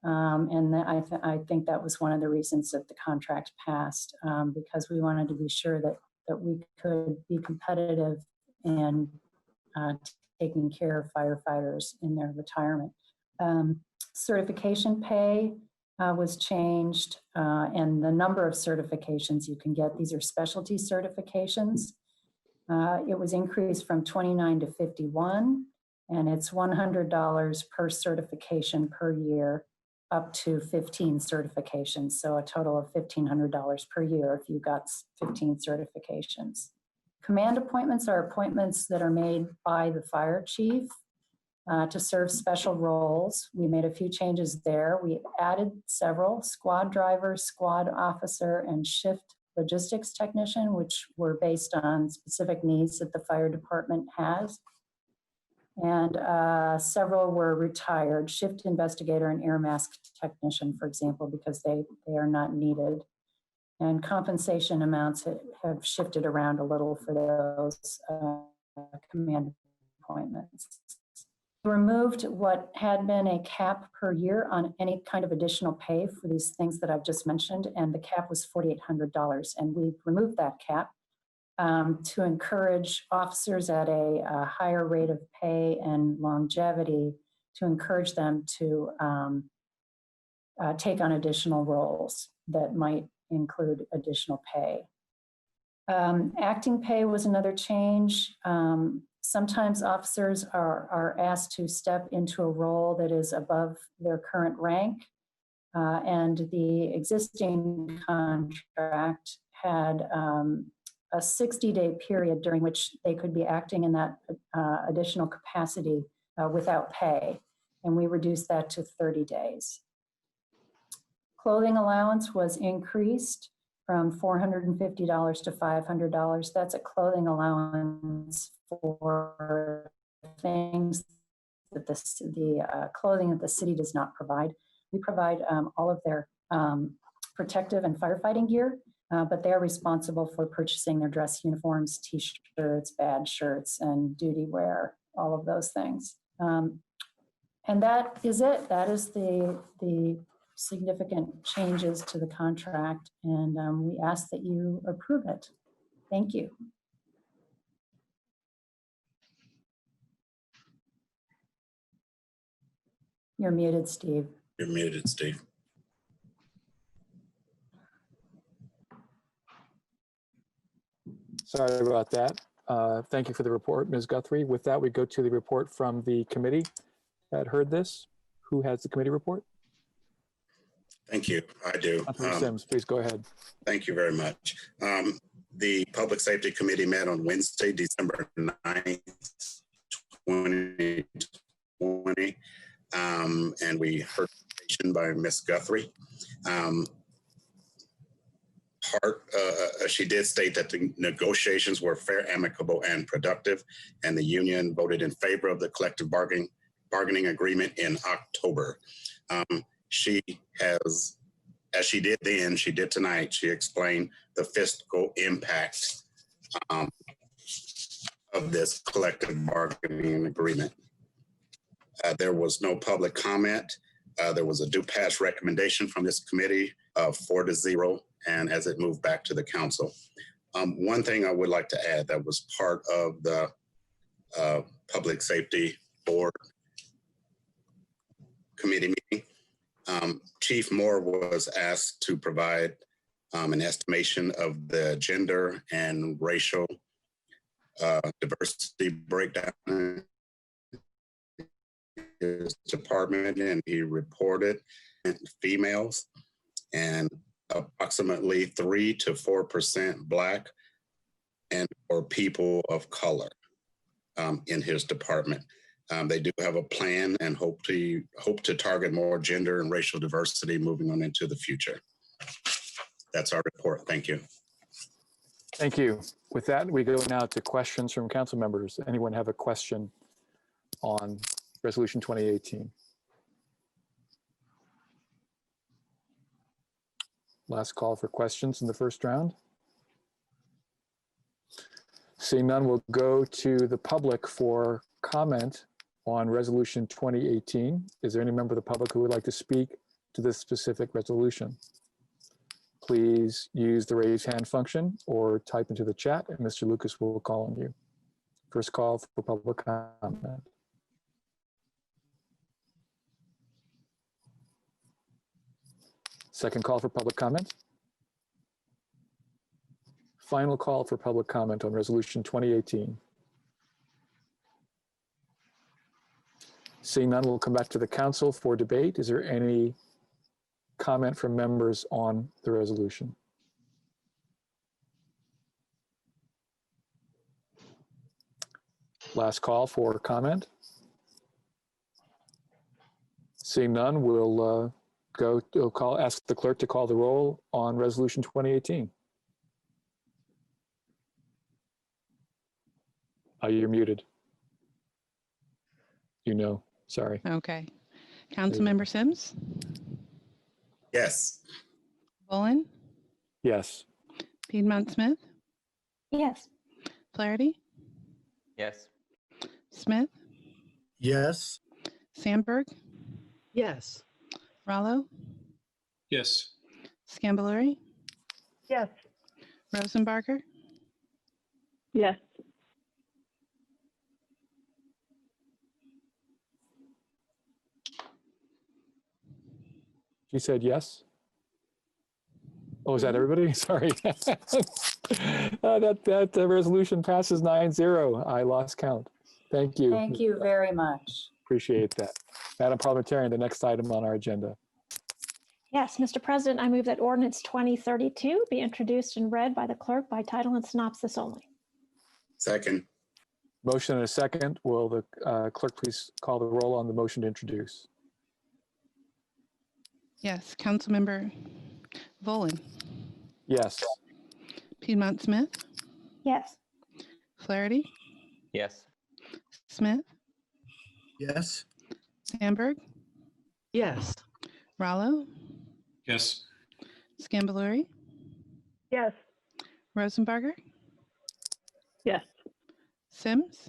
And I think that was one of the reasons that the contract passed, because we wanted to be sure that we could be competitive in taking care of firefighters in their retirement. Certification pay was changed, and the number of certifications you can get. These are specialty certifications. It was increased from 29 to 51, and it's $100 per certification per year, up to 15 certifications. So a total of $1,500 per year if you got 15 certifications. Command appointments are appointments that are made by the fire chief to serve special roles. We made a few changes there. We added several: squad driver, squad officer, and shift logistics technician, which were based on specific needs that the fire department has. And several were retired: shift investigator and air mask technician, for example, because they are not needed. And compensation amounts have shifted around a little for those command appointments. We removed what had been a cap per year on any kind of additional pay for these things that I've just mentioned, and the cap was $4,800. And we removed that cap to encourage officers at a higher rate of pay and longevity, to encourage them to take on additional roles that might include additional pay. Acting pay was another change. Sometimes officers are asked to step into a role that is above their current rank, and the existing contract had a 60-day period during which they could be acting in that additional capacity without pay, and we reduced that to 30 days. Clothing allowance was increased from $450 to $500. That's a clothing allowance for things that the clothing that the city does not provide. We provide all of their protective and firefighting gear, but they are responsible for purchasing their dress uniforms, t-shirts, badge shirts, and duty wear, all of those things. And that is it. That is the significant changes to the contract, and we ask that you approve it. Thank you. You're muted, Steve. You're muted, Steve. Sorry about that. Thank you for the report, Ms. Guthrie. With that, we go to the report from the committee that heard this. Who has the committee report? Thank you. I do. Sims, please go ahead. Thank you very much. The Public Safety Committee met on Wednesday, December 9th, 2020, and we heard a presentation by Ms. Guthrie. She did state that the negotiations were fair, amicable, and productive, and the union voted in favor of the collective bargaining agreement in October. She has, as she did then, she did tonight, she explained the fiscal impact of this collective bargaining agreement. There was no public comment. There was a due pass recommendation from this committee of 4-0, and as it moved back to the council. One thing I would like to add that was part of the Public Safety Board committee meeting, Chief Moore was asked to provide an estimation of the gender and racial diversity breakdown in his department, and he reported females and approximately 3 to 4% Black and or people of color in his department. They do have a plan and hope to target more gender and racial diversity moving on into the future. That's our report. Thank you. Thank you. With that, we go now to questions from council members. Anyone have a question on Resolution 2018? Last call for questions in the first round. Seeing none, we'll go to the public for comment on Resolution 2018. Is there any member of the public who would like to speak to this specific resolution? Please use the raise hand function or type into the chat and Mr. Lucas will call on you. First call for public comment. Second call for public comment. Final call for public comment on Resolution 2018. Seeing none, we'll come back to the council for debate. Is there any comment from members on the resolution? Last call for comment. Seeing none, we'll ask the clerk to call the roll on Resolution 2018. You're muted. Sorry. Okay. Councilmember Sims? Yes. Bolin? Yes. Piedmont Smith? Yes. Flaherty? Yes. Smith? Yes. Sandberg? Yes. Rallo? Yes. Scambaluri? Yes. Rosenbarger? Yes. She said yes. Oh, is that everybody? Sorry. that resolution passes 9-0. I lost count. Thank you. Thank you very much. Appreciate that. Madam Parliamentarian, the next item on our agenda. Yes, Mr. President, I move that ordinance 2032 be introduced and read by the clerk by title and synopsis only. Second. Motion and a second. Will the clerk please call the roll on the motion to introduce? Yes. Councilmember Bolin? Yes. Piedmont Smith? Yes. Flaherty? Yes. Smith? Yes. Sandberg? Yes. Rallo? Yes. Scambaluri? Yes. Rosenbarger? Yes. Sims?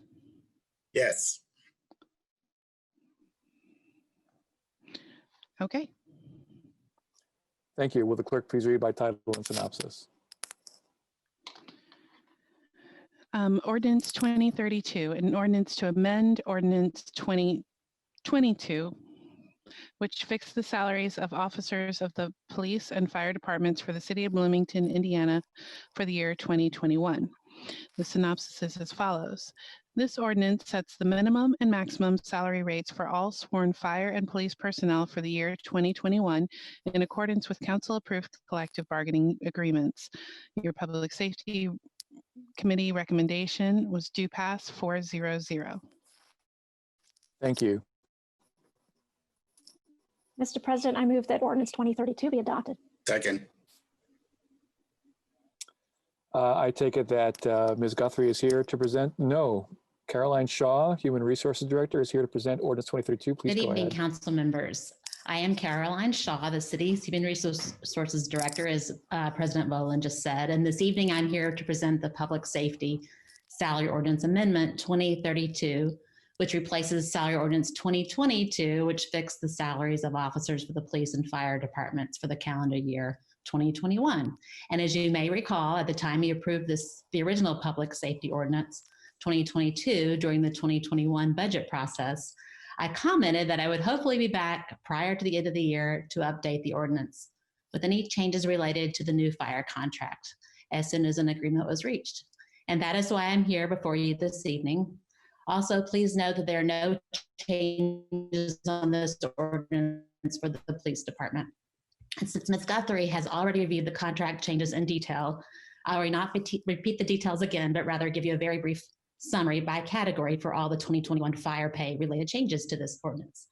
Yes. Okay. Thank you. Will the clerk please read by title and synopsis? Ordinance 2032, an ordinance to amend Ordinance 2022, which fixed the salaries of officers of the police and fire departments for the city of Bloomington, Indiana for the year 2021. The synopsis is as follows. This ordinance sets the minimum and maximum salary rates for all sworn fire and police personnel for the year 2021 in accordance with council-approved collective bargaining agreements. Your Public Safety Committee recommendation was due pass 4-0-0. Thank you. Mr. President, I move that ordinance 2032 be adopted. Second. I take it that Ms. Guthrie is here to present. No. Caroline Shaw, Human Resources Director, is here to present Ordinance 2032. Please go ahead. Good evening, council members. I am Caroline Shaw, the city's Human Resources Director, as President Bolin just said. And this evening, I'm here to present the Public Safety Salary Ordinance Amendment 2032, which replaces Salary Ordinance 2022, which fixed the salaries of officers for the police and fire departments for the calendar year 2021. And as you may recall, at the time you approved the original public safety ordinance 2022 during the 2021 budget process, I commented that I would hopefully be back prior to the end of the year to update the ordinance with any changes related to the new fire contract as soon as an agreement was reached. And that is why I'm here before you this evening. Also, please note that there are no changes on this ordinance for the police department. And since Ms. Guthrie has already reviewed the contract changes in detail, I will not repeat the details again, but rather give you a very brief summary by category for all the 2021 fire pay related changes to this ordinance.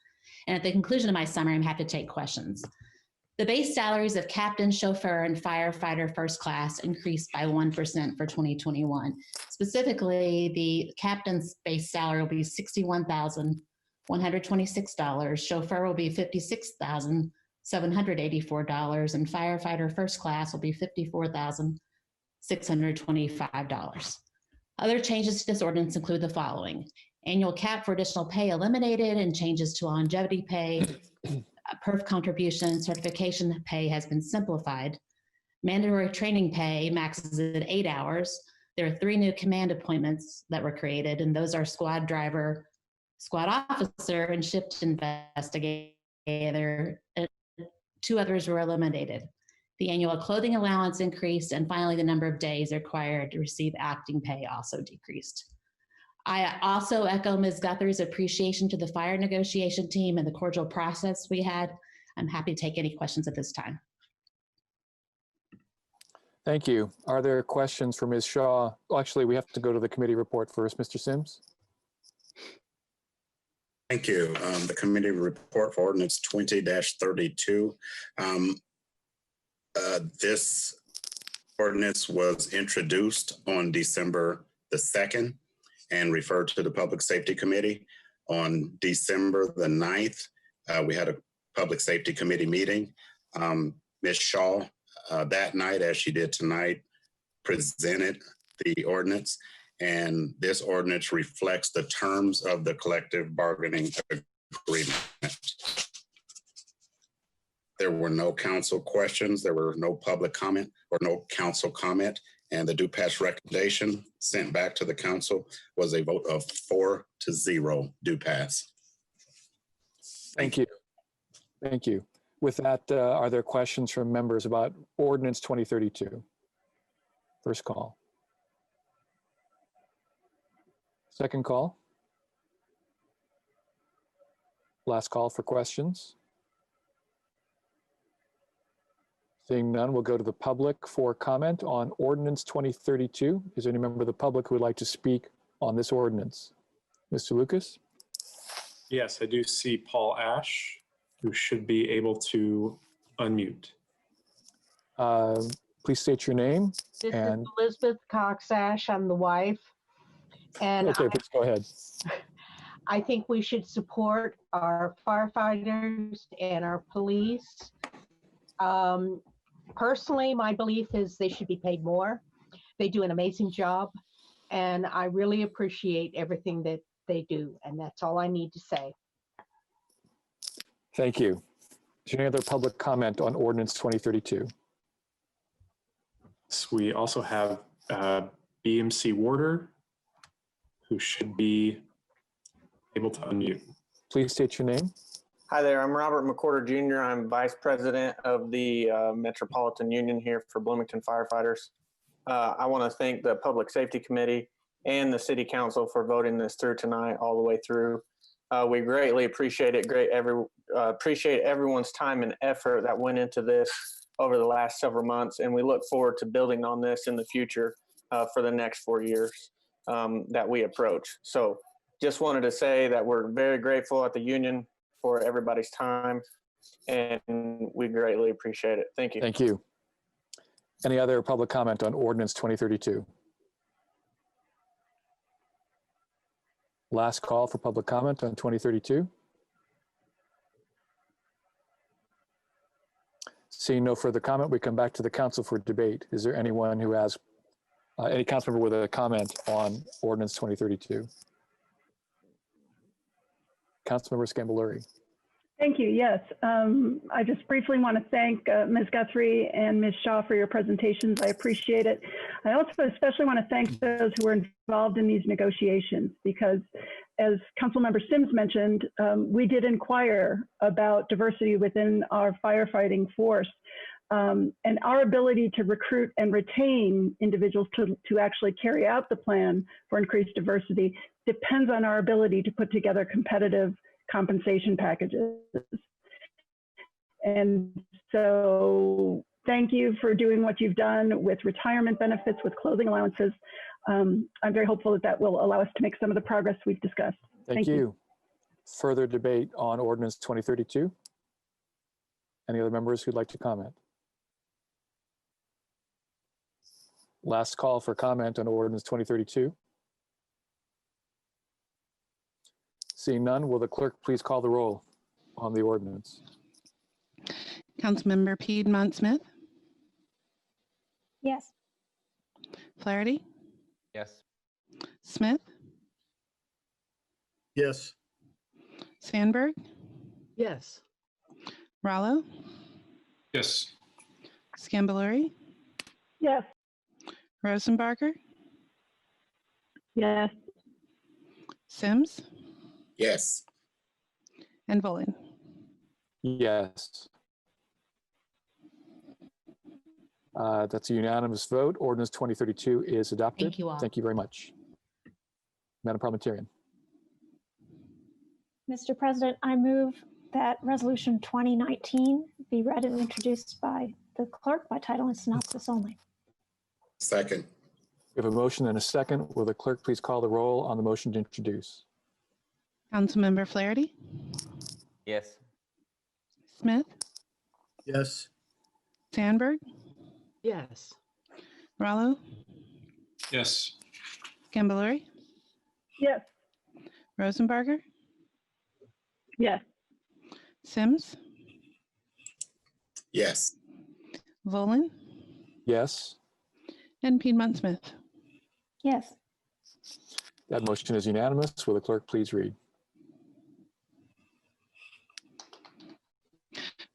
And at the conclusion of my summary, I'm happy to take questions. The base salaries of captain, chauffeur, and firefighter first class increased by 1% for 2021. Specifically, the captain's base salary will be $61,126, chauffeur will be $56,784, and firefighter first class will be $54,625. Other changes to this ordinance include the following: annual cap for additional pay eliminated, and changes to longevity pay. Perf contribution certification pay has been simplified. Mandatory training pay maxes at 8 hours. There are 3 new command appointments that were created, and those are squad driver, squad officer, and shift investigator. 2 others were eliminated. The annual clothing allowance increased, and finally, the number of days required to receive acting pay also decreased. I also echo Ms. Guthrie's appreciation to the fire negotiation team and the cordial process we had. I'm happy to take any questions at this time. Thank you. Are there questions for Ms. Shaw? Well, actually, we have to go to the committee report first. Mr. Sims? Thank you. The committee report for ordinance 20-32. This ordinance was introduced on December the 2nd and referred to the Public Safety Committee. On December the 9th, we had a Public Safety Committee meeting. Ms. Shaw, that night, as she did tonight, presented the ordinance, and this ordinance reflects the terms of the collective bargaining agreement. There were no council questions, there were no public comment or no council comment, and the due pass recommendation sent back to the council was a vote of 4-0 due pass. Thank you. Thank you. With that, are there questions from members about ordinance 2032? First call. Second call. Last call for questions. Seeing none, we'll go to the public for comment on ordinance 2032. Is there any member of the public who would like to speak on this ordinance? Mr. Lucas? Yes, I do see Paul Ash, who should be able to unmute. Please state your name. This and is Elizabeth Cox Ash. I'm the wife. And okay, please go ahead. I think we should support our firefighters and our police. Personally, my belief is they should be paid more. They do an amazing job, and I really appreciate everything that they do, and that's all I need to say. Thank you. Is there any other public comment on ordinance 2032? So we also have BMC Warder, who should be able to unmute. Please state your name. Hi there, I'm Robert McCorder Jr. I'm Vice President of the Metropolitan Union here for Bloomington Firefighters. I want to thank the Public Safety Committee and the City Council for voting this through tonight all the way through. We greatly appreciate it. Appreciate everyone's time and effort that went into this over the last several months, and we look forward to building on this in the future for the next 4 years that we approach. So just wanted to say that we're very grateful at the union for everybody's time, and we greatly appreciate it. Thank you. Thank you. Any other public comment on ordinance 2032? Last call for public comment on 2032. Seeing no further comment, we come back to the council for debate. Is there anyone who has, any council member with a comment on ordinance 2032? Councilmember Scambaluri. Thank you. Yes. I just briefly want to thank Ms. Guthrie and Ms. Shaw for your presentations. I appreciate it. I also especially want to thank those who were involved in these negotiations because, as Councilmember Sims mentioned, we did inquire about diversity within our firefighting force. And our ability to recruit and retain individuals to actually carry out the plan for increased diversity depends on our ability to put together competitive compensation packages. And so thank you for doing what you've done with retirement benefits, with clothing allowances. I'm very hopeful that that will allow us to make some of the progress we've discussed. Thank you. Further debate on Ordinance 2032? Any other members who'd like to comment? Last call for comment on Ordinance 2032. Seeing none, will the clerk please call the roll on the ordinance? Councilmember Piedmont Smith, Yes. Flaherty, Yes. Smith, Yes. Sandberg, Yes. Rallo, Yes. Scambalori, Yes. Rosenbarger, Yes. Sims, Yes. and Volin. Yes. That's a unanimous vote. Ordinance 2032 is adopted. Thank you all. Thank you very much. Madam Parliamentarian. Mr. President, I move that Resolution 2019 be read and introduced by the clerk by title and synopsis only. Second. We have a motion and a second. Will the clerk please call the roll on the motion to introduce? Councilmember Flaherty, Yes. Smith, Yes. Sandberg, Yes. Rallo, Yes. Scambalori, Yes. Rosenbarger, Yes. Sims, Yes. Volin, Yes. and Piedmont Smith. Yes. That motion is unanimous. Will the clerk please read?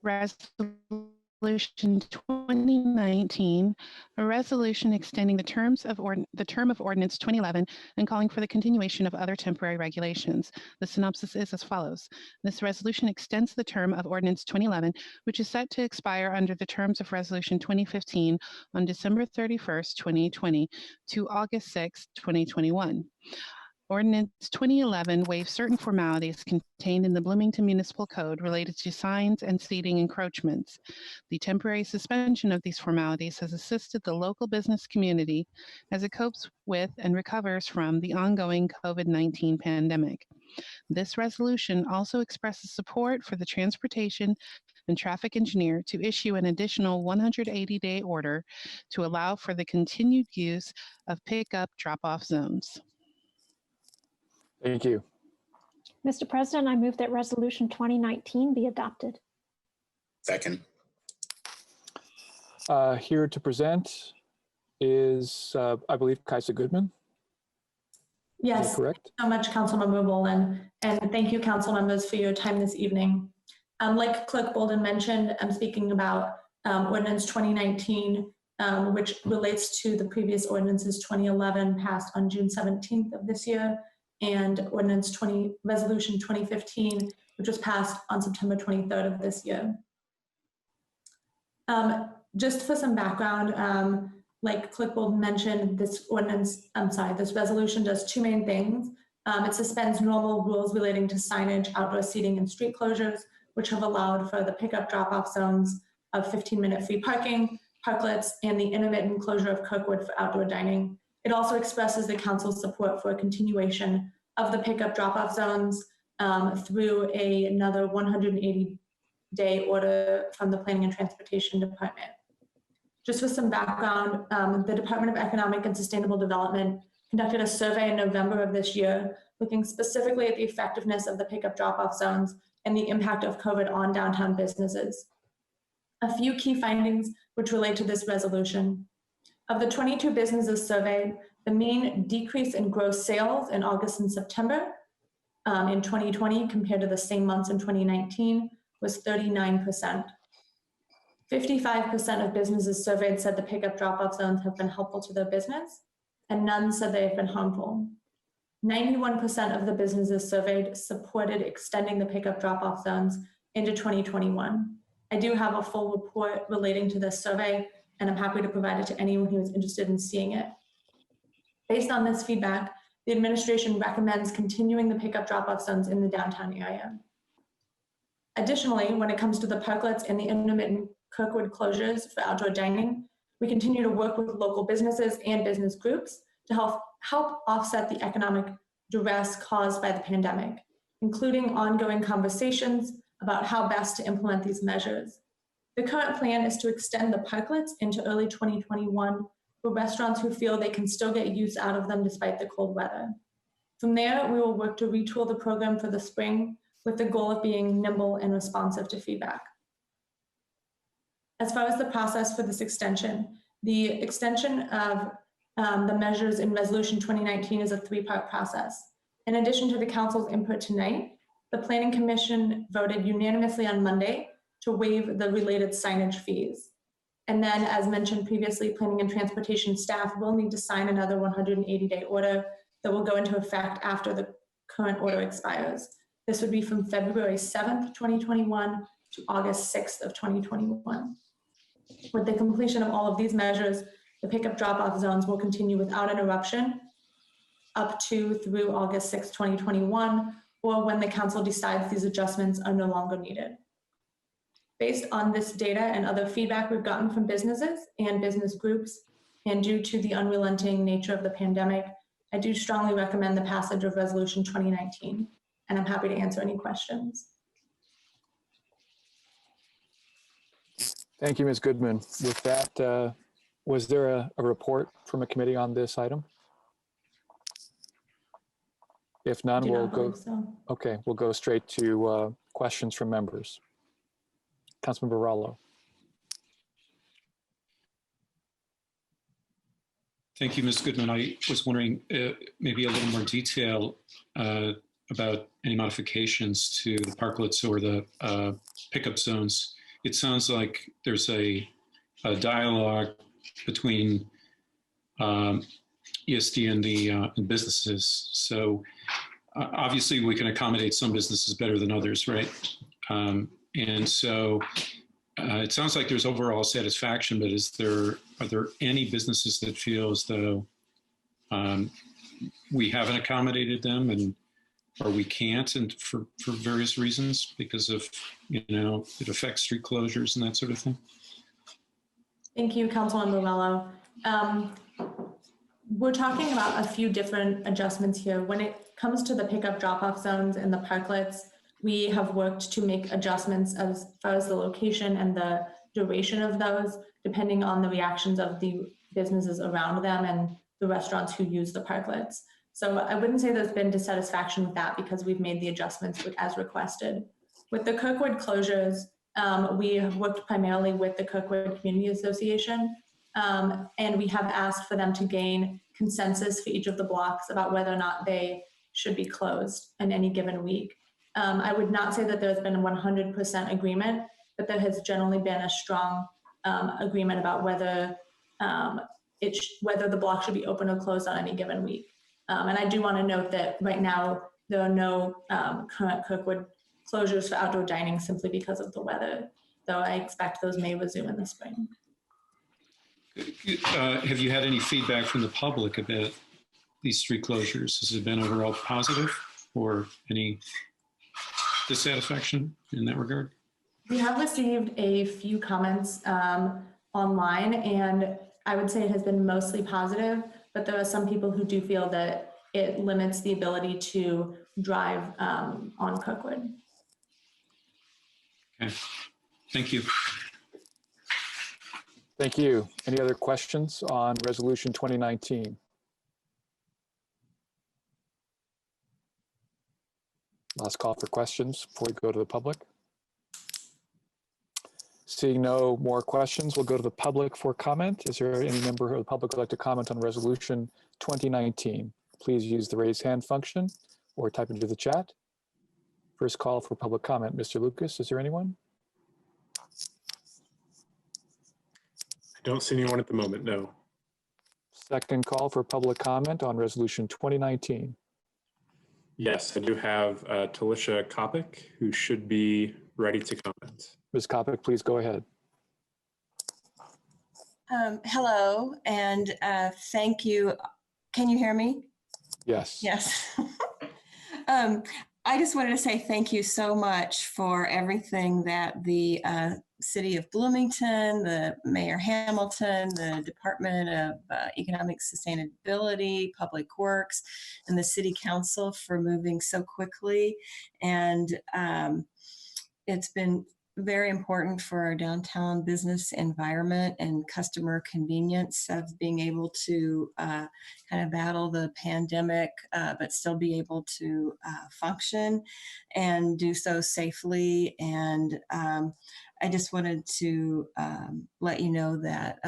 Resolution 2019, a resolution extending the term of Ordinance 2011 and calling for the continuation of other temporary regulations. The synopsis is as follows. This resolution extends the term of Ordinance 2011, which is set to expire under the terms of Resolution 2015 on December 31st, 2020 to August 6th, 2021. Ordinance 2011 waives certain formalities contained in the Bloomington Municipal Code related to signs and seating encroachments. The temporary suspension of these formalities has assisted the local business community as it copes with and recovers from the ongoing COVID-19 pandemic. This resolution also expresses support for the transportation and traffic engineer to issue an additional 180-day order to allow for the continued use of pickup drop-off zones. Thank you. Mr. President, I move that Resolution 2019 be adopted. Second. Here to present is, I believe, Kaisa Goodman. Yes, correct. So much, Councilmember Bolin, and thank you, council members, for your time this evening. Like Clerk Bolden mentioned, I'm speaking about Ordinance 2019, which relates to the previous ordinances 2011 passed on June 17th of this year, and Resolution 2015, which was passed on September 23rd of this year. Just for some background, like Clerk Bolden mentioned, this resolution does two main things. It suspends normal rules relating to signage, outdoor seating, and street closures, which have allowed for the pickup drop-off zones of 15-minute free parking, parklets, and the intermittent closure of Kirkwood for outdoor dining. It also expresses the council's support for a continuation of the pickup drop-off zones through another 180-day order from the Planning and Transportation Department. Just for some background, the Department of Economic and Sustainable Development conducted a survey in November of this year, looking specifically at the effectiveness of the pickup drop-off zones and the impact of COVID on downtown businesses. A few key findings which relate to this resolution. Of the 22 businesses surveyed, the mean decrease in gross sales in August and September in 2020 compared to the same months in 2019 was 39%. 55% of businesses surveyed said the pickup drop-off zones have been helpful to their business, and none said they have been harmful. 91% of the businesses surveyed supported extending the pickup drop-off zones into 2021. I do have a full report relating to this survey, and I'm happy to provide it to anyone who is interested in seeing it. Based on this feedback, the administration recommends continuing the pickup drop-off zones in the downtown area. Additionally, when it comes to the parklets and the intermittent Kirkwood closures for outdoor dining, we continue to work with local businesses and business groups to help offset the economic duress caused by the pandemic, including ongoing conversations about how best to implement these measures. The current plan is to extend the parklets into early 2021 for restaurants who feel they can still get use out of them despite the cold weather. From there, we will work to retool the program for the spring with the goal of being nimble and responsive to feedback. As far as the process for this extension, the extension of the measures in Resolution 2019 is a three-part process. In addition to the Council's input tonight, the Planning Commission voted unanimously on Monday to waive the related signage fees. And then, as mentioned previously, Planning and Transportation staff will need to sign another 180-day order that will go into effect after the current order expires. This would be from February 7th, 2021 to August 6th of 2021. With the completion of all of these measures, the pickup drop-off zones will continue without interruption up to through August 6, 2021, or when the Council decides these adjustments are no longer needed. Based on this data and other feedback we've gotten from businesses and business groups, and due to the unrelenting nature of the pandemic, I do strongly recommend the passage of Resolution 2019, and I'm happy to answer any questions. Thank you, Ms. Goodman. With that, was there a report from a committee on this item? If none, we'll go. Okay, we'll go straight to questions from members. Councilmember Rallo. Thank you, Ms. Goodman. I was wondering maybe a little more detail about any modifications to the parklets or the pickup zones. It sounds like there's a dialogue between ESD and the businesses. So obviously we can accommodate some businesses better than others, right? And so it sounds like there's overall satisfaction, but are there any businesses that feel as though we haven't accommodated them or we can't, and for various reasons because of, it affects street closures and that sort of thing? Thank you, Councilmember Mello. We're talking about a few different adjustments here. When it comes to the pickup drop-off zones and the parklets, we have worked to make adjustments as far as the location and the duration of those, depending on the reactions of the businesses around them and the restaurants who use the parklets. So I wouldn't say there's been dissatisfaction with that because we've made the adjustments as requested. With the Kirkwood closures, we have worked primarily with the Kirkwood Community Association, and we have asked for them to gain consensus for each of the blocks about whether or not they should be closed in any given week. I would not say that there's been a 100% agreement, but there has generally been a strong agreement about whether the block should be open or closed on any given week. And I do want to note that right now there are no current Kirkwood closures for outdoor dining simply because of the weather, though I expect those may resume in the spring. Have you had any feedback from the public about these street closures? Has it been overall positive or any dissatisfaction in that regard? We have received a few comments online, and I would say it has been mostly positive, but there are some people who do feel that it limits the ability to drive on Kirkwood. Okay, thank you. Thank you. Any other questions on Resolution 2019? Last call for questions before we go to the public. Seeing no more questions, we'll go to the public for comment. Is there any member of the public who would like to comment on Resolution 2019? Please use the raise hand function or type into the chat. First call for public comment. Mr. Lucas, is there anyone? I don't see anyone at the moment, no. Second call for public comment on resolution 2019. Yes, I do have Talisha Kopic, who should be ready to comment. Ms. Kopic, please go ahead. Hello, and thank you. Can you hear me? Yes. Yes. I just wanted to say thank you so much for everything that the City of Bloomington, the Mayor Hamilton, the Department of Economic Sustainability, Public Works, and the City Council for moving so quickly. And it's been very important for our downtown business environment and customer convenience of being able to kind of battle the pandemic, but still be able to function and do so safely. And I just wanted to let you know that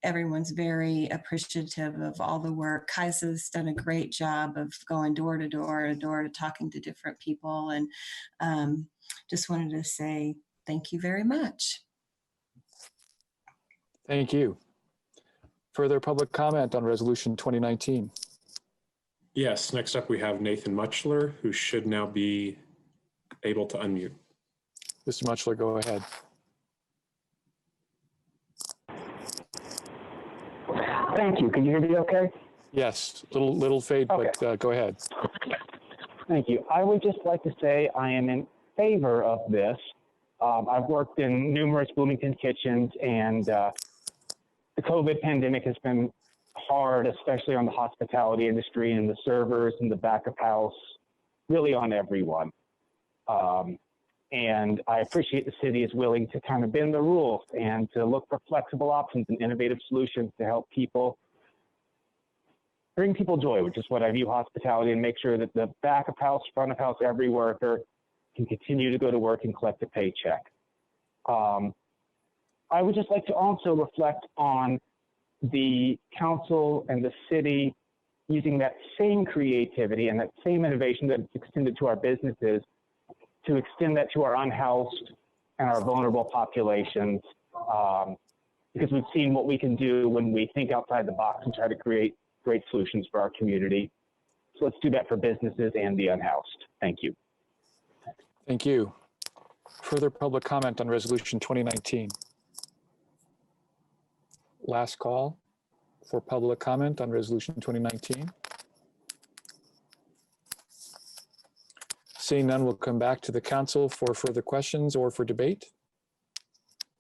everyone's very appreciative of all the work. Kaisa's done a great job of going door to door to talking to different people. And just wanted to say thank you very much. Thank you. Further public comment on resolution 2019. Yes, next up we have Nathan Muchler, who should now be able to unmute. Mr. Muchler, go ahead. Thank you. Can you hear me okay? Yes, little fade, okay. But go ahead. Thank you. I would just like to say I am in favor of this. I've worked in numerous Bloomington kitchens, and the COVID pandemic has been hard, especially on the hospitality industry and the servers and the back of house, really on everyone. And I appreciate the city is willing to kind of bend the rules and to look for flexible options and innovative solutions to help people, bring people joy, which is what I view hospitality, and make sure that the back of house, front of house, every worker can continue to go to work and collect a paycheck. I would just like to also reflect on the council and the city using that same creativity and that same innovation that's extended to our businesses to extend that to our unhoused and our vulnerable populations, because we've seen what we can do when we think outside the box and try to create great solutions for our community. So let's do that for businesses and the unhoused. Thank you. Thank you. Further public comment on resolution 2019. Last call for public comment on resolution 2019. Seeing none, we'll come back to the council for further questions or for debate.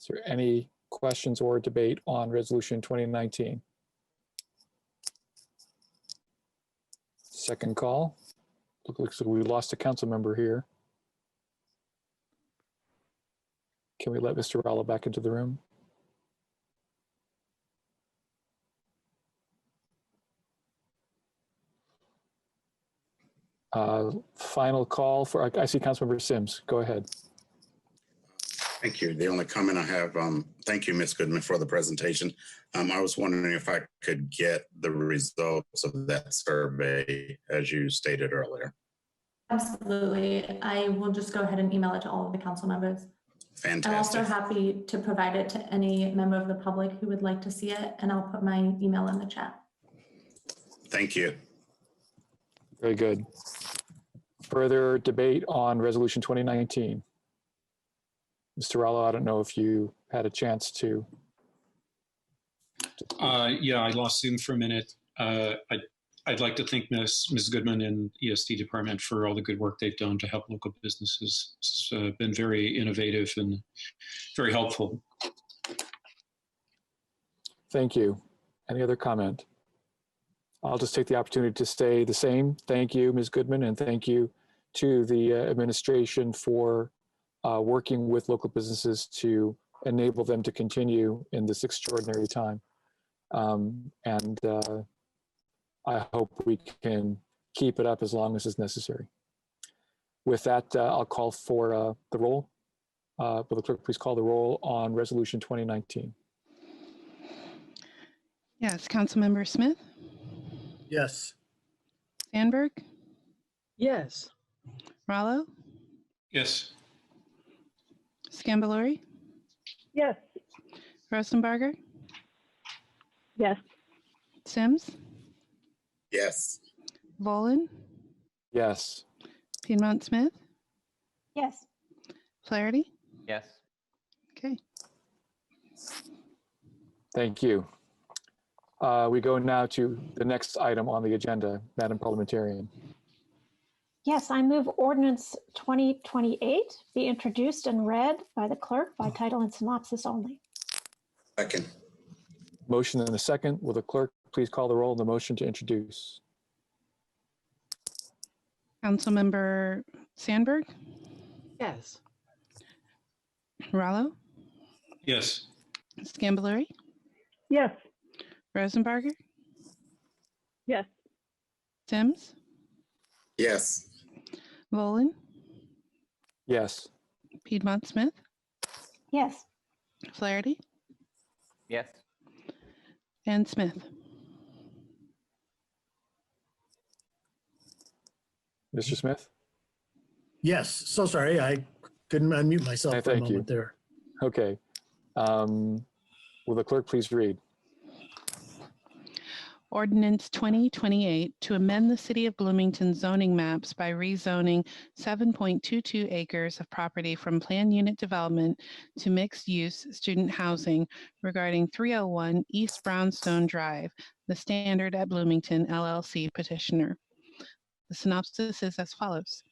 Is there any questions or debate on resolution 2019? Second call. Looks like we lost a council member here. Can we let Mr. Rallo back into the room? Final call for, I see Councilmember Sims. Go ahead. Thank you. The only comment I have, thank you, Ms. Goodman, for the presentation. I was wondering if I could get the results of that survey as you stated earlier. Absolutely. I will just go ahead and email it to all of the council members. Fantastic. I'm also happy to provide it to any member of the public who would like to see it, and I'll put my email in the chat. Thank you. Very good. Further debate on resolution 2019. Mr. Rallo, I don't know if you had a chance to. Yeah, I lost Zoom for a minute. I'd like to thank Ms. Goodman and ESD department for all the good work they've done to help local businesses. It's been very innovative and very helpful. Thank you. Any other comment? I'll just take the opportunity to say the same. Thank you, Ms. Goodman, and thank you to the administration for working with local businesses to enable them to continue in this extraordinary time. I hope we can keep it up as long as is necessary. With that, I'll call for the roll. Will the clerk please call the roll on resolution 2019? Yes, Councilmember Smith? Yes. Sandberg? Yes. Rallo, Yes. Scambalori, Yes. Rosenbarger, Yes. Sims, Yes. Volin, Yes. Piedmont Smith, Yes. Flaherty. Yes. Okay. Thank you. We go now to the next item on the agenda, Madam Parliamentarian. Yes, I move ordinance 2028 be introduced and read by the clerk by title and synopsis only. Second. Motion and a second. Will the clerk please call the roll on the motion to introduce? Councilmember Sandberg, Yes. Rallo, Yes. Scambalori, Yes. Rosenbarger, Yes. Sims, Yes. Volin, Yes. Piedmont Smith, Yes. Flaherty, Yes. and Smith. Mr. Smith? Yes. So sorry, I couldn't unmute myself for a Thank you. moment there. Okay. Will the clerk please read? Ordinance 2028 to amend the City of Bloomington zoning maps by rezoning 7.22 acres of property from planned unit development to mixed-use student housing regarding 301 East Brownstone Drive, the Standard at Bloomington LLC petitioner. The synopsis is as follows.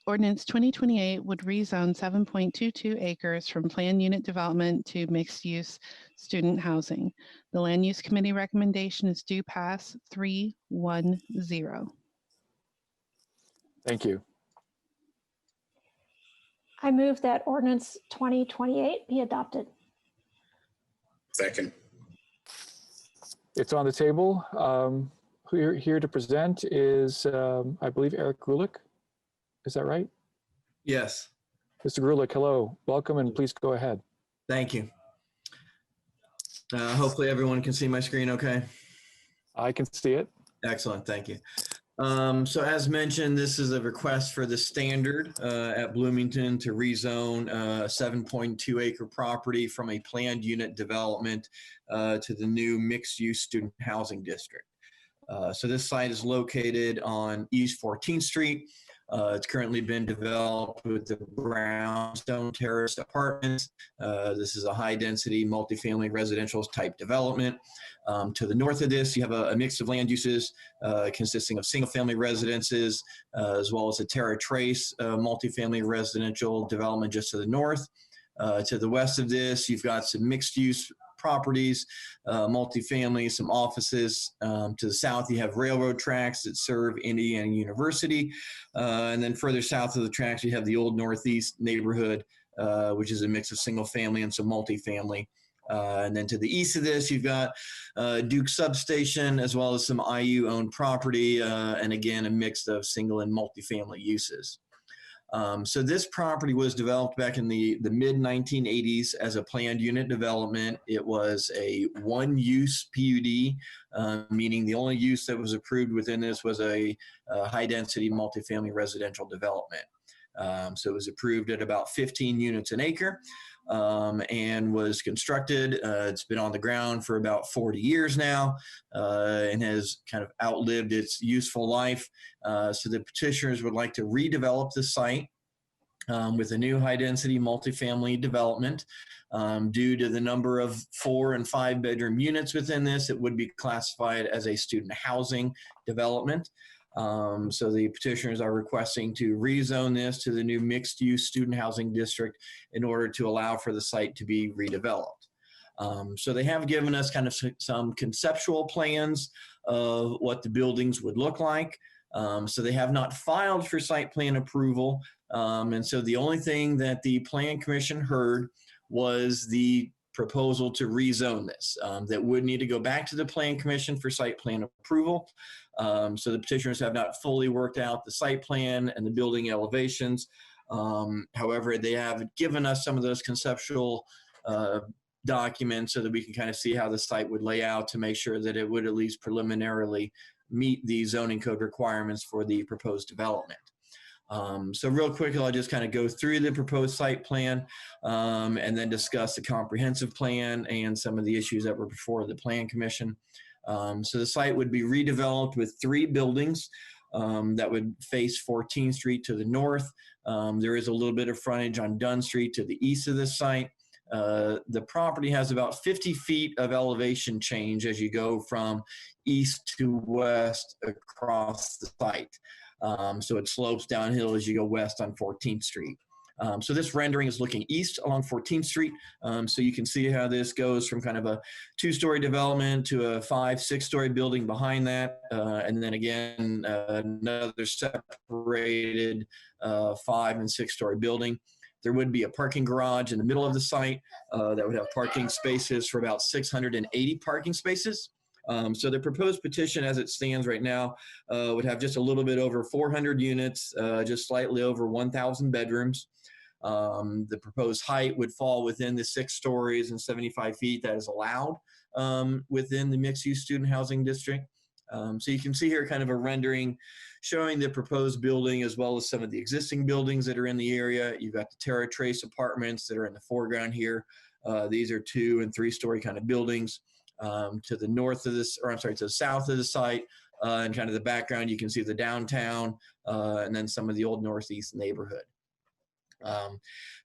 Ordinance 2028 would rezone 7.22 acres from planned unit development to mixed-use student housing. The Land Use Committee recommendation is do pass 3-1-0. Thank you. I move that ordinance 2028 be adopted. Second. It's on the table. Here to present is, I believe, Eric Grulich. Is that right? Yes. Mr. Grulich, hello. Welcome, and please go ahead. Thank you. Hopefully everyone can see my screen okay. I can see it. Excellent, thank you. So as mentioned, this is a request for the Standard at Bloomington to rezone a 7.2 acre property from a planned unit development to the new mixed-use student housing district. So this site is located on East 14th Street. It's currently been developed with the brownstone terrace apartments. This is a high-density multifamily residential type development. To the north of this, you have a mix of land uses consisting of single-family residences, as well as a Terra Trace multifamily residential development just to the north. To the west of this, you've got some mixed-use properties, multifamily, some offices. To the south, you have railroad tracks that serve Indiana University. And then further south of the tracks, you have the old Northeast neighborhood, which is a mix of single family and some multifamily. And then to the east of this, you've got Duke Substation, as well as some IU-owned property, and again, a mix of single and multifamily uses. So this property was developed back in the mid-1980s as a planned unit development. It was a one-use PUD, meaning the only use that was approved within this was a high-density multifamily residential development. So it was approved at about 15 units an acre and was constructed. It's been on the ground for about 40 years now and has kind of outlived its useful life. So the petitioners would like to redevelop the site with a new high-density multifamily development. Due to the number of 4 and 5 bedroom units within this, it would be classified as a student housing development. So the petitioners are requesting to rezone this to the new mixed-use student housing district in order to allow for the site to be redeveloped. So they have given us kind of some conceptual plans of what the buildings would look like. So they have not filed for site plan approval. And so the only thing that the Plan Commission heard was the proposal to rezone this. That would need to go back to the Plan Commission for site plan approval. So the petitioners have not fully worked out the site plan and the building elevations. However, they have given us some of those conceptual documents so that we can kind of see how the site would lay out to make sure that it would at least preliminarily meet the zoning code requirements for the proposed development. So real quick, I'll just kind of go through the proposed site plan and then discuss the comprehensive plan and some of the issues that were before the Plan Commission. So the site would be redeveloped with 3 buildings that would face 14th Street to the north. There is a little bit of frontage on Dunn Street to the east of this site. The property has about 50 feet of elevation change as you go from east to west across the site. So it slopes downhill as you go west on 14th Street. So this rendering is looking east along 14th Street. So you can see how this goes from kind of a 2-story development to a 5-6-story building behind that. And then again, another separated 5- and 6-story building. There would be a parking garage in the middle of the site that would have parking spaces for about 680 parking spaces. So the proposed petition as it stands right now would have just a little bit over 400 units, just slightly over 1,000 bedrooms. The proposed height would fall within the 6 stories and 75 feet that is allowed within the mixed-use student housing district. So you can see here kind of a rendering showing the proposed building as well as some of the existing buildings that are in the area. You've got the Terra Trace apartments that are in the foreground here. These are 2- and 3-story kind of buildings. To the north of this, or I'm sorry, to the south of the site, and kind of the background, you can see the downtown and then some of the old northeast neighborhood.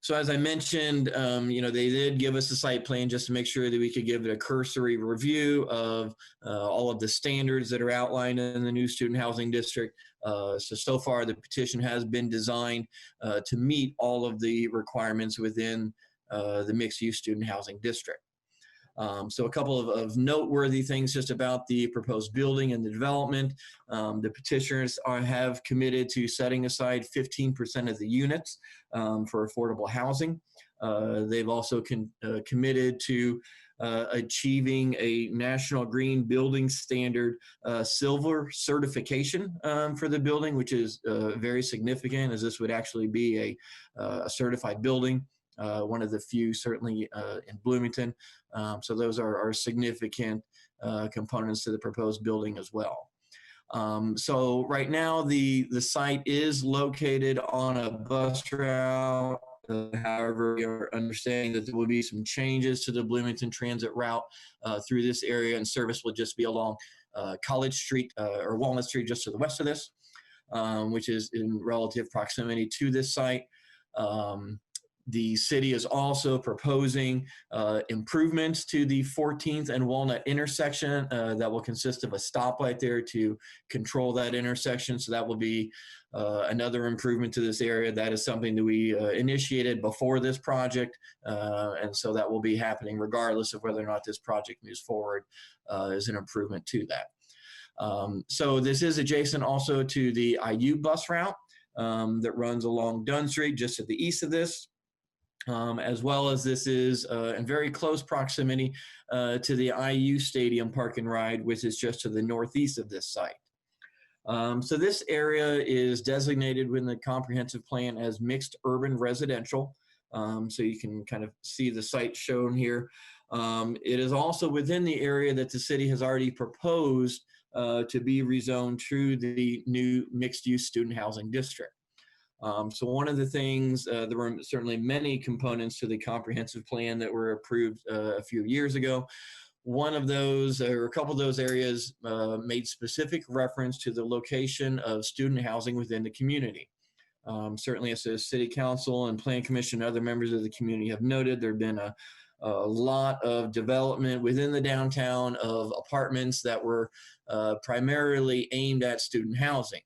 So as I mentioned, they did give us a site plan just to make sure that we could give it a cursory review of all of the standards that are outlined in the new student housing district. So far, the petition has been designed to meet all of the requirements within the mixed-use student housing district. So a couple of noteworthy things just about the proposed building and the development. The petitioners have committed to setting aside 15% of the units for affordable housing. They've also committed to achieving a National Green Building Standard silver certification for the building, which is very significant, as this would actually be a certified building. One of the few, certainly in Bloomington. So those are significant components to the proposed building as well. So right now, the site is located on a bus route. However, we are understanding that there will be some changes to the Bloomington transit route through this area, and service will just be along College Street or Walnut Street just to the west of this, which is in relative proximity to this site. The city is also proposing improvements to the 14th and Walnut intersection that will consist of a stoplight there to control that intersection. So that will be another improvement to this area. That is something that we initiated before this project. And so that will be happening regardless of whether or not this project moves forward as an improvement to that. So this is adjacent also to the IU bus route that runs along Dunn Street just to the east of this. As well as this is in very close proximity to the IU Stadium Park and Ride, which is just to the northeast of this site. So this area is designated within the comprehensive plan as mixed urban residential. So you can kind of see the site shown here. It is also within the area that the city has already proposed to be rezoned through the new mixed-use student housing district. So one of the things, there were certainly many components to the comprehensive plan that were approved a few years ago. One of those, or a couple of those areas made specific reference to the location of student housing within the community. Certainly as the City Council and Plan Commission and other members of the community have noted, there have been a lot of development within the downtown of apartments that were primarily aimed at student housing.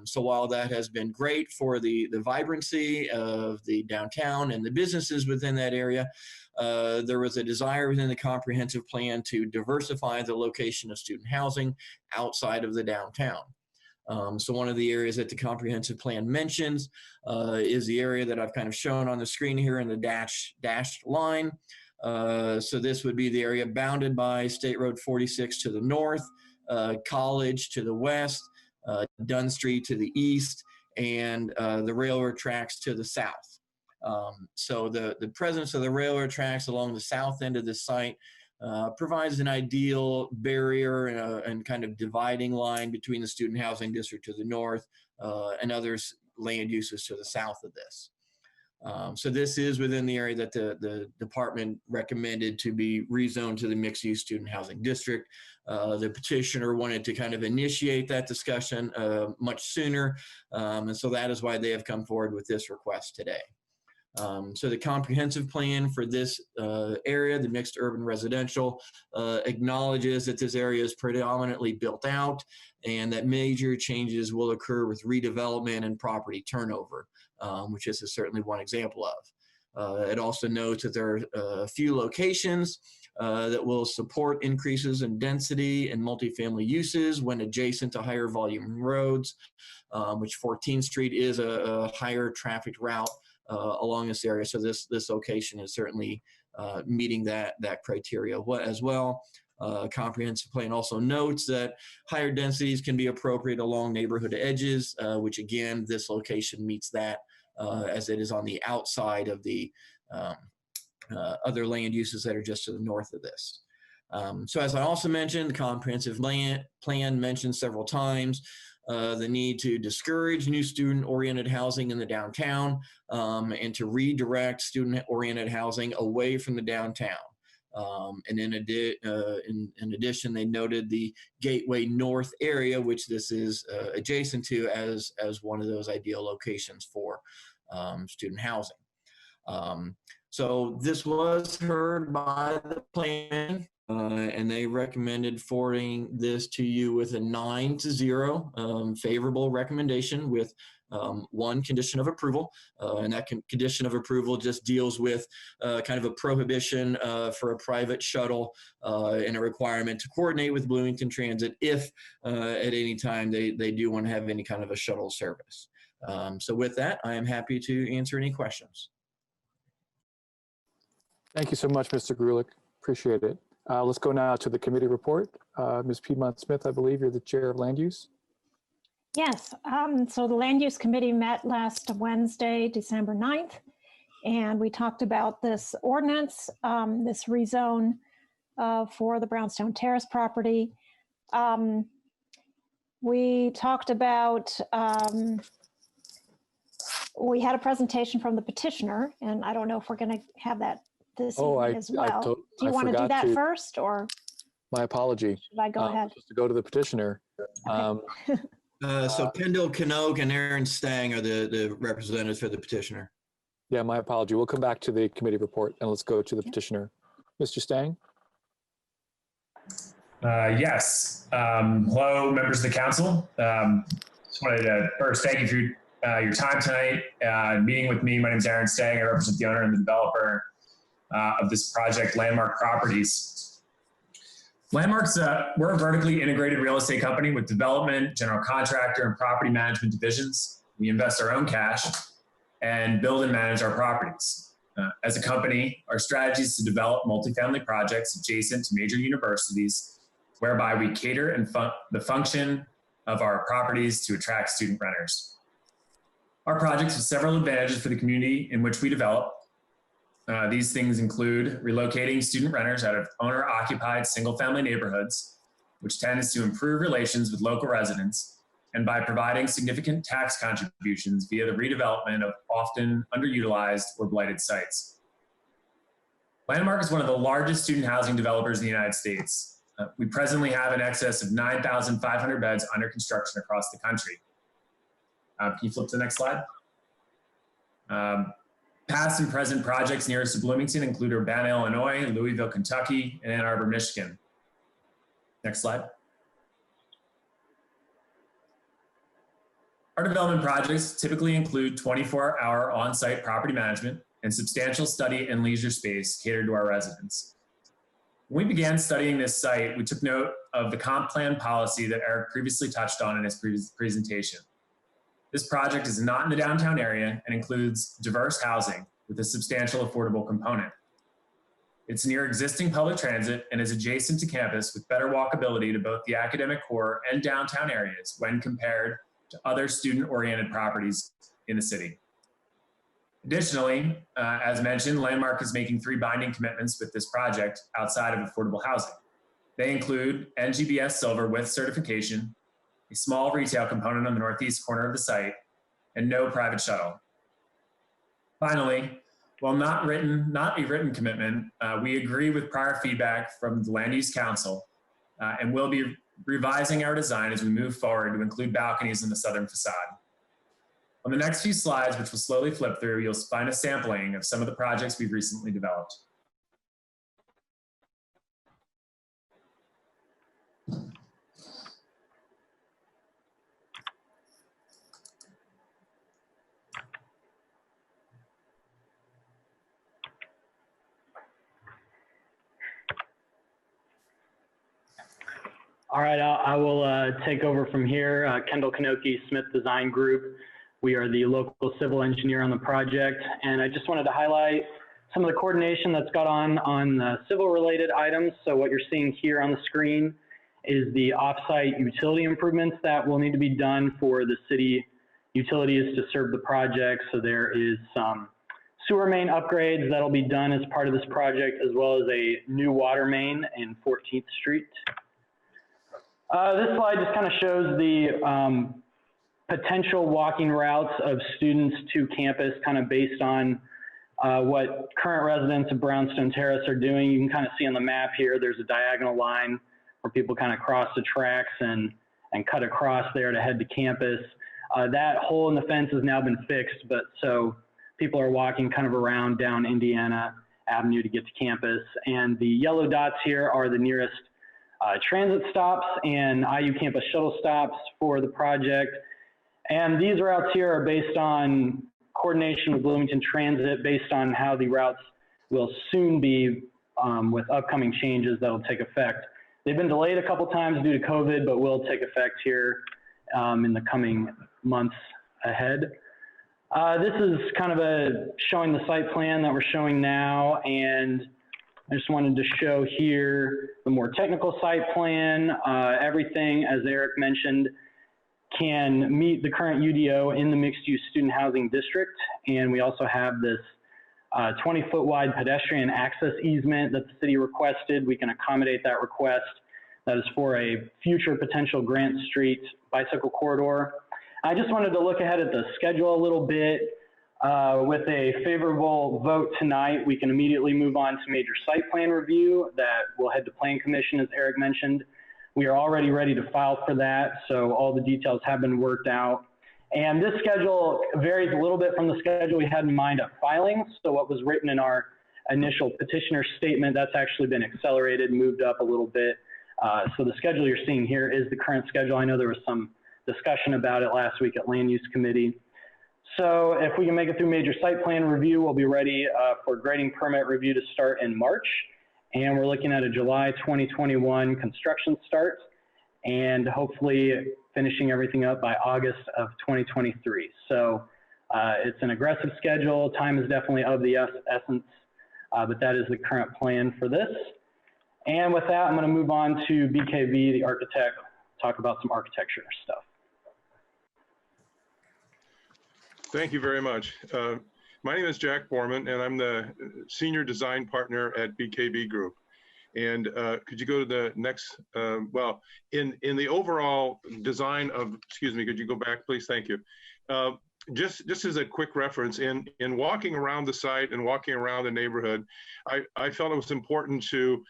So while that has been great for the vibrancy of the downtown and the businesses within that area, there was a desire within the comprehensive plan to diversify the location of student housing outside of the downtown. So one of the areas that the comprehensive plan mentions is the area that I've kind of shown on the screen here in the dashed line. So this would be the area bounded by State Road 46 to the north, College to the west, Dunn Street to the east, and the railroad tracks to the south. So the presence of the railroad tracks along the south end of the site provides an ideal barrier and kind of dividing line between the student housing district to the north and other land uses to the south of this. So this is within the area that the department recommended to be rezoned to the mixed-use student housing district. The petitioner wanted to kind of initiate that discussion much sooner, and so that is why they have come forward with this request today. So the comprehensive plan for this area, the mixed urban residential, acknowledges that this area is predominantly built out and that major changes will occur with redevelopment and property turnover, which this is certainly one example of. It also notes that there are a few locations that will support increases in density and multifamily uses when adjacent to higher volume roads, which 14th Street is a higher trafficked route along this area. So this location is certainly meeting that criteria as well. Comprehensive plan also notes that higher densities can be appropriate along neighborhood edges, which again, this location meets that as it is on the outside of the other land uses that are just to the north of this. So as I also mentioned, the comprehensive plan mentioned several times the need to discourage new student-oriented housing in the downtown and to redirect student-oriented housing away from the downtown. And in addition, they noted the Gateway North area, which this is adjacent to, as one of those ideal locations for student housing. So this was heard by the plan, and they recommended forwarding this to you with a 9-0 favorable recommendation with one condition of approval, and that condition of approval just deals with kind of a prohibition for a private shuttle and a requirement to coordinate with Bloomington Transit if at any time they do want to have any kind of a shuttle service. So with that, I am happy to answer any questions. Thank you so much, Mr. Grulich. Appreciate it. Let's go now to the committee report. Ms. Piedmont-Smith, I believe you're the chair of Land Use. Yes, so the Land Use Committee met last Wednesday, December 9th, and we talked about this ordinance, this rezone for the Brownstone Terrace property. We talked about, we had a presentation from the petitioner, and I don't know if we're going to have that this evening as well. Do you want to do that first, or? My apology. Should I go ahead? Just to go to the petitioner. Okay. So Kendall Knoke and Aaron Stang are the representatives for the petitioner. Yeah, my apology. We'll come back to the committee report and let's go to the petitioner. Mr. Stang? Yes. Hello, members of the council. Just wanted to first thank you for your time tonight, meeting with me. My name is Aaron Stang. I represent the owner and the developer of this project, Landmark Properties. Landmark's, we're a vertically integrated real estate company with development, general contractor, and property management divisions. We invest our own cash and build and manage our properties. As a company, our strategy is to develop multifamily projects adjacent to major universities, whereby we cater and the function of our properties to attract student renters. Our projects have several advantages for the community in which we develop. These things include relocating student renters out of owner-occupied single-family neighborhoods, which tends to improve relations with local residents, and by providing significant tax contributions via the redevelopment of often underutilized or blighted sites. Landmark is one of the largest student housing developers in the United States. We presently have in excess of 9,500 beds under construction across the country. Can you flip to the next slide? Past and present projects nearest to Bloomington include Urbana, Illinois, Louisville, Kentucky, and Ann Arbor, Michigan. Next slide. Our development projects typically include 24-hour on-site property management and substantial study and leisure space catered to our residents. When we began studying this site, we took note of the comp plan policy that Eric previously touched on in his presentation. This project is not in the downtown area and includes diverse housing with a substantial affordable component. It's near existing public transit and is adjacent to campus with better walkability to both the academic core and downtown areas when compared to other student-oriented properties in the city. Additionally, as mentioned, Landmark is making 3 binding commitments with this project outside of affordable housing. They include NGBS Silver with certification, a small retail component on the northeast corner of the site, and no private shuttle. Finally, while not a written commitment, we agree with prior feedback from the Land Use Council and will be revising our design as we move forward to include balconies in the southern facade. On the next few slides, which we'll slowly flip through, you'll find a sampling of some of the projects we've recently developed. All right, I will take over from here. Kendall Kanoki, Smith Design Group. We are the local civil engineer on the project, and I just wanted to highlight some of the coordination that's got on the civil related items. So what you're seeing here on the screen is the offsite utility improvements that will need to be done for the city utilities to serve the project. So there is some sewer main upgrades that'll be done as part of this project, as well as a new water main in 14th Street. This slide just kind of shows the potential walking routes of students to campus, kind of based on what current residents of Brownstone Terrace are doing. You can kind of see on the map here, there's a diagonal line where people kind of cross the tracks and cut across there to head to campus. That hole in the fence has now been fixed, but so people are walking kind of around down Indiana Avenue to get to campus. And the yellow dots here are the nearest transit stops and IU campus shuttle stops for the project. And these routes here are based on coordination with Bloomington Transit, based on how the routes will soon be with upcoming changes that'll take effect. They've been delayed a couple times due to COVID, but will take effect here in the coming months ahead. This is kind of showing the site plan that we're showing now, and I just wanted to show here the more technical site plan. Everything, as Eric mentioned, can meet the current UDO in the mixed-use student housing district. And we also have this 20-foot wide pedestrian access easement that the city requested. We can accommodate that request. That is for a future potential Grant Street bicycle corridor. I just wanted to look ahead at the schedule a little bit. With a favorable vote tonight, we can immediately move on to major site plan review that will head to Plan Commission, as Eric mentioned. We are already ready to file for that, so all the details have been worked out. And this schedule varies a little bit from the schedule we had in mind at filing. So what was written in our initial petitioner statement, that's actually been accelerated, moved up a little bit. So the schedule you're seeing here is the current schedule. I know there was some discussion about it last week at Land Use Committee. So if we can make it through major site plan review, we'll be ready for grading permit review to start in March. And we're looking at a July 2021 construction start and hopefully finishing everything up by August of 2023. So it's an aggressive schedule. Time is definitely of the essence, but that is the current plan for this. And with that, I'm going to move on to BKV, the architect, talk about some architecture stuff. Thank you very much. My name is Jack Borman, and I'm the Senior Design Partner at BKV Group. And could you go to the next, well, in the overall design of, excuse me, could you go back, please? Thank you. Just as a quick reference, in walking around the site and walking around the neighborhood, I felt it was important to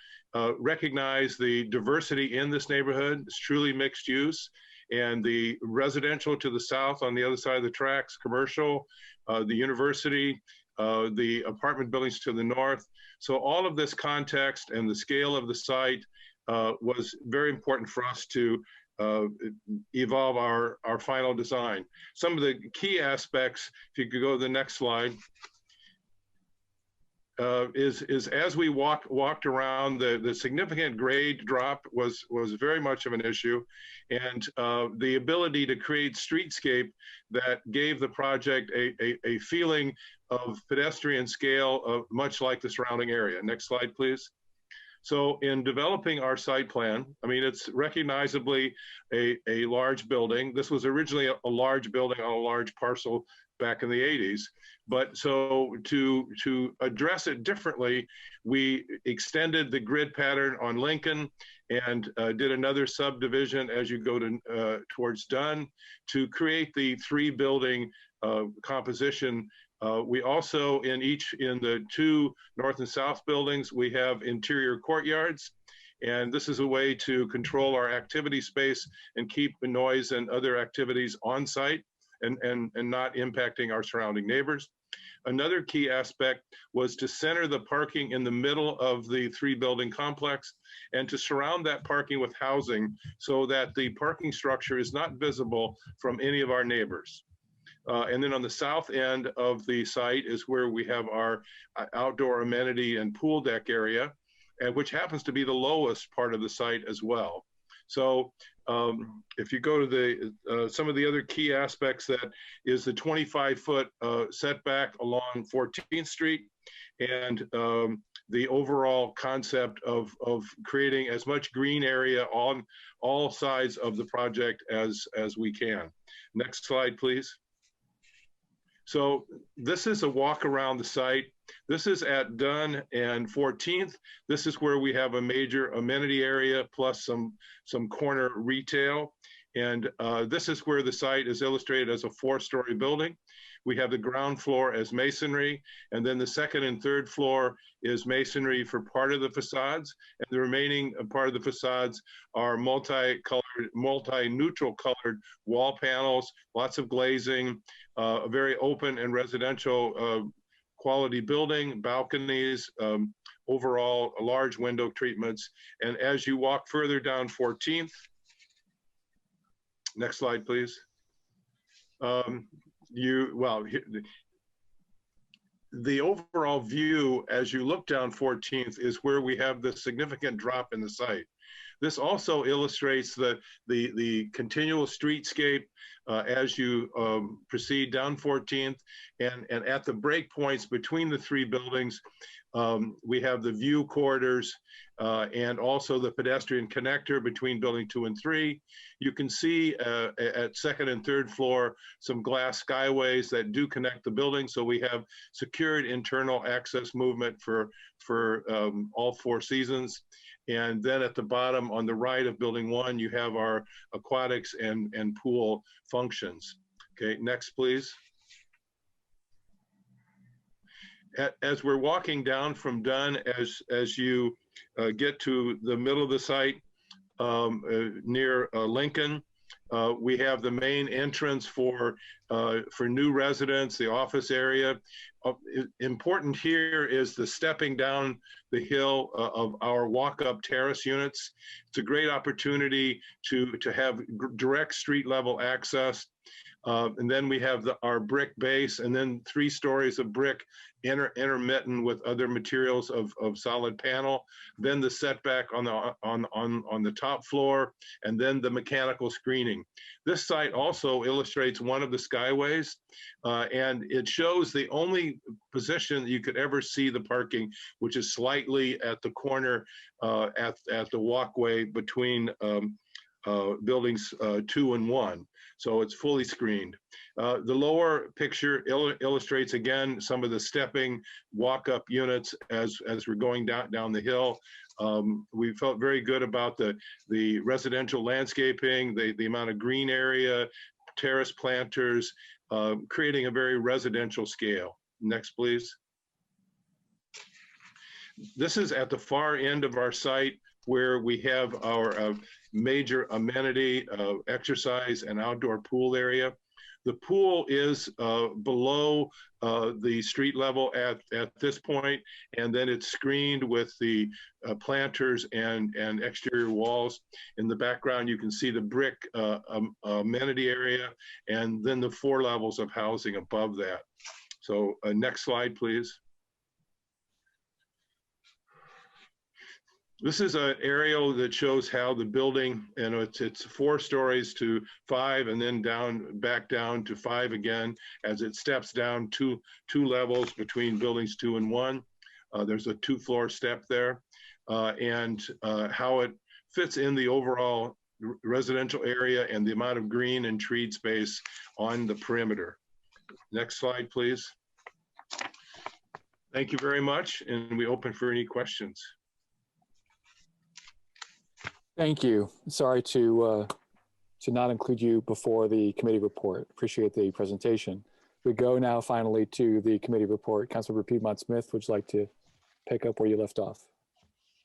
recognize the diversity in this neighborhood. It's truly mixed use. And the residential to the south on the other side of the tracks, commercial, the university, the apartment buildings to the north. So all of this context and the scale of the site was very important for us to evolve our final design. Some of the key aspects, if you could go to the next slide, is as we walked around, the significant grade drop was very much of an issue, and the ability to create streetscape that gave the project a feeling of pedestrian scale, much like the surrounding area. Next slide, please. So in developing our site plan, I mean, it's recognizably a large building. This was originally a large building on a large parcel back in the 80s. But so to address it differently, we extended the grid pattern on Lincoln and did another subdivision as you go to towards Dunn to create the 3-building composition. We also in the 2 north and south buildings, we have interior courtyards. And this is a way to control our activity space and keep the noise and other activities on site and not impacting our surrounding neighbors. Another key aspect was to center the parking in the middle of the 3-building complex and to surround that parking with housing so that the parking structure is not visible from any of our neighbors. And then on the south end of the site is where we have our outdoor amenity and pool deck area, which happens to be the lowest part of the site as well. So if you go to some of the other key aspects, that is the 25-foot setback along 14th Street and the overall concept of creating as much green area on all sides of the project as we can. Next slide, please. So this is a walk around the site. This is at Dunn and 14th. This is where we have a major amenity area plus some corner retail. And this is where the site is illustrated as a 4-story building. We have the ground floor as masonry, and then the 2nd and 3rd floor is masonry for part of the facades, and the remaining part of the facades are multi-neutral colored wall panels, lots of glazing, a very open and residential quality building, balconies, overall large window treatments. And as you walk further down 14th, next slide, please. The overall view as you look down 14th is where we have the significant drop in the site. This also illustrates the continual streetscape as you proceed down 14th, and at the break points between the 3 buildings, we have the view corridors and also the pedestrian connector between building 2 and 3. You can see at 2nd and 3rd floor some glass skyways that do connect the buildings, so we have secured internal access movement for all 4 seasons. And then at the bottom on the right of building 1, you have our aquatics and pool functions. Okay, next please. As we're walking down from Dunn, as you get to the middle of the site near Lincoln, we have the main entrance for new residents, the office area. Important here is the stepping down the hill of our walk-up terrace units. It's a great opportunity to have direct street level access. And then we have our brick base, and then 3 stories of brick intermittent with other materials of solid panel. Then the setback on the top floor, and then the mechanical screening. This site also illustrates one of the skyways, and it shows the only position that you could ever see the parking, which is slightly at the corner at the walkway between buildings 2 and 1. So it's fully screened. The lower picture illustrates again some of the stepping walk-up units as we're going down the hill. We felt very good about the residential landscaping, the amount of green area, terrace planters, creating a very residential scale. Next, please. This is at the far end of our site where we have our major amenity, exercise and outdoor pool area. The pool is below the street level at this point, and then it's screened with the planters and exterior walls. In the background, you can see the brick amenity area, and then the 4 levels of housing above that. So next slide, please. This is an aerial that shows how the building, and it's 4 stories to 5, and then back down to 5 again as it steps down two levels between buildings 2 and 1. There's a 2-floor step there, and how it fits in the overall residential area and the amount of green and treed space on the perimeter. Next slide, please. Thank you very much, and we open for any questions. Thank you. Sorry to not include you before the committee report. Appreciate the presentation. We go now finally to the committee report. Councilmember Piedmont Smith, would you like to pick up where you left off?